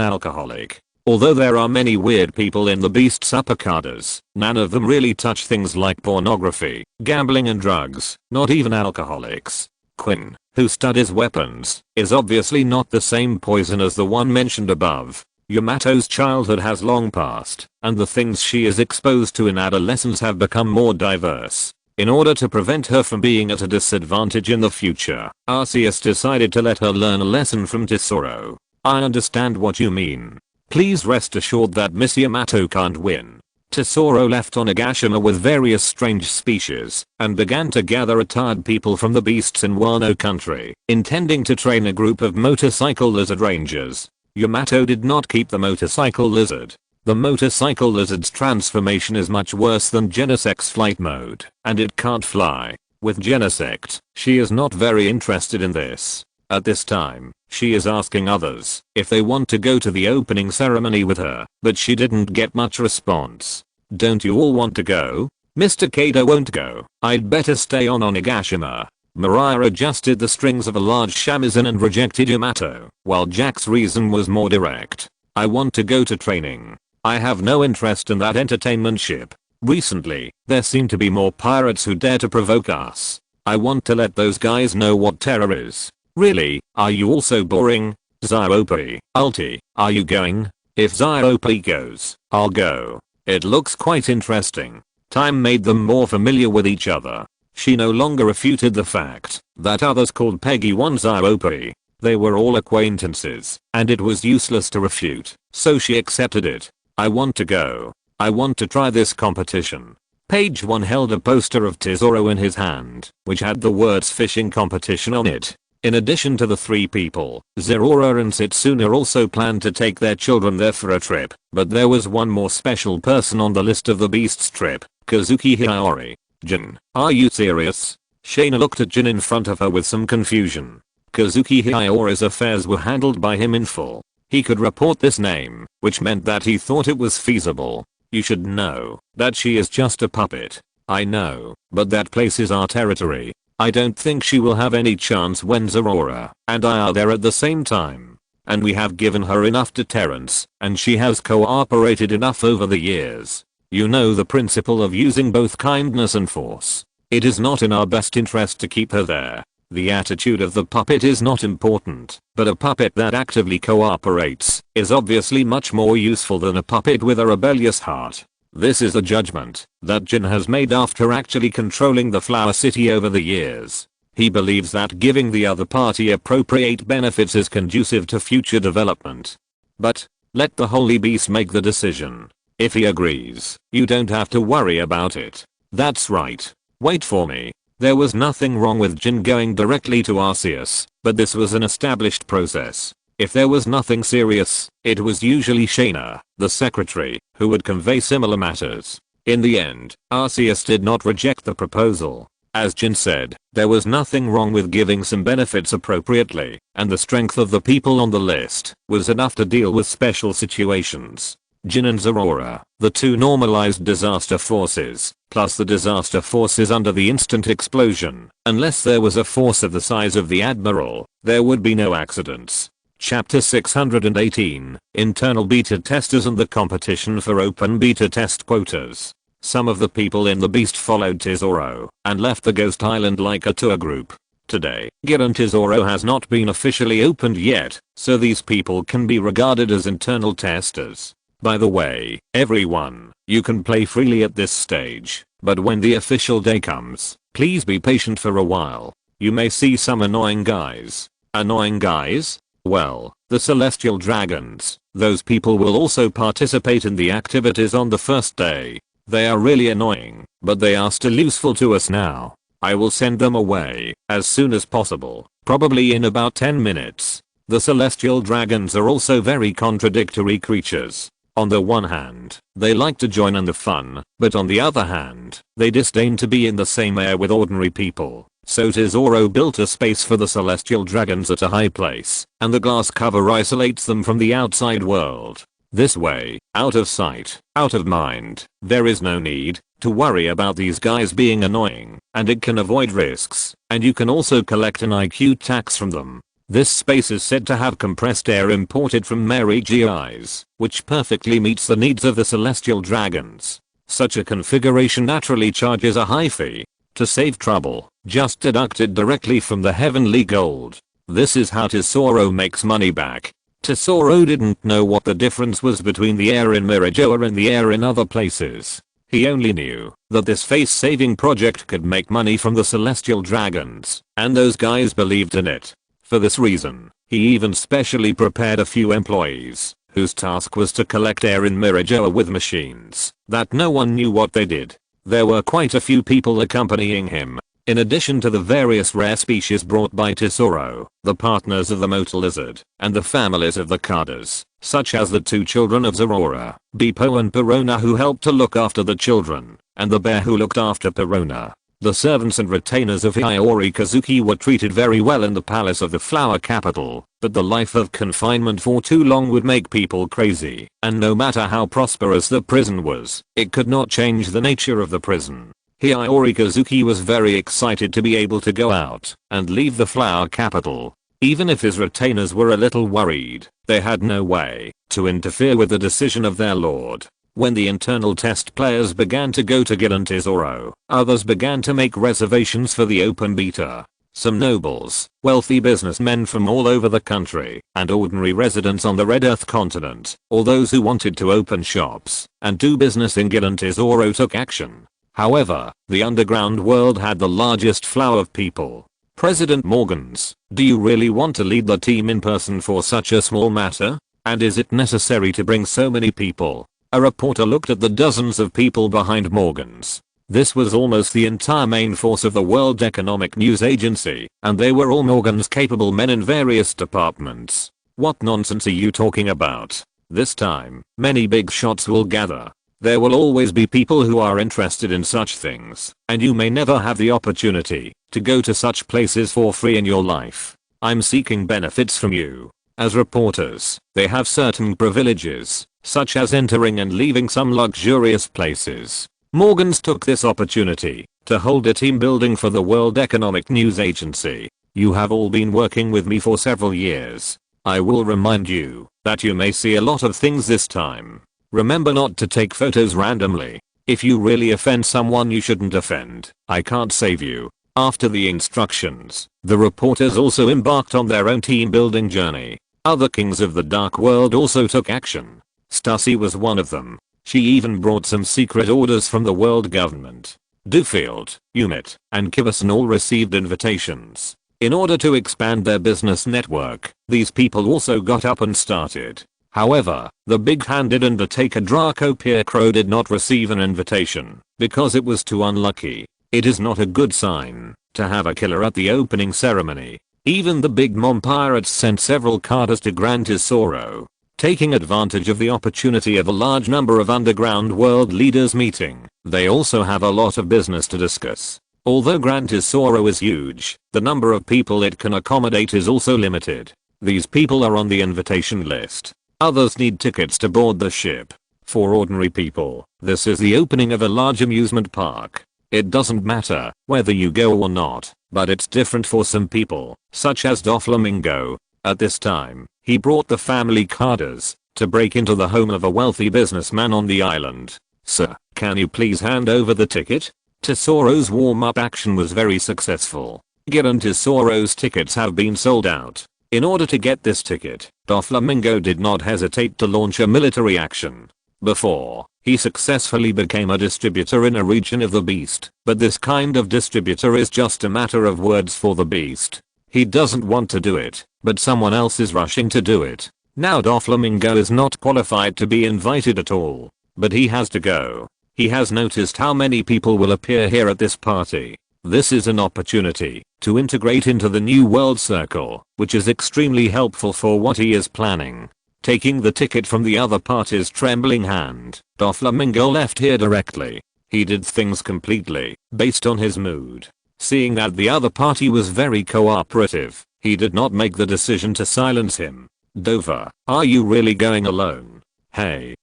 alcoholic. Although there are many weird people in the beast's upper cadres, none of them really touch things like pornography, gambling and drugs, not even alcoholics. Quinn, who studies weapons, is obviously not the same poison as the one mentioned above. Yamato's childhood has long passed, and the things she is exposed to in adolescence have become more diverse. In order to prevent her from being at a disadvantage in the future, Arceus decided to let her learn a lesson from Tesoro. I understand what you mean. Please rest assured that Miss Yamato can't win. Tesoro left Onigashima with various strange species and began to gather retired people from the beasts in Wano country, intending to train a group of motorcycle lizard rangers. Yamato did not keep the motorcycle lizard. The motorcycle lizard's transformation is much worse than Genesect's flight mode, and it can't fly. With Genesect, she is not very interested in this. At this time, she is asking others if they want to go to the opening ceremony with her, but she didn't get much response. Don't you all want to go? Mr. Kaido won't go. I'd better stay on Onigashima. Mariah adjusted the strings of a large shamisen and rejected Yamato, while Jack's reason was more direct. I want to go to training. I have no interest in that entertainment ship. Recently, there seem to be more pirates who dare to provoke us. I want to let those guys know what terror is. Really, are you all so boring? Ziope, Ulti, are you going? If Ziope goes, I'll go. It looks quite interesting. Time made them more familiar with each other. She no longer refuted the fact that others called Peggy 1 Ziope. They were all acquaintances, and it was useless to refute, so she accepted it. I want to go. I want to try this competition. Page 1 held a poster of Tesoro in his hand, which had the words fishing competition on it. In addition to the 3 people, Zerora and Setsuna also planned to take their children there for a trip, but there was one more special person on the list of the Beast's trip, Kazuki Hiyori. Jin, are you serious? Shaina looked at Jin in front of her with some confusion. Kazuki Hiyori's affairs were handled by him in full. He could report this name, which meant that he thought it was feasible. You should know that she is just a puppet. I know, but that place is our territory. I don't think she will have any chance when Zerora and I are there at the same time. And we have given her enough deterrence, and she has cooperated enough over the years. You know the principle of using both kindness and force. It is not in our best interest to keep her there. The attitude of the puppet is not important, but a puppet that actively cooperates is obviously much more useful than a puppet with a rebellious heart. This is the judgment that Jin has made after actually controlling the Flower City over the years. He believes that giving the other party appropriate benefits is conducive to future development. But let the Holy Beast make the decision. If he agrees, you don't have to worry about it. That's right. Wait for me. There was nothing wrong with Jin going directly to Arceus, but this was an established process. If there was nothing serious, it was usually Shaina, the secretary, who would convey similar matters. In the end, Arceus did not reject the proposal. As Jin said, there was nothing wrong with giving some benefits appropriately, and the strength of the people on the list was enough to deal with special situations. Jin and Zerora, the 2 normalized disaster forces, plus the disaster forces under the instant explosion. Unless there was a force of the size of the Admiral, there would be no accidents. Chapter 618, Internal Beta Testers and the Competition for Open Beta Test Quotas. Some of the people in the Beast followed Tesoro and left the Ghost Island like a tour group. Today, Giran Tesoro has not been officially opened yet, so these people can be regarded as internal testers. By the way, everyone, you can play freely at this stage, but when the official day comes, please be patient for a while. You may see some annoying guys. Annoying guys? Well, the celestial dragons. Those people will also participate in the activities on the first day. They are really annoying, but they are still useful to us now. I will send them away as soon as possible, probably in about 10 minutes. The celestial dragons are also very contradictory creatures. On the one hand, they like to join in the fun, but on the other hand, they disdain to be in the same air with ordinary people. So Tesoro built a space for the celestial dragons at a high place, and the glass cover isolates them from the outside world. This way, out of sight, out of mind, there is no need to worry about these guys being annoying, and it can avoid risks, and you can also collect an IQ tax from them. This space is said to have compressed air imported from Mary GIs, which perfectly meets the needs of the celestial dragons. Such a configuration naturally charges a high fee. To save trouble, just deduct it directly from the heavenly gold. This is how Tesoro makes money back. Tesoro didn't know what the difference was between the air in Mirajoa and the air in other places. He only knew that this face-saving project could make money from the celestial dragons, and those guys believed in it. For this reason, he even specially prepared a few employees, whose task was to collect air in Mirajoa with machines that no one knew what they did. There were quite a few people accompanying him. In addition to the various rare species brought by Tesoro, the partners of the Mota Lizard, and the families of the Cardas, such as the 2 children of Zerora, Bepo and Perona who helped to look after the children, and the bear who looked after Perona. The servants and retainers of Hiyori Kazuki were treated very well in the palace of the flower capital, but the life of confinement for too long would make people crazy, and no matter how prosperous the prison was, it could not change the nature of the prison. Hiyori Kazuki was very excited to be able to go out and leave the flower capital. Even if his retainers were a little worried, they had no way to interfere with the decision of their lord. When the internal test players began to go to Giant Zoro, others began to make reservations for the open beta. Some nobles, wealthy businessmen from all over the country, and ordinary residents on the Red Earth continent, or those who wanted to open shops and do business in Giant Zoro took action. However, the underground world had the largest flow of people. President Morgans, do you really want to lead the team in person for such a small matter? And is it necessary to bring so many people? A reporter looked at the dozens of people behind Morgans. This was almost the entire main force of the World Economic News Agency, and they were all Morgan's capable men in various departments. What nonsense are you talking about? This time, many big shots will gather. There will always be people who are interested in such things, and you may never have the opportunity to go to such places for free in your life. I'm seeking benefits from you. As reporters, they have certain privileges, such as entering and leaving some luxurious places. Morgans took this opportunity to hold a team building for the World Economic News Agency. You have all been working with me for several years. I will remind you that you may see a lot of things this time. Remember not to take photos randomly. If you really offend someone you shouldn't offend. I can't save you. After the instructions, the reporters also embarked on their own team building journey. Other kings of the dark world also took action. Stussy was one of them. She even brought some secret orders from the world government. Dewfield, Umit, and Kivason all received invitations. In order to expand their business network, these people also got up and started. However, the big-handed undertaker Draco Piercrow did not receive an invitation because it was too unlucky. It is not a good sign to have a killer at the opening ceremony. Even the Big Mom pirates sent several cadres to Grand Tesoro, taking advantage of the opportunity of a large number of underground world leaders meeting. They also have a lot of business to discuss. Although Grand Tesoro is huge, the number of people it can accommodate is also limited. These people are on the invitation list. Others need tickets to board the ship. For ordinary people, this is the opening of a large amusement park. It doesn't matter whether you go or not, but it's different for some people, such as Doflamingo. At this time, he brought the family cadres to break into the home of a wealthy businessman on the island. Sir, can you please hand over the ticket? Tesoro's warm-up action was very successful. Given Tesoro's tickets have been sold out. In order to get this ticket, Doflamingo did not hesitate to launch a military action. Before, he successfully became a distributor in a region of the beast, but this kind of distributor is just a matter of words for the beast. He doesn't want to do it, but someone else is rushing to do it. Now Doflamingo is not qualified to be invited at all, but he has to go. He has noticed how many people will appear here at this party. This is an opportunity to integrate into the new world circle, which is extremely helpful for what he is planning. Taking the ticket from the other party's trembling hand, Doflamingo left here directly. He did things completely based on his mood. Seeing that the other party was very cooperative, he did not make the decision to silence him. Dover, are you really going alone? Hey,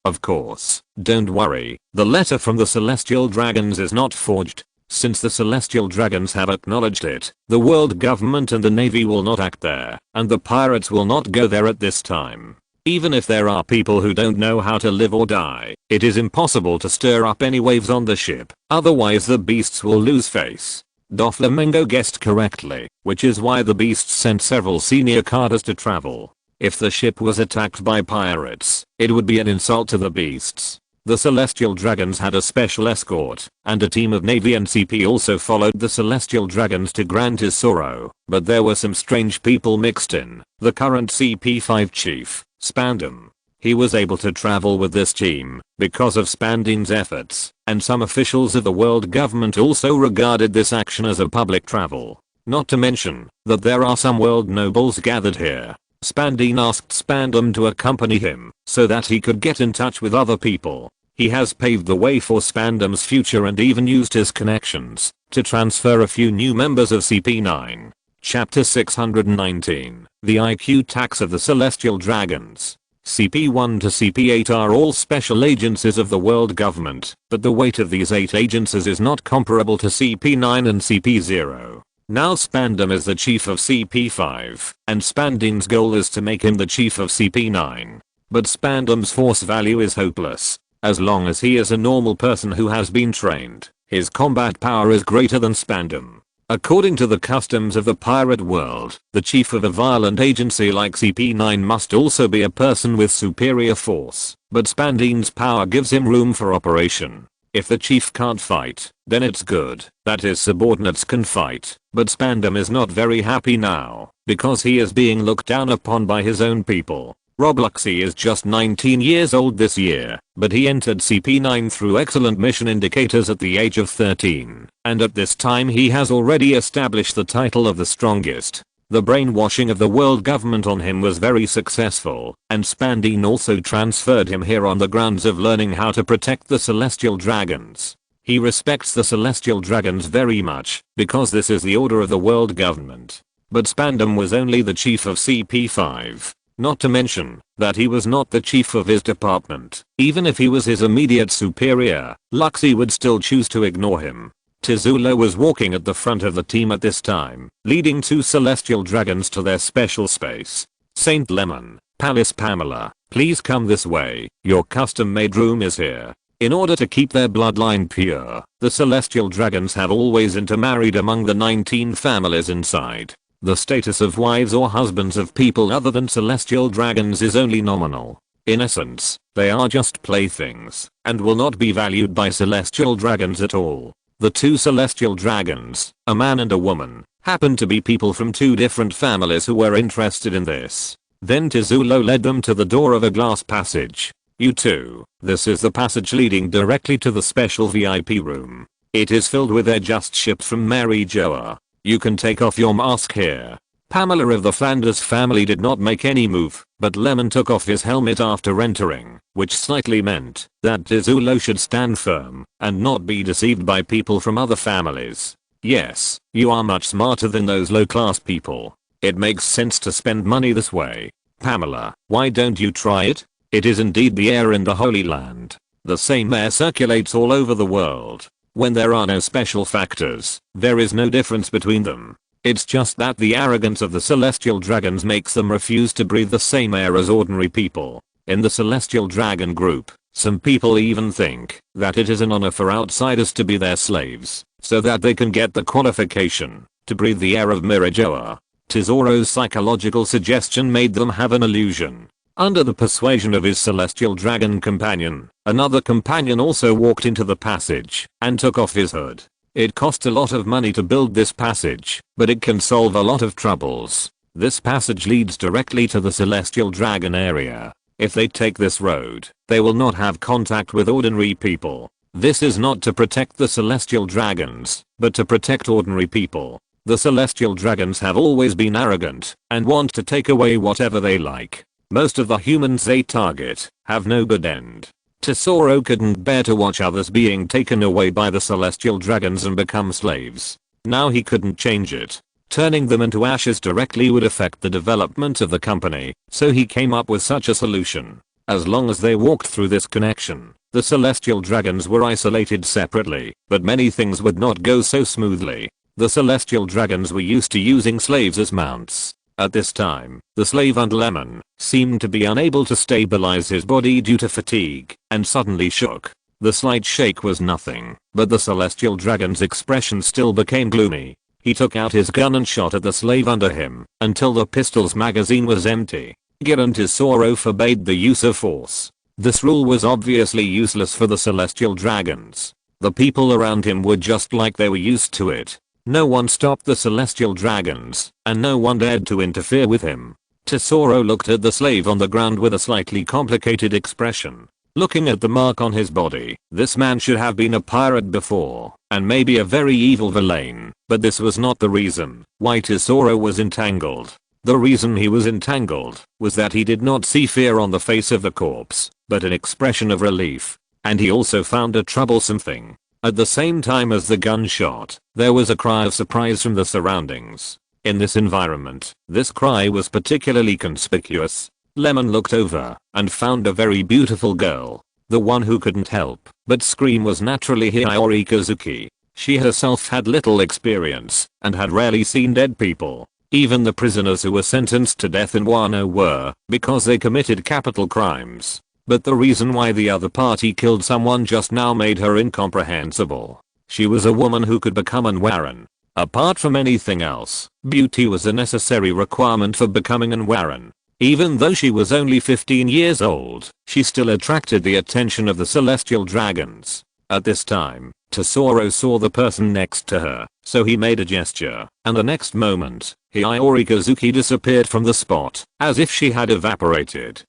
of course. Don't worry, the letter from the Celestial Dragons is not forged. Since the Celestial Dragons have acknowledged it, the world government and the navy will not act there, and the pirates will not go there at this time. Even if there are people who don't know how to live or die, it is impossible to stir up any waves on the ship, otherwise the beasts will lose face. Doflamingo guessed correctly, which is why the beasts sent several senior cadres to travel. If the ship was attacked by pirates, it would be an insult to the beasts. The Celestial Dragons had a special escort, and a team of Navy and CP also followed the Celestial Dragons to Grand Tesoro, but there were some strange people mixed in. The current CP5 chief, Spandam. He was able to travel with this team because of Spandin's efforts, and some officials of the world government also regarded this action as a public travel. Not to mention that there are some world nobles gathered here. Spandin asked Spandam to accompany him so that he could get in touch with other people. He has paved the way for Spandam's future and even used his connections to transfer a few new members of CP9. Chapter 619. The IQ tax of the Celestial Dragons. CP1 to CP8 are all special agencies of the world government, but the weight of these 8 agencies is not comparable to CP9 and CP0. Now Spandam is the chief of CP5, and Spandin's goal is to make him the chief of CP9. But Spandam's force value is hopeless. As long as he is a normal person who has been trained, his combat power is greater than Spandam. According to the customs of the pirate world, the chief of a violent agency like CP9 must also be a person with superior force, but Spandin's power gives him room for operation. If the chief can't fight, then it's good that his subordinates can fight, but Spandam is not very happy now, because he is being looked down upon by his own people. Robloxy is just 19 years old this year, but he entered CP9 through excellent mission indicators at the age of 13, and at this time he has already established the title of the strongest. The brainwashing of the world government on him was very successful, and Spandin also transferred him here on the grounds of learning how to protect the Celestial Dragons. He respects the Celestial Dragons very much, because this is the order of the world government. But Spandam was only the chief of CP5. Not to mention that he was not the chief of his department. Even if he was his immediate superior, Luxie would still choose to ignore him. Tizulo was walking at the front of the team at this time, leading 2 Celestial Dragons to their special space. Saint Lemon, Palace Pamela, please come this way, your custom-made room is here. In order to keep their bloodline pure, the Celestial Dragons have always intermarried among the 19 families inside. The status of wives or husbands of people other than Celestial Dragons is only nominal. In essence, they are just playthings, and will not be valued by Celestial Dragons at all. The 2 Celestial Dragons, a man and a woman, happen to be people from 2 different families who were interested in this. Then Tizulo led them to the door of a glass passage. You two, this is the passage leading directly to the special VIP room. It is filled with air just shipped from Mary Joa. You can take off your mask here. Pamela of the Flanders family did not make any move, but Lemon took off his helmet after entering, which slightly meant that Tizulo should stand firm and not be deceived by people from other families. Yes, you are much smarter than those low-class people. It makes sense to spend money this way. Pamela, why don't you try it? It is indeed the air in the Holy Land. The same air circulates all over the world. When there are no special factors, there is no difference between them. It's just that the arrogance of the Celestial Dragons makes them refuse to breathe the same air as ordinary people. In the Celestial Dragon group, some people even think that it is an honor for outsiders to be their slaves, so that they can get the qualification to breathe the air of Mirajoa. Tesoro's psychological suggestion made them have an illusion. Under the persuasion of his Celestial Dragon companion, another companion also walked into the passage and took off his hood. It cost a lot of money to build this passage, but it can solve a lot of troubles. This passage leads directly to the Celestial Dragon area. If they take this road, they will not have contact with ordinary people. This is not to protect the Celestial Dragons, but to protect ordinary people. The Celestial Dragons have always been arrogant and want to take away whatever they like. Most of the humans they target have no good end. Tesoro couldn't bear to watch others being taken away by the Celestial Dragons and become slaves. Now he couldn't change it. Turning them into ashes directly would affect the development of the company, so he came up with such a solution. As long as they walked through this connection, the Celestial Dragons were isolated separately, but many things would not go so smoothly. The Celestial Dragons were used to using slaves as mounts. At this time, the slave and Lemon seemed to be unable to stabilize his body due to fatigue, and suddenly shook. The slight shake was nothing, but the Celestial Dragon's expression still became gloomy. He took out his gun and shot at the slave under him, until the pistol's magazine was empty. Giran Tesoro forbade the use of force. This rule was obviously useless for the Celestial Dragons. The people around him were just like they were used to it. No one stopped the Celestial Dragons, and no one dared to interfere with him. Tesoro looked at the slave on the ground with a slightly complicated expression. Looking at the mark on his body, this man should have been a pirate before, and maybe a very evil villain, but this was not the reason why Tesoro was entangled. The reason he was entangled was that he did not see fear on the face of the corpse, but an expression of relief. and he also found a troublesome thing. At the same time as the gunshot, there was a cry of surprise from the surroundings. In this environment, this cry was particularly conspicuous. Lemon looked over and found a very beautiful girl. The one who couldn't help but scream was naturally Hiyori Kazuki. She herself had little experience and had rarely seen dead people. Even the prisoners who were sentenced to death in Wano were, because they committed capital crimes. But the reason why the other party killed someone just now made her incomprehensible. She was a woman who could become unwarren. Apart from anything else, beauty was a necessary requirement for becoming unwarren. Even though she was only 15 years old, she still attracted the attention of the celestial dragons. At this time, Tesoro saw the person next to her, so he made a gesture, and the next moment, Hiyori Kazuki disappeared from the spot, as if she had evaporated.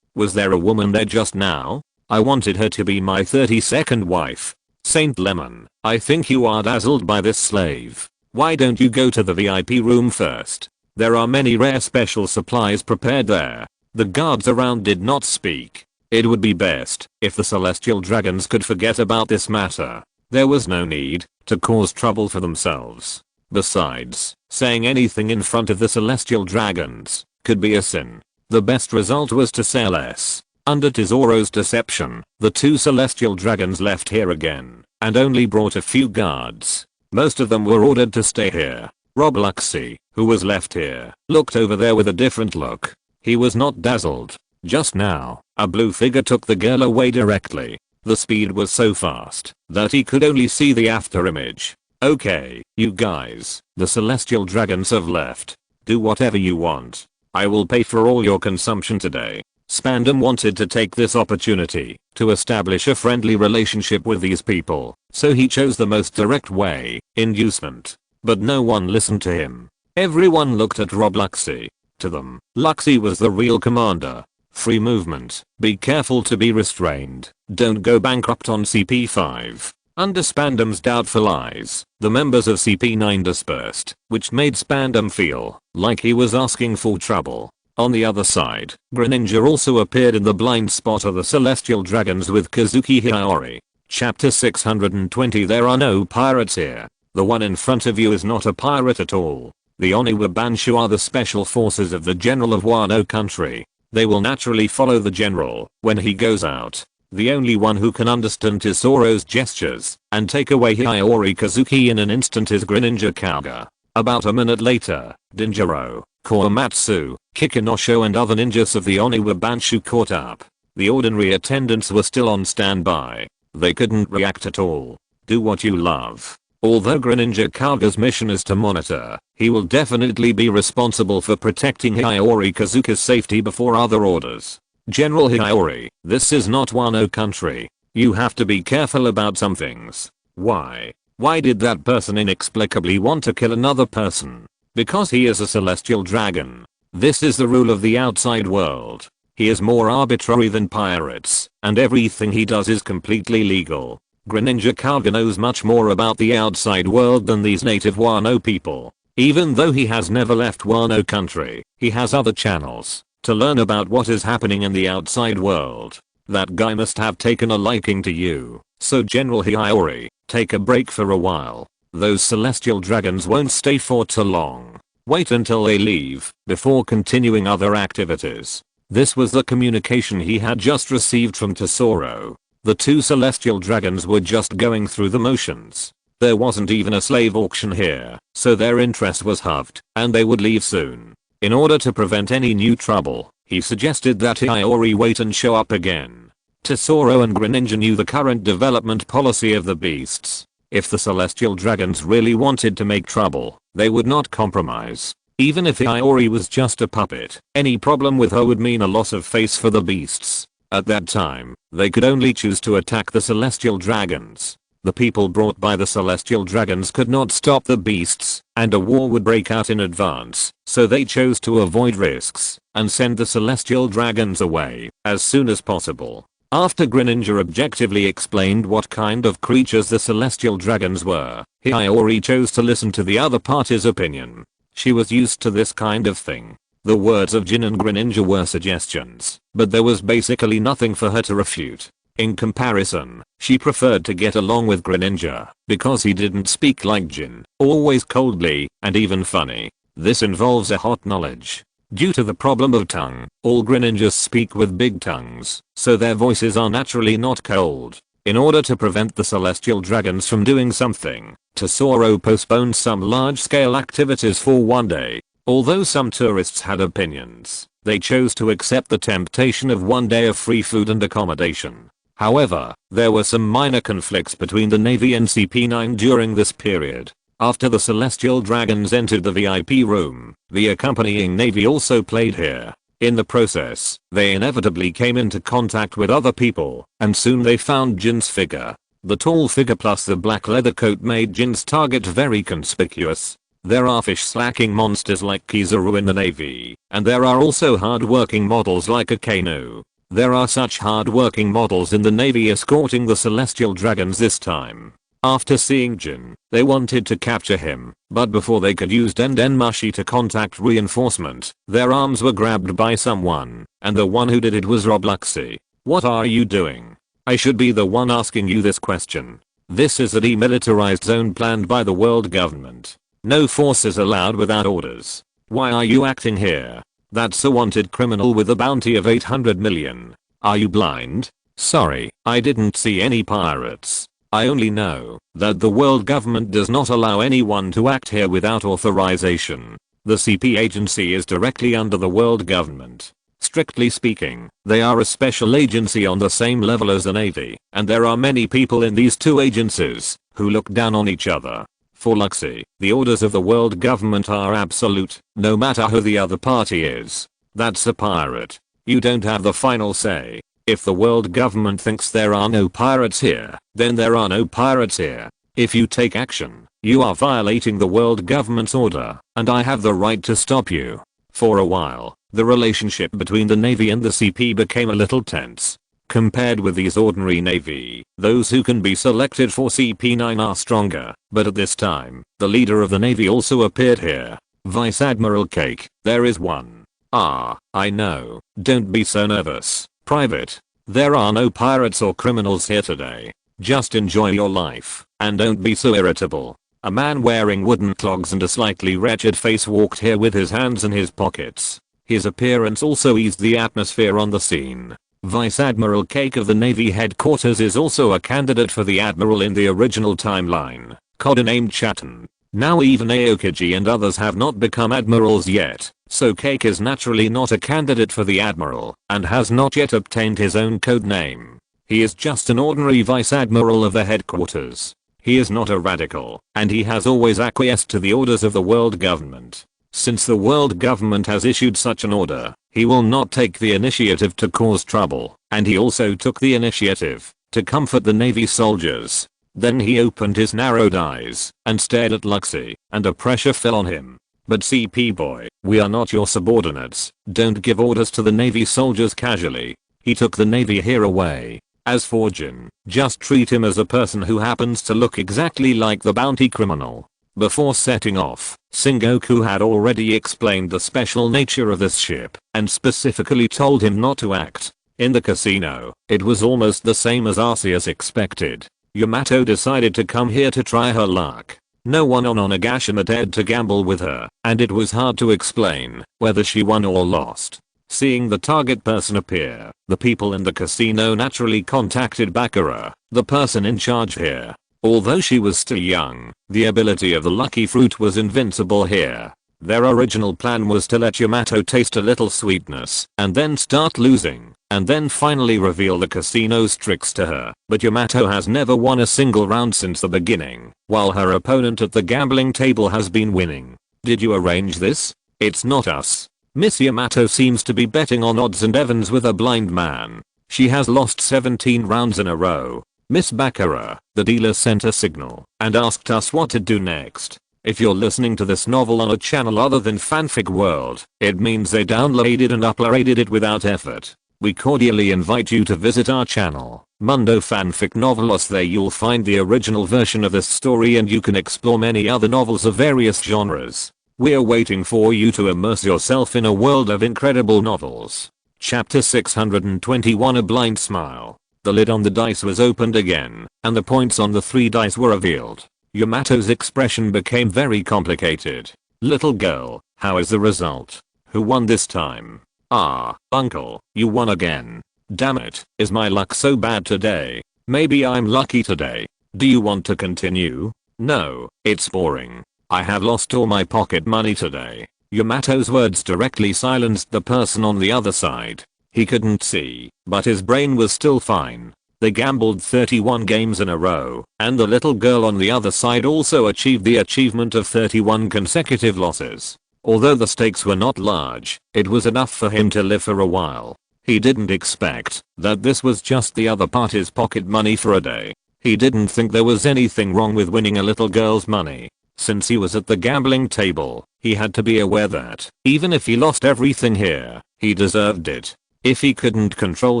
Was there a woman there just now? I wanted her to be my 32nd wife. Saint Lemon, I think you are dazzled by this slave. Why don't you go to the VIP room first? There are many rare special supplies prepared there. The guards around did not speak. It would be best if the celestial dragons could forget about this matter. There was no need to cause trouble for themselves. Besides, saying anything in front of the celestial dragons could be a sin. The best result was to say less. Under Tesoro's deception, the two celestial dragons left here again and only brought a few guards. Most of them were ordered to stay here. Robluxy, who was left here, looked over there with a different look. He was not dazzled. Just now, a blue figure took the girl away directly. The speed was so fast that he could only see the after image. Okay, you guys, the celestial dragons have left. Do whatever you want. I will pay for all your consumption today. Spandam wanted to take this opportunity to establish a friendly relationship with these people, so he chose the most direct way, inducement. But no one listened to him. Everyone looked at Robluxy. To them, Luxy was the real commander. Free movement. Be careful to be restrained. Don't go bankrupt on CP5. Under Spandam's doubtful eyes, the members of CP9 dispersed, which made Spandam feel like he was asking for trouble. On the other side, Greninja also appeared in the blind spot of the celestial dragons with Kazuki Hiyori. Chapter 620. There are no pirates here. The one in front of you is not a pirate at all. The Oniwa Banshu are the special forces of the general of Wano country. They will naturally follow the general when he goes out. The only one who can understand Tesoro's gestures and take away Hiyori Kazuki in an instant is Greninja Kauga. About a minute later, Dinjiro, Korematsu, Kikunosho and other ninjas of the Oniwa Banshu caught up. The ordinary attendants were still on standby. They couldn't react at all. Do what you love. Although Greninja Kauga's mission is to monitor, he will definitely be responsible for protecting Hiyori Kazuki's safety before other orders. General Hiyori, this is not Wano country. You have to be careful about some things. Why? Why did that person inexplicably want to kill another person? Because he is a celestial dragon. This is the rule of the outside world. He is more arbitrary than pirates, and everything he does is completely legal. Greninja Kauga knows much more about the outside world than these native Wano people. Even though he has never left Wano country, he has other channels to learn about what is happening in the outside world. That guy must have taken a liking to you. So General Hiyori, take a break for a while. Those celestial dragons won't stay for too long. Wait until they leave before continuing other activities. This was the communication he had just received from Tesoro. The two celestial dragons were just going through the motions. There wasn't even a slave auction here, so their interest was halved, and they would leave soon. In order to prevent any new trouble, he suggested that Hiyori wait and show up again. Tesoro and Greninja knew the current development policy of the beasts. If the celestial dragons really wanted to make trouble, they would not compromise. Even if Hiyori was just a puppet, any problem with her would mean a loss of face for the beasts. At that time, they could only choose to attack the celestial dragons. The people brought by the celestial dragons could not stop the beasts, and a war would break out in advance, so they chose to avoid risks and send the celestial dragons away as soon as possible. After Greninja objectively explained what kind of creatures the celestial dragons were, Hiyori chose to listen to the other party's opinion. She was used to this kind of thing. The words of Jin and Greninja were suggestions, but there was basically nothing for her to refute. In comparison, she preferred to get along with Greninja because he didn't speak like Jin, always coldly and even funny. This involves a hot knowledge. Due to the problem of tongue, all Greninjas speak with big tongues, so their voices are naturally not cold. In order to prevent the celestial dragons from doing something, Tesoro postponed some large-scale activities for one day. Although some tourists had opinions, they chose to accept the temptation of one day of free food and accommodation. However, there were some minor conflicts between the Navy and CP9 during this period. After the celestial dragons entered the VIP room, the accompanying Navy also played here. In the process, they inevitably came into contact with other people, and soon they found Jin's figure. The tall figure plus the black leather coat made Jin's target very conspicuous. There are fish-slacking monsters like Kizaru in the Navy, and there are also hard-working models like Akainu. There are such hard-working models in the Navy escorting the celestial dragons this time. After seeing Jin, they wanted to capture him, but before they could use Dendenmushi to contact reinforcement, their arms were grabbed by someone, and the one who did it was Robloxy. What are you doing? I should be the one asking you this question. This is a demilitarized zone planned by the world government. No force is allowed without orders. Why are you acting here? That's a wanted criminal with a bounty of 800 million. Are you blind? Sorry, I didn't see any pirates. I only know that the world government does not allow anyone to act here without authorization. The CP agency is directly under the world government. Strictly speaking, they are a special agency on the same level as the Navy, and there are many people in these two agencies who look down on each other. For Luxy, the orders of the world government are absolute, no matter who the other party is. That's a pirate. You don't have the final say. If the world government thinks there are no pirates here, then there are no pirates here. If you take action, you are violating the world government's order, and I have the right to stop you. For a while, the relationship between the Navy and the CP became a little tense. Compared with these ordinary Navy, those who can be selected for CP9 are stronger, but at this time, the leader of the Navy also appeared here. Vice Admiral Cake, there is one. Ah, I know, don't be so nervous. Private, there are no pirates or criminals here today. Just enjoy your life, and don't be so irritable. A man wearing wooden clogs and a slightly wretched face walked here with his hands in his pockets. His appearance also eased the atmosphere on the scene. Vice Admiral Cake of the Navy headquarters is also a candidate for the Admiral in the original timeline, codenamed Chatten. Now even Aokiji and others have not become admirals yet, so Cake is naturally not a candidate for the Admiral, and has not yet obtained his own codename. He is just an ordinary Vice Admiral of the headquarters. He is not a radical, and he has always acquiesced to the orders of the world government. Since the world government has issued such an order, he will not take the initiative to cause trouble, and he also took the initiative to comfort the Navy soldiers. Then he opened his narrowed eyes and stared at Luxy, and a pressure fell on him. But CP boy, we are not your subordinates. Don't give orders to the Navy soldiers casually. He took the Navy here away. As for Jin, just treat him as a person who happens to look exactly like the bounty criminal. Before setting off, Sengoku had already explained the special nature of this ship, and specifically told him not to act. In the casino, it was almost the same as Arceus expected. Yamato decided to come here to try her luck. No one on Onigashima dared to gamble with her, and it was hard to explain whether she won or lost. Seeing the target person appear, the people in the casino naturally contacted Bakura, the person in charge here. Although she was still young, the ability of the lucky fruit was invincible here. Their original plan was to let Yamato taste a little sweetness, and then start losing, and then finally reveal the casino's tricks to her. But Yamato has never won a single round since the beginning, while her opponent at the gambling table has been winning. Did you arrange this? It's not us. Miss Yamato seems to be betting on odds and evens with a blind man. She has lost 17 rounds in a row. Miss Bakura, the dealer, sent a signal and asked us what to do next. If you're listening to this novel on a channel other than Fanfic World, it means they downloaded and uploaded it without effort. We cordially invite you to visit our channel, Mundo Fanfic Novelos. There you'll find the original version of this story, and you can explore many other novels of various genres. We're waiting for you to immerse yourself in a world of incredible novels. Chapter 621, A Blind Smile. The lid on the dice was opened again, and the points on the 3 dice were revealed. Yamato's expression became very complicated. Little girl, how is the result? Who won this time? Ah, uncle, you won again. Damn it, is my luck so bad today? Maybe I'm lucky today. Do you want to continue? No, it's boring. I have lost all my pocket money today. Yamato's words directly silenced the person on the other side. He couldn't see, but his brain was still fine. They gambled 31 games in a row, and the little girl on the other side also achieved the achievement of 31 consecutive losses. Although the stakes were not large, it was enough for him to live for a while. He didn't expect that this was just the other party's pocket money for a day. He didn't think there was anything wrong with winning a little girl's money. Since he was at the gambling table, he had to be aware that, even if he lost everything here, he deserved it. If he couldn't control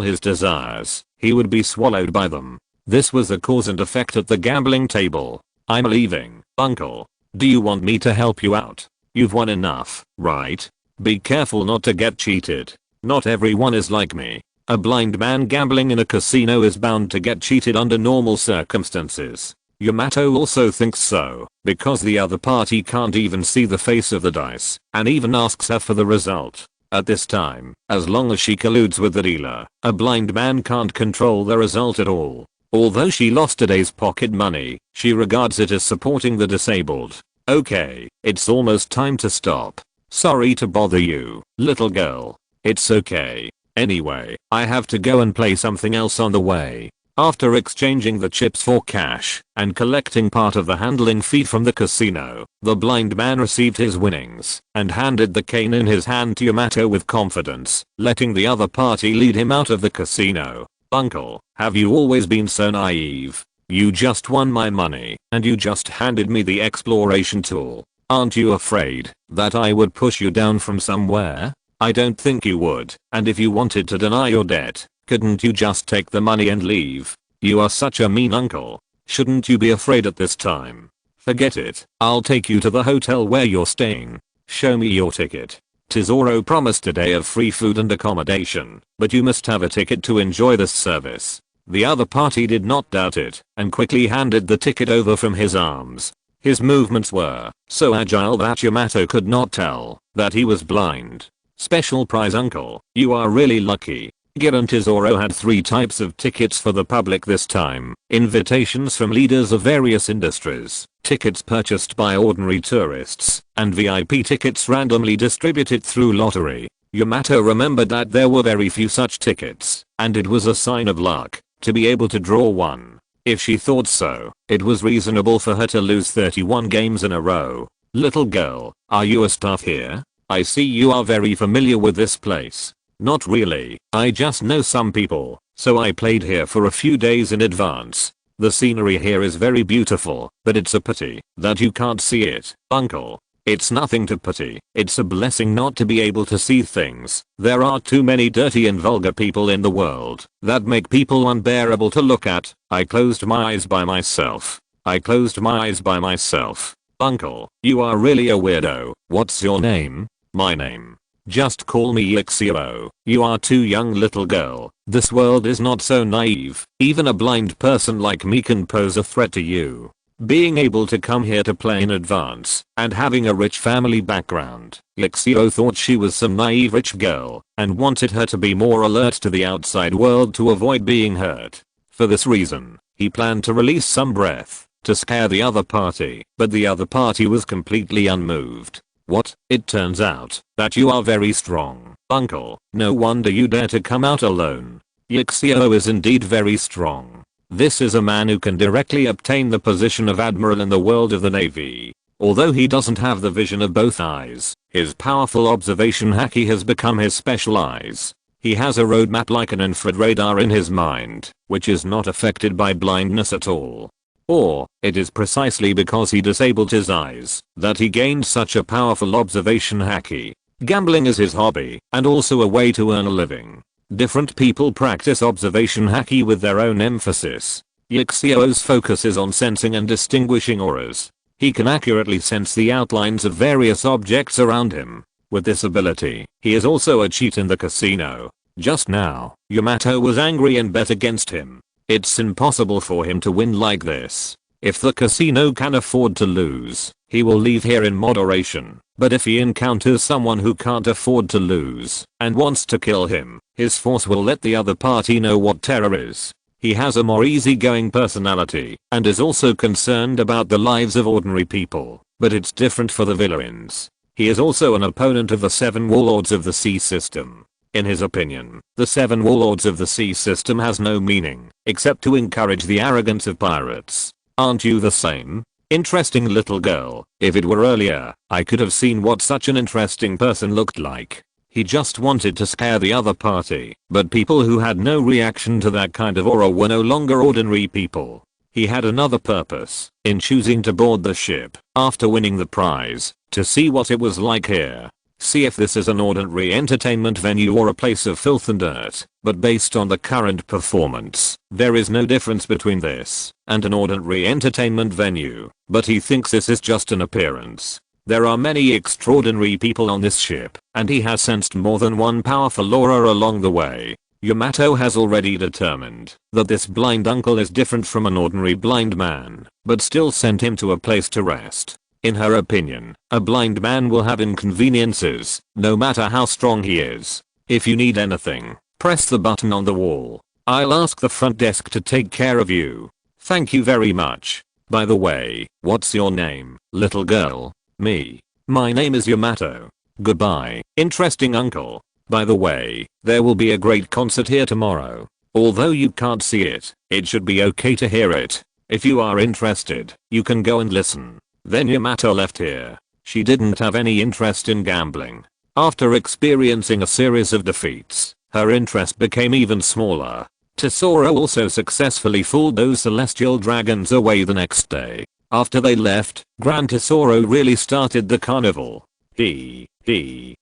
his desires, he would be swallowed by them. This was the cause and effect at the gambling table. I'm leaving, uncle. Do you want me to help you out? You've won enough, right? Be careful not to get cheated. Not everyone is like me. A blind man gambling in a casino is bound to get cheated under normal circumstances. Yamato also thinks so, because the other party can't even see the face of the dice, and even asks her for the result. At this time, as long as she colludes with the dealer, a blind man can't control the result at all. Although she lost today's pocket money, she regards it as supporting the disabled. Okay, it's almost time to stop. Sorry to bother you, little girl. It's okay. Anyway, I have to go and play something else on the way. After exchanging the chips for cash and collecting part of the handling fee from the casino, the blind man received his winnings and handed the cane in his hand to Yamato with confidence, letting the other party lead him out of the casino. Uncle, have you always been so naive? You just won my money and you just handed me the exploration tool. Aren't you afraid that I would push you down from somewhere? I don't think you would, and if you wanted to deny your debt, couldn't you just take the money and leave? You are such a mean uncle. Shouldn't you be afraid at this time? Forget it, I'll take you to the hotel where you're staying. Show me your ticket. Tesoro promised a day of free food and accommodation, but you must have a ticket to enjoy this service. The other party did not doubt it, and quickly handed the ticket over from his arms. His movements were so agile that Yamato could not tell that he was blind. Special prize uncle, you are really lucky. Giran Tesoro had 3 types of tickets for the public this time. Invitations from leaders of various industries, tickets purchased by ordinary tourists, and VIP tickets randomly distributed through lottery. Yamato remembered that there were very few such tickets, and it was a sign of luck to be able to draw one. If she thought so, it was reasonable for her to lose 31 games in a row. Little girl, are you a staff here? I see you are very familiar with this place. Not really, I just know some people, so I played here for a few days in advance. The scenery here is very beautiful, but it's a pity that you can't see it, uncle. It's nothing to pity, it's a blessing not to be able to see things. There are too many dirty and vulgar people in the world that make people unbearable to look at. I closed my eyes by myself. I closed my eyes by myself. Uncle, you are really a weirdo. What's your name? My name. Just call me Ixio. You are too young, little girl. This world is not so naive. Even a blind person like me can pose a threat to you. Being able to come here to play in advance and having a rich family background, Ixio thought she was some naive rich girl and wanted her to be more alert to the outside world to avoid being hurt. For this reason, he planned to release some breath to scare the other party, but the other party was completely unmoved. What? It turns out that you are very strong, uncle. No wonder you dare to come out alone. Ixio is indeed very strong. This is a man who can directly obtain the position of admiral in the world of the navy. Although he doesn't have the vision of both eyes, his powerful observation haki has become his special eyes. He has a roadmap like an infrared radar in his mind, which is not affected by blindness at all. Or, it is precisely because he disabled his eyes that he gained such a powerful observation haki. Gambling is his hobby, and also a way to earn a living. Different people practice observation haki with their own emphasis. Ixio's focus is on sensing and distinguishing auras. He can accurately sense the outlines of various objects around him. With this ability, he is also a cheat in the casino. Just now, Yamato was angry and bet against him. It's impossible for him to win like this. If the casino can afford to lose, he will leave here in moderation. But if he encounters someone who can't afford to lose and wants to kill him, his force will let the other party know what terror is. He has a more easygoing personality and is also concerned about the lives of ordinary people, but it's different for the villains. He is also an opponent of the 7 warlords of the sea system. In his opinion, the 7 warlords of the sea system has no meaning except to encourage the arrogance of pirates. Aren't you the same? Interesting little girl. If it were earlier, I could have seen what such an interesting person looked like. He just wanted to scare the other party, but people who had no reaction to that kind of aura were no longer ordinary people. He had another purpose in choosing to board the ship after winning the prize, to see what it was like here. See if this is an ordinary entertainment venue or a place of filth and dirt. But based on the current performance, there is no difference between this and an ordinary entertainment venue. But he thinks this is just an appearance. There are many extraordinary people on this ship, and he has sensed more than one powerful aura along the way. Yamato has already determined that this blind uncle is different from an ordinary blind man, but still sent him to a place to rest. In her opinion, a blind man will have inconveniences, no matter how strong he is. If you need anything, press the button on the wall. I'll ask the front desk to take care of you. Thank you very much. By the way, what's your name, little girl? Me. My name is Yamato. Goodbye, interesting uncle. By the way, there will be a great concert here tomorrow. Although you can't see it, it should be okay to hear it. If you are interested, you can go and listen. Then Yamato left here. She didn't have any interest in gambling. After experiencing a series of defeats, her interest became even smaller. Tesoro also successfully fooled those celestial dragons away the next day. After they left, Grand Tesoro really started the carnival. These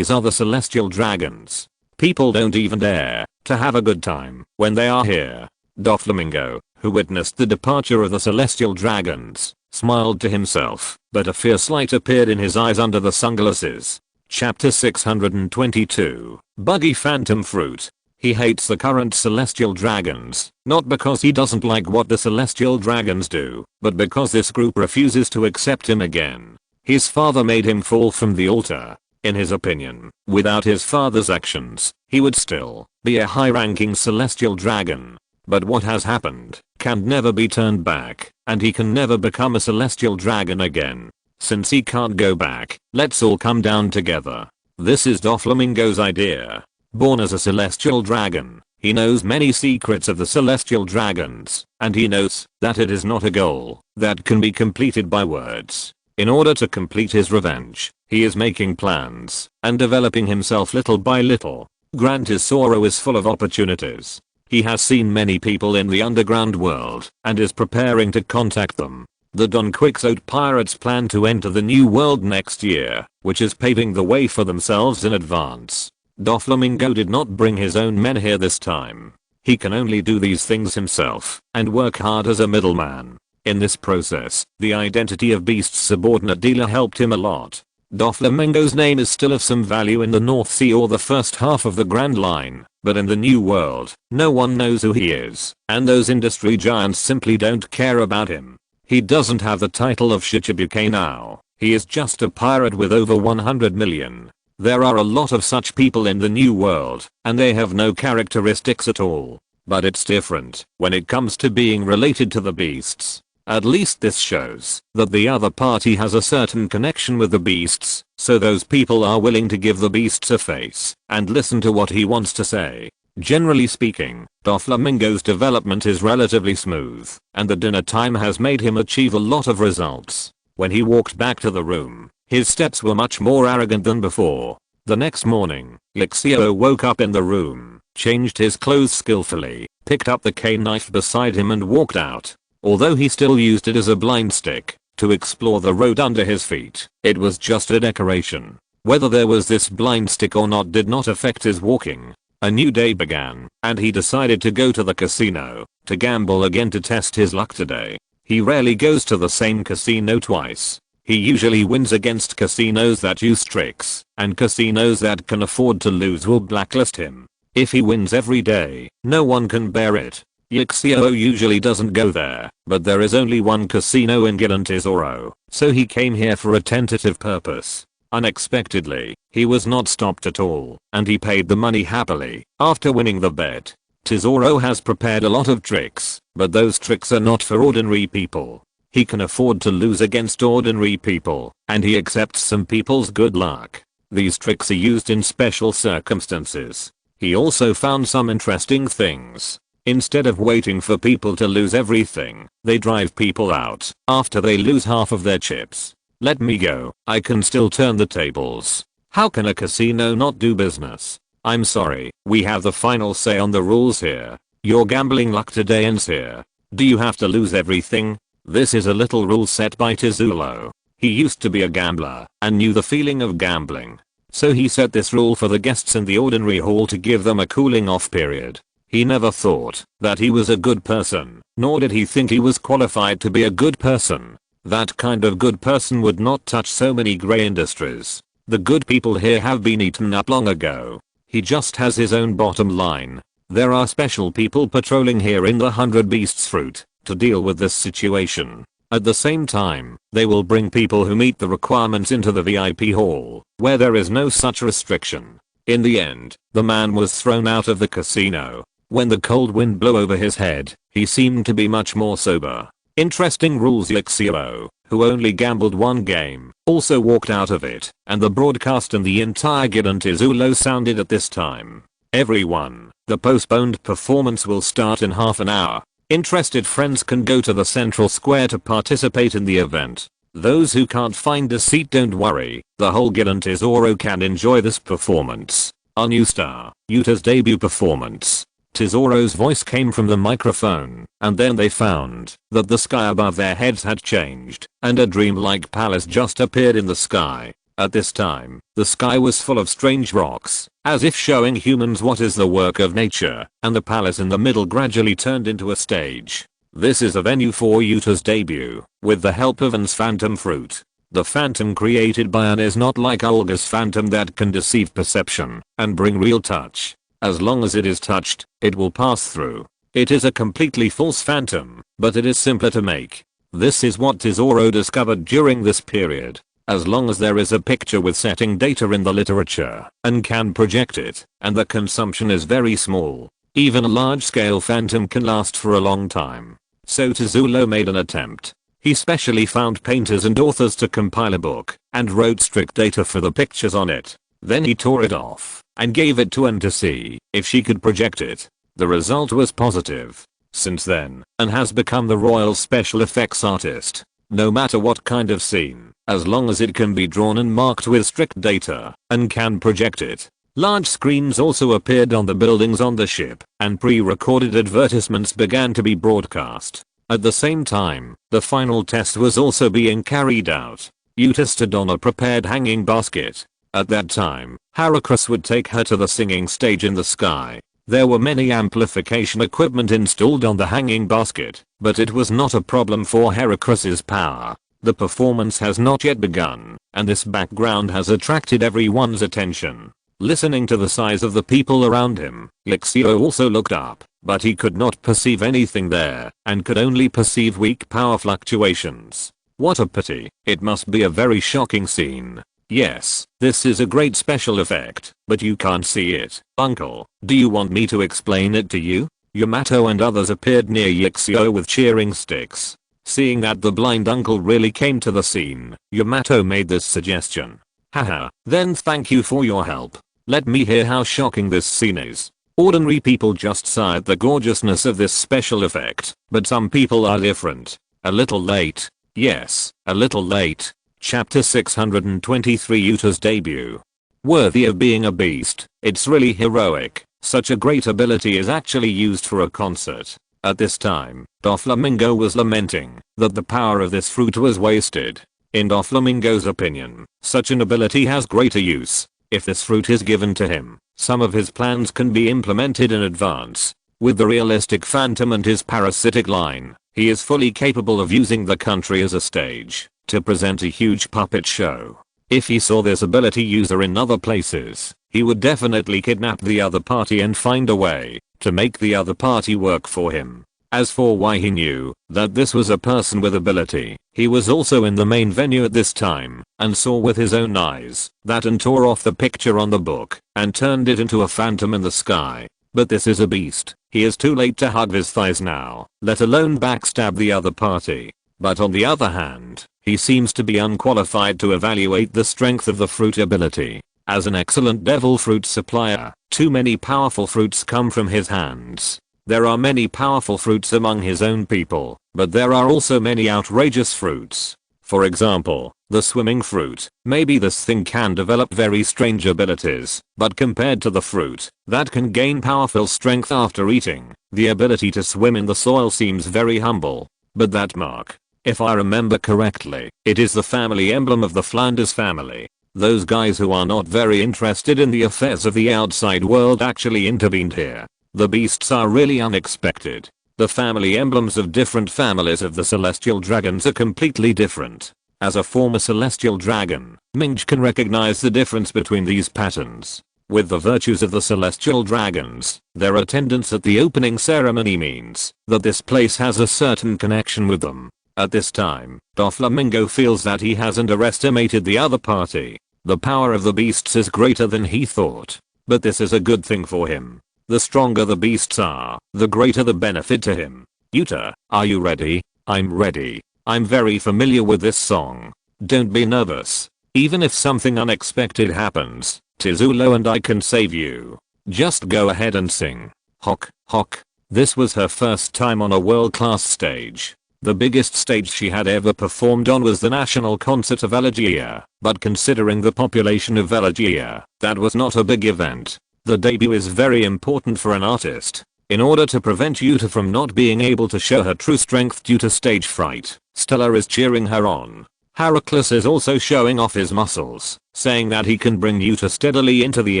are the celestial dragons. People don't even dare to have a good time when they are here. Doflamingo, who witnessed the departure of the celestial dragons, smiled to himself, but a fierce light appeared in his eyes under the sunglasses. Chapter 622. Buggy Phantom Fruit. He hates the current celestial dragons, not because he doesn't like what the celestial dragons do, but because this group refuses to accept him again. His father made him fall from the altar. In his opinion, without his father's actions, he would still be a high-ranking celestial dragon. But what has happened can never be turned back, and he can never become a celestial dragon again. Since he can't go back, let's all come down together. This is Doflamingo's idea. Born as a celestial dragon, he knows many secrets of the celestial dragons, and he knows that it is not a goal that can be completed by words. In order to complete his revenge, he is making plans and developing himself little by little. Grand Tesoro is full of opportunities. He has seen many people in the underground world and is preparing to contact them. The Don Quixote pirates plan to enter the New World next year, which is paving the way for themselves in advance. Doflamingo did not bring his own men here this time. He can only do these things himself and work hard as a middleman. In this process, the identity of Beast's subordinate dealer helped him a lot. Doflamingo's name is still of some value in the North Sea or the first half of the Grand Line, but in the New World, no one knows who he is, and those industry giants simply don't care about him. He doesn't have the title of Shichibuke now. He is just a pirate with over 100 million. There are a lot of such people in the New World, and they have no characteristics at all. But it's different when it comes to being related to the beasts. At least this shows that the other party has a certain connection with the beasts, so those people are willing to give the beasts a face and listen to what he wants to say. Generally speaking, Doflamingo's development is relatively smooth, and the dinner time has made him achieve a lot of results. When he walked back to the room, his steps were much more arrogant than before. The next morning, Lixio woke up in the room, changed his clothes skillfully, picked up the cane knife beside him and walked out. Although he still used it as a blind stick to explore the road under his feet, it was just a decoration. Whether there was this blind stick or not did not affect his walking. A new day began, and he decided to go to the casino to gamble again to test his luck today. He rarely goes to the same casino twice. He usually wins against casinos that use tricks, and casinos that can afford to lose will blacklist him. If he wins every day, no one can bear it. Yixio usually doesn't go there, but there is only one casino in Giant Tesoro, so he came here for a tentative purpose. Unexpectedly, he was not stopped at all, and he paid the money happily after winning the bet. Tesoro has prepared a lot of tricks, but those tricks are not for ordinary people. He can afford to lose against ordinary people, and he accepts some people's good luck. These tricks are used in special circumstances. He also found some interesting things. Instead of waiting for people to lose everything, they drive people out after they lose half of their chips. Let me go, I can still turn the tables. How can a casino not do business? I'm sorry, we have the final say on the rules here. Your gambling luck today ends here. Do you have to lose everything? This is a little rule set by Tetsuo. He used to be a gambler and knew the feeling of gambling. So he set this rule for the guests in the ordinary hall to give them a cooling off period. He never thought that he was a good person, nor did he think he was qualified to be a good person. That kind of good person would not touch so many grey industries. The good people here have been eaten up long ago. He just has his own bottom line. There are special people patrolling here in the 100 Beasts fruit to deal with this situation. At the same time, they will bring people who meet the requirements into the VIP hall, where there is no such restriction. In the end, the man was thrown out of the casino. When the cold wind blew over his head, he seemed to be much more sober. Interesting rules. Yixio, who only gambled one game, also walked out of it, and the broadcast in the entire Giant Tesoro sounded at this time. Everyone, the postponed performance will start in half an hour. Interested friends can go to the central square to participate in the event. Those who can't find a seat, don't worry, the whole Giant Tesoro can enjoy this performance. Our new star, Yuta's debut performance. Tesoro's voice came from the microphone, and then they found that the sky above their heads had changed, and a dreamlike palace just appeared in the sky. At this time, the sky was full of strange rocks, as if showing humans what is the work of nature, and the palace in the middle gradually turned into a stage. This is a venue for Yuta's debut, with the help of An's phantom fruit. The phantom created by An is not like Olga's phantom that can deceive perception and bring real touch. As long as it is touched, it will pass through. It is a completely false phantom, but it is simpler to make. This is what Tesoro discovered during this period. As long as there is a picture with setting data in the literature and can project it, and the consumption is very small, even a large-scale phantom can last for a long time. So Tetsuo made an attempt. He specially found painters and authors to compile a book and wrote strict data for the pictures on it. Then he tore it off and gave it to An to see if she could project it. The result was positive. Since then, An has become the royal special effects artist. No matter what kind of scene, as long as it can be drawn and marked with strict data, An can project it. Large screens also appeared on the buildings on the ship, and pre-recorded advertisements began to be broadcast. At the same time, the final test was also being carried out. Yuta stood on a prepared hanging basket. At that time, Heracross would take her to the singing stage in the sky. There were many amplification equipment installed on the hanging basket, but it was not a problem for Heracross's power. The performance has not yet begun, and this background has attracted everyone's attention. Listening to the sighs of the people around him, Yixio also looked up, but he could not perceive anything there, and could only perceive weak power fluctuations. What a pity, it must be a very shocking scene. Yes, this is a great special effect, but you can't see it. Uncle, do you want me to explain it to you? Yamato and others appeared near Yixio with cheering sticks. Seeing that the blind uncle really came to the scene, Yamato made this suggestion. Haha, then thank you for your help. Let me hear how shocking this scene is. Ordinary people just sigh at the gorgeousness of this special effect, but some people are different. A little late. Yes, a little late. Chapter 623 Yuta's debut. Worthy of being a beast, it's really heroic. Such a great ability is actually used for a concert. At this time, Doflamingo was lamenting that the power of this fruit was wasted. In Doflamingo's opinion, such an ability has greater use. If this fruit is given to him, some of his plans can be implemented in advance. With the realistic phantom and his parasitic line, he is fully capable of using the country as a stage. to present a huge puppet show. If he saw this ability user in other places, he would definitely kidnap the other party and find a way to make the other party work for him. As for why he knew that this was a person with ability, he was also in the main venue at this time and saw with his own eyes that and tore off the picture on the book and turned it into a phantom in the sky. But this is a beast. He is too late to hug his thighs now, let alone backstab the other party. But on the other hand, he seems to be unqualified to evaluate the strength of the fruit ability. As an excellent devil fruit supplier, too many powerful fruits come from his hands. There are many powerful fruits among his own people, but there are also many outrageous fruits. For example, the swimming fruit. Maybe this thing can develop very strange abilities, but compared to the fruit that can gain powerful strength after eating, the ability to swim in the soil seems very humble. But that mark, if I remember correctly, it is the family emblem of the Flanders family. Those guys who are not very interested in the affairs of the outside world actually intervened here. The beasts are really unexpected. The family emblems of different families of the celestial dragons are completely different. As a former celestial dragon, Minge can recognize the difference between these patterns. With the virtues of the celestial dragons, their attendance at the opening ceremony means that this place has a certain connection with them. At this time, Doflamingo feels that he has underestimated the other party. The power of the beasts is greater than he thought. But this is a good thing for him. The stronger the beasts are, the greater the benefit to him. Yuta, are you ready? I'm ready. I'm very familiar with this song. Don't be nervous. Even if something unexpected happens, Tizulo and I can save you. Just go ahead and sing. Hock, hock. This was her first time on a world-class stage. The biggest stage she had ever performed on was the National Concert of Elegia, but considering the population of Elegia, that was not a big event. The debut is very important for an artist. In order to prevent Yuta from not being able to show her true strength due to stage fright, Stella is cheering her on. Heracles is also showing off his muscles, saying that he can bring Yuta steadily into the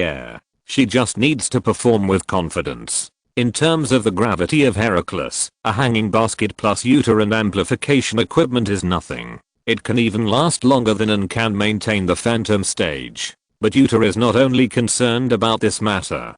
air. She just needs to perform with confidence. In terms of the gravity of Heracles, a hanging basket plus Yuta and amplification equipment is nothing. It can even last longer than and can maintain the phantom stage. But Yuta is not only concerned about this matter.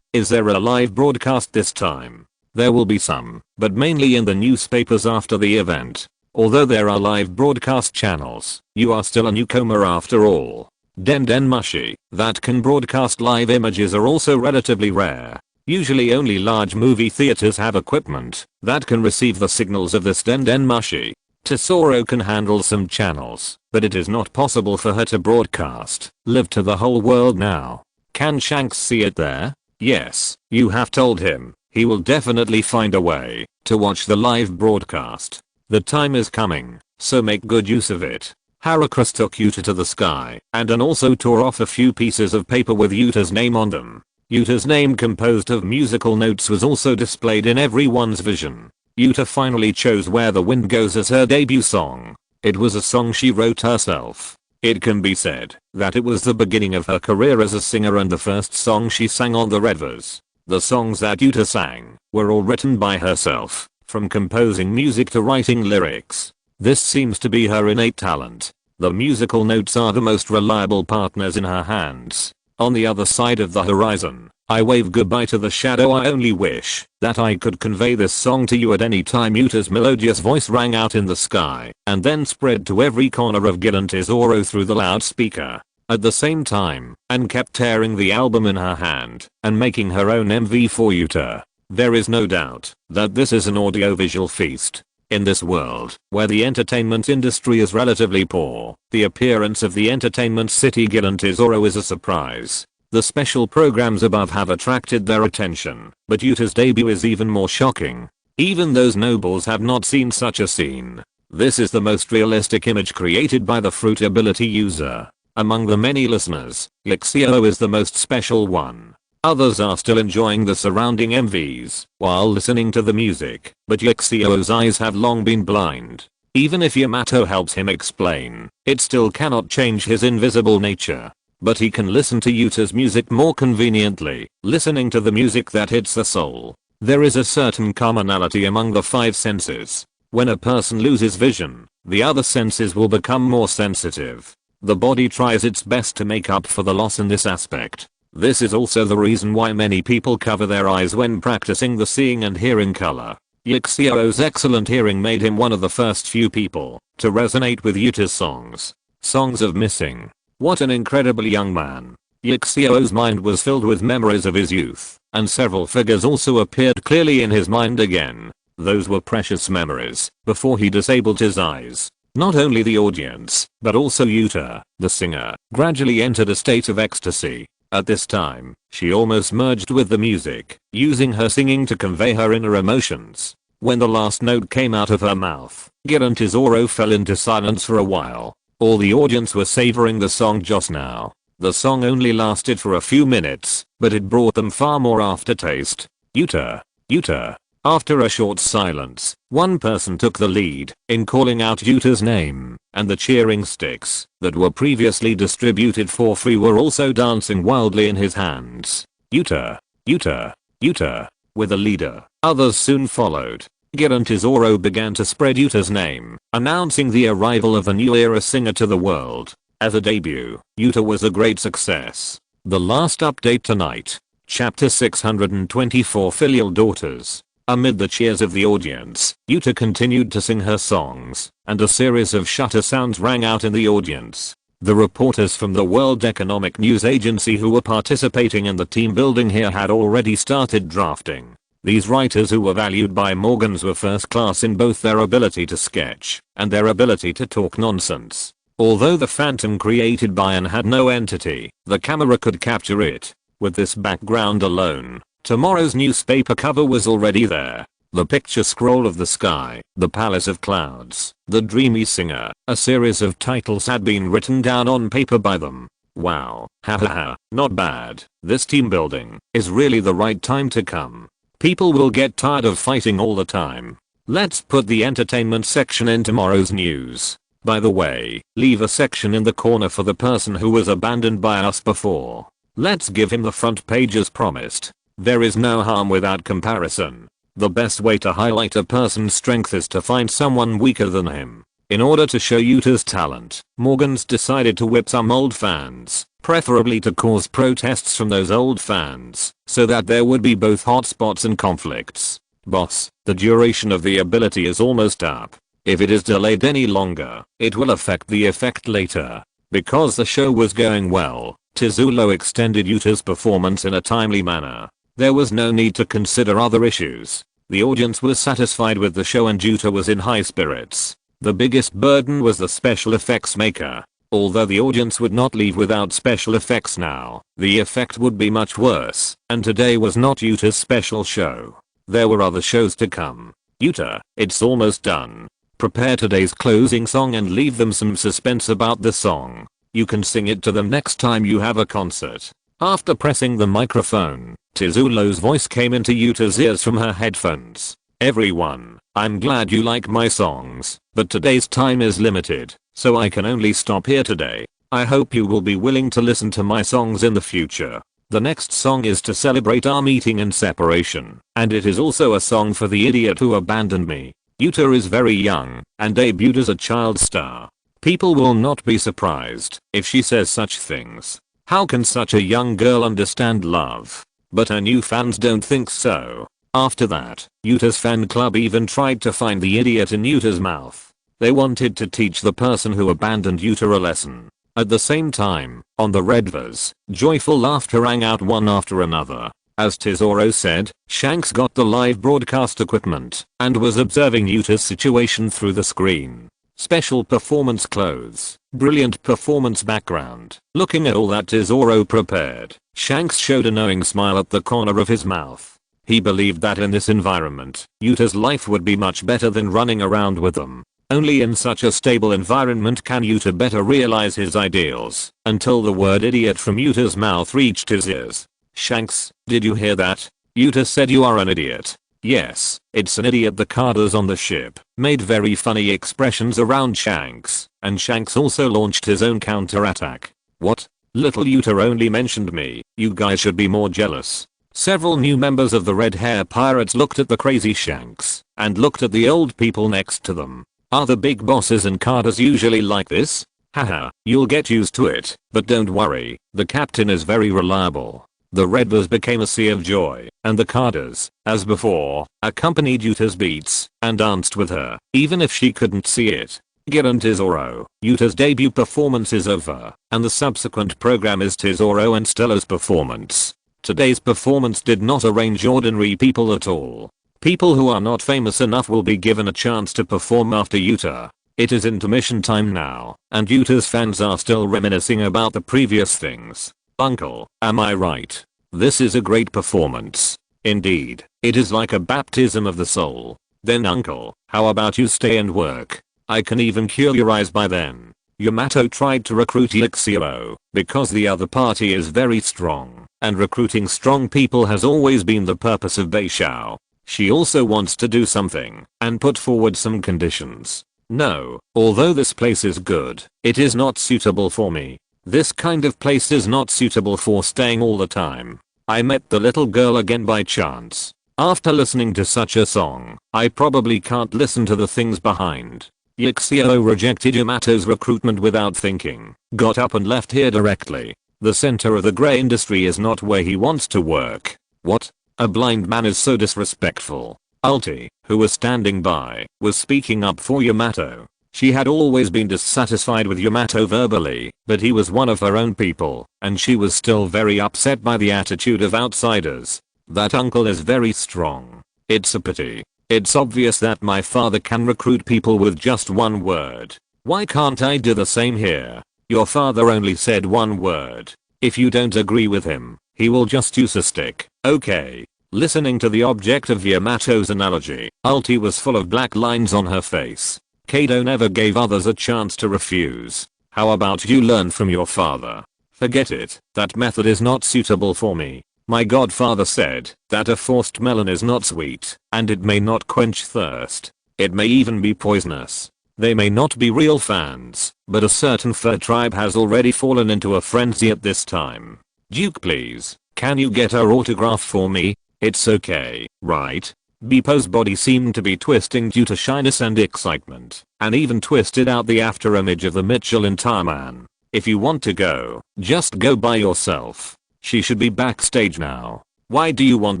Is there a live broadcast this time? There will be some, but mainly in the newspapers after the event. Although there are live broadcast channels, you are still a newcomer after all. Den Mushi, that can broadcast live images are also relatively rare. Usually only large movie theaters have equipment that can receive the signals of this Den Mushi. Tesoro can handle some channels, but it is not possible for her to broadcast live to the whole world now. Can Shanks see it there? Yes, you have told him. He will definitely find a way to watch the live broadcast. The time is coming, so make good use of it. Heracles took Yuta to the sky and also tore off a few pieces of paper with Yuta's name on them. Yuta's name composed of musical notes was also displayed in everyone's vision. Yuta finally chose Where the Wind Goes as her debut song. It was a song she wrote herself. It can be said that it was the beginning of her career as a singer and the first song she sang on the Redverse. The songs that Yuta sang were all written by herself, from composing music to writing lyrics. This seems to be her innate talent. The musical notes are the most reliable partners in her hands. On the other side of the horizon, I wave goodbye to the shadow. I only wish that I could convey this song to you at any time. Yuta's melodious voice rang out in the sky and then spread to every corner of Gilan Tesoro through the loudspeaker at the same time and kept tearing the album in her hand and making her own MV for Yuta. There is no doubt that this is an audiovisual feast. In this world, where the entertainment industry is relatively poor, the appearance of the entertainment city Gilan Tesoro is a surprise. The special programs above have attracted their attention, but Yuta's debut is even more shocking. Even those nobles have not seen such a scene. This is the most realistic image created by the fruit ability user. Among the many listeners, Lixio is the most special one. Others are still enjoying the surrounding MVs while listening to the music, but Lixio's eyes have long been blind. Even if Yamato helps him explain, it still cannot change his invisible nature. But he can listen to Yuta's music more conveniently, listening to the music that hits the soul. There is a certain commonality among the five senses. When a person loses vision, the other senses will become more sensitive. The body tries its best to make up for the loss in this aspect. This is also the reason why many people cover their eyes when practicing the seeing and hearing color. Yuxio's excellent hearing made him one of the first few people to resonate with Yuta's songs. Songs of Missing. What an incredible young man. Yuxio's mind was filled with memories of his youth, and several figures also appeared clearly in his mind again. Those were precious memories before he disabled his eyes. Not only the audience, but also Yuta, the singer, gradually entered a state of ecstasy. At this time, she almost merged with the music, using her singing to convey her inner emotions. When the last note came out of her mouth, Gid and Tesoro fell into silence for a while. All the audience were savoring the song just now. The song only lasted for a few minutes, but it brought them far more aftertaste. Yuta. Yuta. After a short silence, one person took the lead in calling out Yuta's name, and the cheering sticks that were previously distributed for free were also dancing wildly in his hands. Yuta. Yuta. Yuta. With a leader, others soon followed. Gid and Tesoro began to spread Yuta's name, announcing the arrival of the new era singer to the world. As a debut, Yuta was a great success. The last update tonight. Chapter 624 Filial Daughters. Amid the cheers of the audience, Yuta continued to sing her songs, and a series of shutter sounds rang out in the audience. The reporters from the World Economic News Agency who were participating in the team building here had already started drafting. These writers who were valued by Morgans were first class in both their ability to sketch and their ability to talk nonsense. Although the phantom created by An had no entity, the camera could capture it. With this background alone, tomorrow's newspaper cover was already there. The picture scroll of the sky, the palace of clouds, the dreamy singer, a series of titles had been written down on paper by them. Wow, hahaha, not bad. This team building is really the right time to come. People will get tired of fighting all the time. Let's put the entertainment section in tomorrow's news. By the way, leave a section in the corner for the person who was abandoned by us before. Let's give him the front page as promised. There is no harm without comparison. The best way to highlight a person's strength is to find someone weaker than him. In order to show Yuta's talent, Morgans decided to whip some old fans, preferably to cause protests from those old fans, so that there would be both hotspots and conflicts. Boss, the duration of the ability is almost up. If it is delayed any longer, it will affect the effect later. Because the show was going well, Tesoro extended Yuta's performance in a timely manner. There was no need to consider other issues. The audience was satisfied with the show and Yuta was in high spirits. The biggest burden was the special effects maker. Although the audience would not leave without special effects now, the effect would be much worse, and today was not Yuta's special show. There were other shows to come. Yuta, it's almost done. Prepare today's closing song and leave them some suspense about the song. You can sing it to them next time you have a concert. After pressing the microphone, Tesoro's voice came into Yuta's ears from her headphones. Everyone, I'm glad you like my songs, but today's time is limited, so I can only stop here today. I hope you will be willing to listen to my songs in the future. The next song is to celebrate our meeting and separation, and it is also a song for the idiot who abandoned me. Yuta is very young, and debuted as a child star. People will not be surprised if she says such things. How can such a young girl understand love? But her new fans don't think so. After that, Yuta's fan club even tried to find the idiot in Yuta's mouth. They wanted to teach the person who abandoned Yuta a lesson. At the same time, on the Redverse, joyful laughter rang out one after another. As Tesoro said, Shanks got the live broadcast equipment and was observing Yuta's situation through the screen. Special performance clothes, brilliant performance background. Looking at all that Tesoro prepared, Shanks showed a knowing smile at the corner of his mouth. He believed that in this environment, Yuta's life would be much better than running around with them. Only in such a stable environment can Yuta better realize his ideals. Until the word idiot from Yuta's mouth reached his ears. Shanks, did you hear that? Yuta said you are an idiot. Yes, it's an idiot. The carders on the ship made very funny expressions around Shanks, and Shanks also launched his own counterattack. What? Little Yuta only mentioned me, you guys should be more jealous. Several new members of the Red Hair Pirates looked at the crazy Shanks. and looked at the old people next to them. Are the big bosses and cadres usually like this? Haha, you'll get used to it, but don't worry, the captain is very reliable. The red bus became a sea of joy, and the cadres, as before, accompanied Yuta's beats and danced with her, even if she couldn't see it. Guarantee Zoro, Yuta's debut performance is over, and the subsequent program is Tesoro and Stella's performance. Today's performance did not arrange ordinary people at all. People who are not famous enough will be given a chance to perform after Yuta. It is intermission time now, and Yuta's fans are still reminiscing about the previous things. Uncle, am I right? This is a great performance. Indeed, it is like a baptism of the soul. Then uncle, how about you stay and work? I can even cure your eyes by then. Yamato tried to recruit Elixiro, because the other party is very strong, and recruiting strong people has always been the purpose of Beishao. She also wants to do something, and put forward some conditions. No, although this place is good, it is not suitable for me. This kind of place is not suitable for staying all the time. I met the little girl again by chance. After listening to such a song, I probably can't listen to the things behind. Elixiro rejected Yamato's recruitment without thinking, got up and left here directly. The center of the gray industry is not where he wants to work. What? A blind man is so disrespectful. Ulti, who was standing by, was speaking up for Yamato. She had always been dissatisfied with Yamato verbally, but he was one of her own people, and she was still very upset by the attitude of outsiders. That uncle is very strong. It's a pity. It's obvious that my father can recruit people with just one word. Why can't I do the same here? Your father only said one word. If you don't agree with him, he will just use a stick. Okay. Listening to the object of Yamato's analogy, Ulti was full of black lines on her face. Kaido never gave others a chance to refuse. How about you learn from your father? Forget it, that method is not suitable for me. My godfather said that a forced melon is not sweet, and it may not quench thirst. It may even be poisonous. They may not be real fans, but a certain fur tribe has already fallen into a frenzy at this time. Duke, please, can you get her autograph for me? It's okay, right? Beepo's body seemed to be twisting due to shyness and excitement, and even twisted out the after image of the Michelin tire man. If you want to go, just go by yourself. She should be backstage now. Why do you want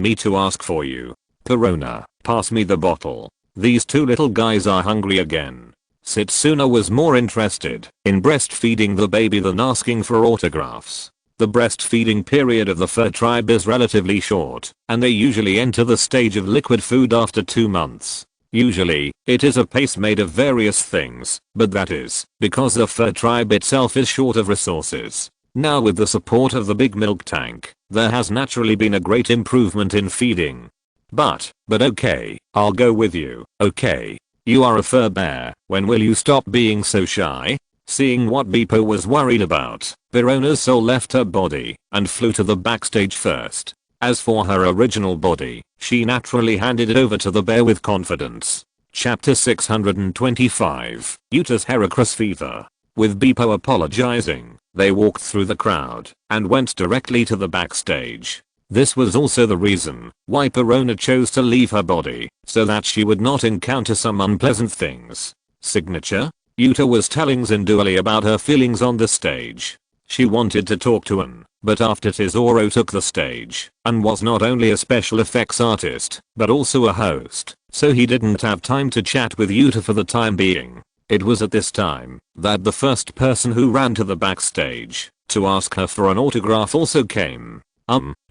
me to ask for you? Perona, pass me the bottle. These two little guys are hungry again. Setsuna was more interested in breastfeeding the baby than asking for autographs. The breastfeeding period of the fur tribe is relatively short, and they usually enter the stage of liquid food after 2 months. Usually, it is a paste made of various things, but that is because the fur tribe itself is short of resources. Now with the support of the big milk tank, there has naturally been a great improvement in feeding. But okay, I'll go with you, okay? You are a fur bear, when will you stop being so shy? Seeing what Beepo was worried about, Verona's soul left her body and flew to the backstage first. As for her original body, she naturally handed it over to the bear with confidence. Chapter 625, Yuta's Heracross Fever. With Beepo apologizing, they walked through the crowd and went directly to the backstage. This was also the reason why Perona chose to leave her body, so that she would not encounter some unpleasant things. Signature? Yuta was telling Zinduali about her feelings on the stage. She wanted to talk to An, but after Tesoro took the stage, An was not only a special effects artist, but also a host, so he didn't have time to chat with Yuta for the time being. It was at this time that the first person who ran to the backstage to ask her for an autograph also came.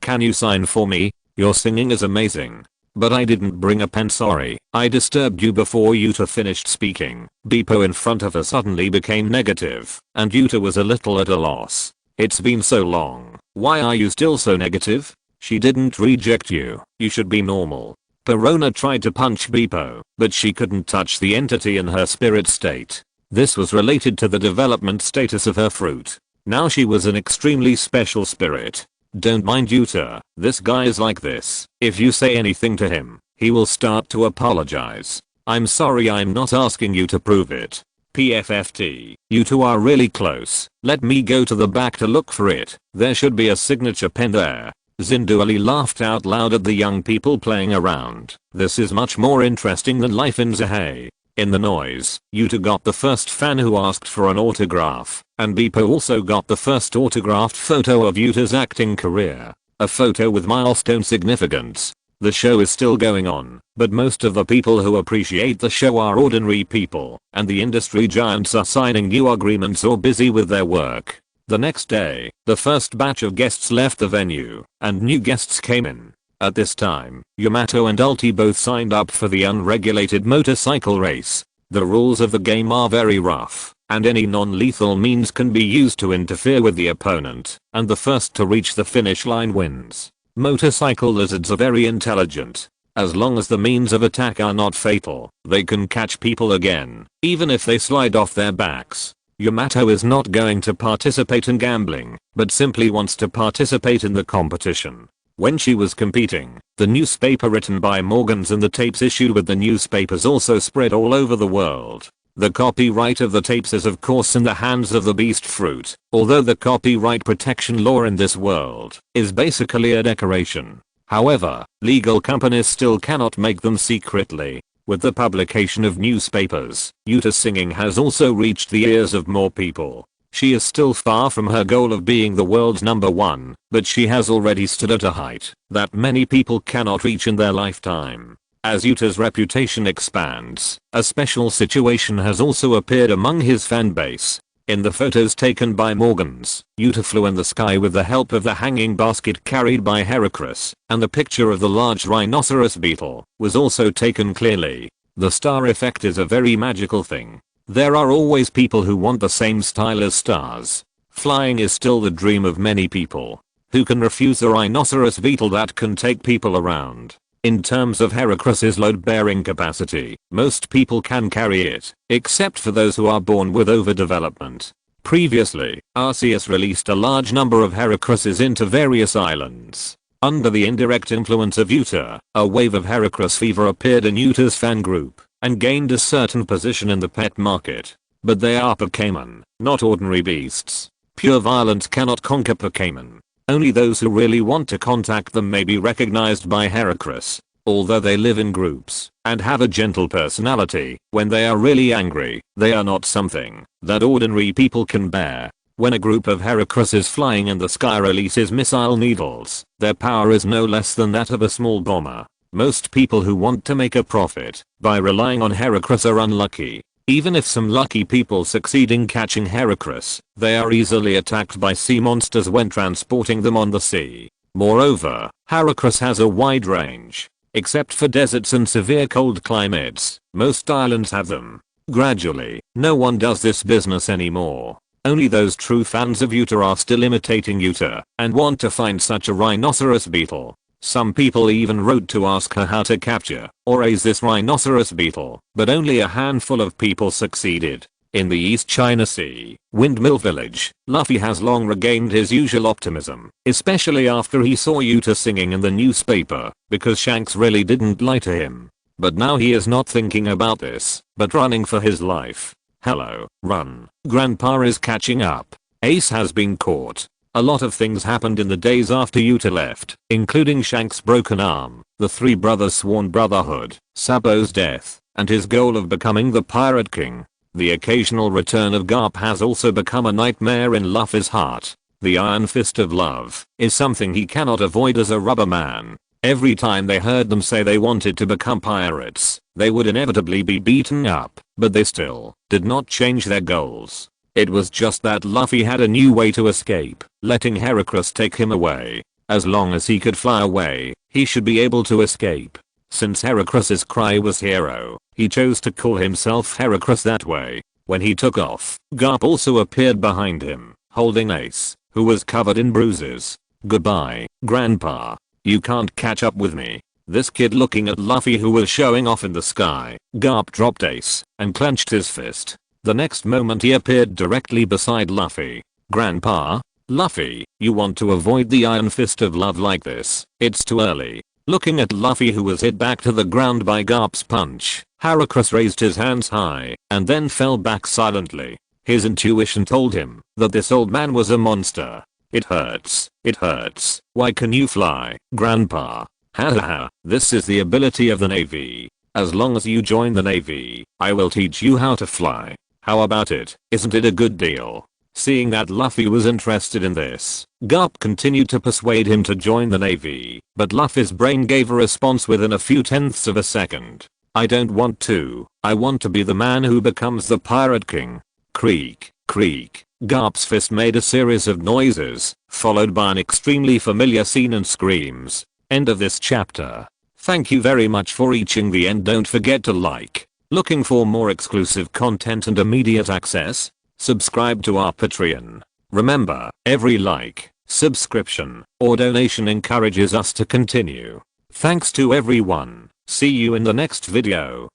Can you sign for me? Your singing is amazing. But I didn't bring a pen, sorry. I disturbed you before Yuta finished speaking. Beepo in front of her suddenly became negative, and Yuta was a little at a loss. It's been so long. Why are you still so negative? She didn't reject you. You should be normal. Perona tried to punch Beepo, but she couldn't touch the entity in her spirit state. This was related to the development status of her fruit. Now she was an extremely special spirit. Don't mind Yuta, this guy is like this. If you say anything to him, he will start to apologize. I'm sorry, I'm not asking you to prove it. PFFT, you two are really close. Let me go to the back to look for it. There should be a signature pen there. Zinduali laughed out loud at the young people playing around. This is much more interesting than life in Zahei. In the noise, Yuta got the first fan who asked for an autograph, and Beepo also got the first autographed photo of Yuta's acting career. A photo with milestone significance. The show is still going on, but most of the people who appreciate the show are ordinary people, and the industry giants are signing new agreements or busy with their work. The next day, the first batch of guests left the venue, and new guests came in. At this time, Yamato and Ulti both signed up for the unregulated motorcycle race. The rules of the game are very rough, and any non-lethal means can be used to interfere with the opponent, and the first to reach the finish line wins. Motorcycle lizards are very intelligent. As long as the means of attack are not fatal, they can catch people again, even if they slide off their backs. Yamato is not going to participate in gambling, but simply wants to participate in the competition. When she was competing, the newspaper written by Morgans and the tapes issued with the newspapers also spread all over the world. The copyright of the tapes is of course in the hands of the beast fruit, although the copyright protection law in this world is basically a decoration. However, legal companies still cannot make them secretly. With the publication of newspapers, Yuta's singing has also reached the ears of more people. She is still far from her goal of being the world's #1, but she has already stood at a height that many people cannot reach in their lifetime. As Yuta's reputation expands, a special situation has also appeared among his fanbase. In the photos taken by Morgans, Yuta flew in the sky with the help of the hanging basket carried by Heracles, and the picture of the large rhinoceros beetle was also taken clearly. The star effect is a very magical thing. There are always people who want the same style as stars. Flying is still the dream of many people. Who can refuse a rhinoceros beetle that can take people around? In terms of Heracles' load-bearing capacity, most people can carry it, except for those who are born with overdevelopment. Previously, Arceus released a large number of Heracles into various islands. Under the indirect influence of Yuta, a wave of Heracles fever appeared in Yuta's fan group, and gained a certain position in the pet market. But they are Pokemon, not ordinary beasts. Pure violence cannot conquer Pokemon. Only those who really want to contact them may be recognized by Heracles. Although they live in groups and have a gentle personality, when they are really angry, they are not something that ordinary people can bear. When a group of Heracles flying in the sky releases missile needles, their power is no less than that of a small bomber. Most people who want to make a profit by relying on Heracles are unlucky. Even if some lucky people succeed in catching Heracles, they are easily attacked by sea monsters when transporting them on the sea. Moreover, Heracles has a wide range. Except for deserts and severe cold climates, most islands have them. Gradually, no one does this business anymore. Only those true fans of Yuta are still imitating Yuta and want to find such a rhinoceros beetle. Some people even wrote to ask her how to capture or raise this rhinoceros beetle, but only a handful of people succeeded. In the East China Sea, Windmill Village, Luffy has long regained his usual optimism, especially after he saw Yuta singing in the newspaper, because Shanks really didn't lie to him. But now he is not thinking about this, but running for his life. Hello, run. Grandpa is catching up. Ace has been caught. A lot of things happened in the days after Yuta left, including Shanks' broken arm, the three brothers' sworn brotherhood, Sabo's death, and his goal of becoming the Pirate King. The occasional return of Garp has also become a nightmare in Luffy's heart. The Iron Fist of Love is something he cannot avoid as a rubber man. Every time they heard them say they wanted to become pirates, they would inevitably be beaten up, but they still did not change their goals. It was just that Luffy had a new way to escape, letting Heracles take him away. As long as he could fly away, he should be able to escape. Since Heracles' cry was hero, he chose to call himself Heracles that way. When he took off, Garp also appeared behind him, holding Ace, who was covered in bruises. Goodbye, Grandpa. You can't catch up with me. This kid looking at Luffy who was showing off in the sky. Garp dropped Ace and clenched his fist. The next moment he appeared directly beside Luffy. Grandpa? Luffy, you want to avoid the Iron Fist of Love like this? It's too early. Looking at Luffy who was hit back to the ground by Garp's punch, Heracles raised his hands high and then fell back silently. His intuition told him that this old man was a monster. It hurts. It hurts. Why can you fly, Grandpa? Hahaha, this is the ability of the Navy. As long as you join the Navy, I will teach you how to fly. How about it? Isn't it a good deal? Seeing that Luffy was interested in this, Garp continued to persuade him to join the Navy, but Luffy's brain gave a response within a few tenths of a second. I don't want to. I want to be the man who becomes the Pirate King. Creak, creak. Garp's fist made a series of noises, followed by an extremely familiar scene and screams. End of this chapter. Thank you very much for reaching the end. Don't forget to like. Looking for more exclusive content and immediate access? Subscribe to our Patreon. Remember, every like, subscription, or donation encourages us to continue. Thanks to everyone. See you in the next video.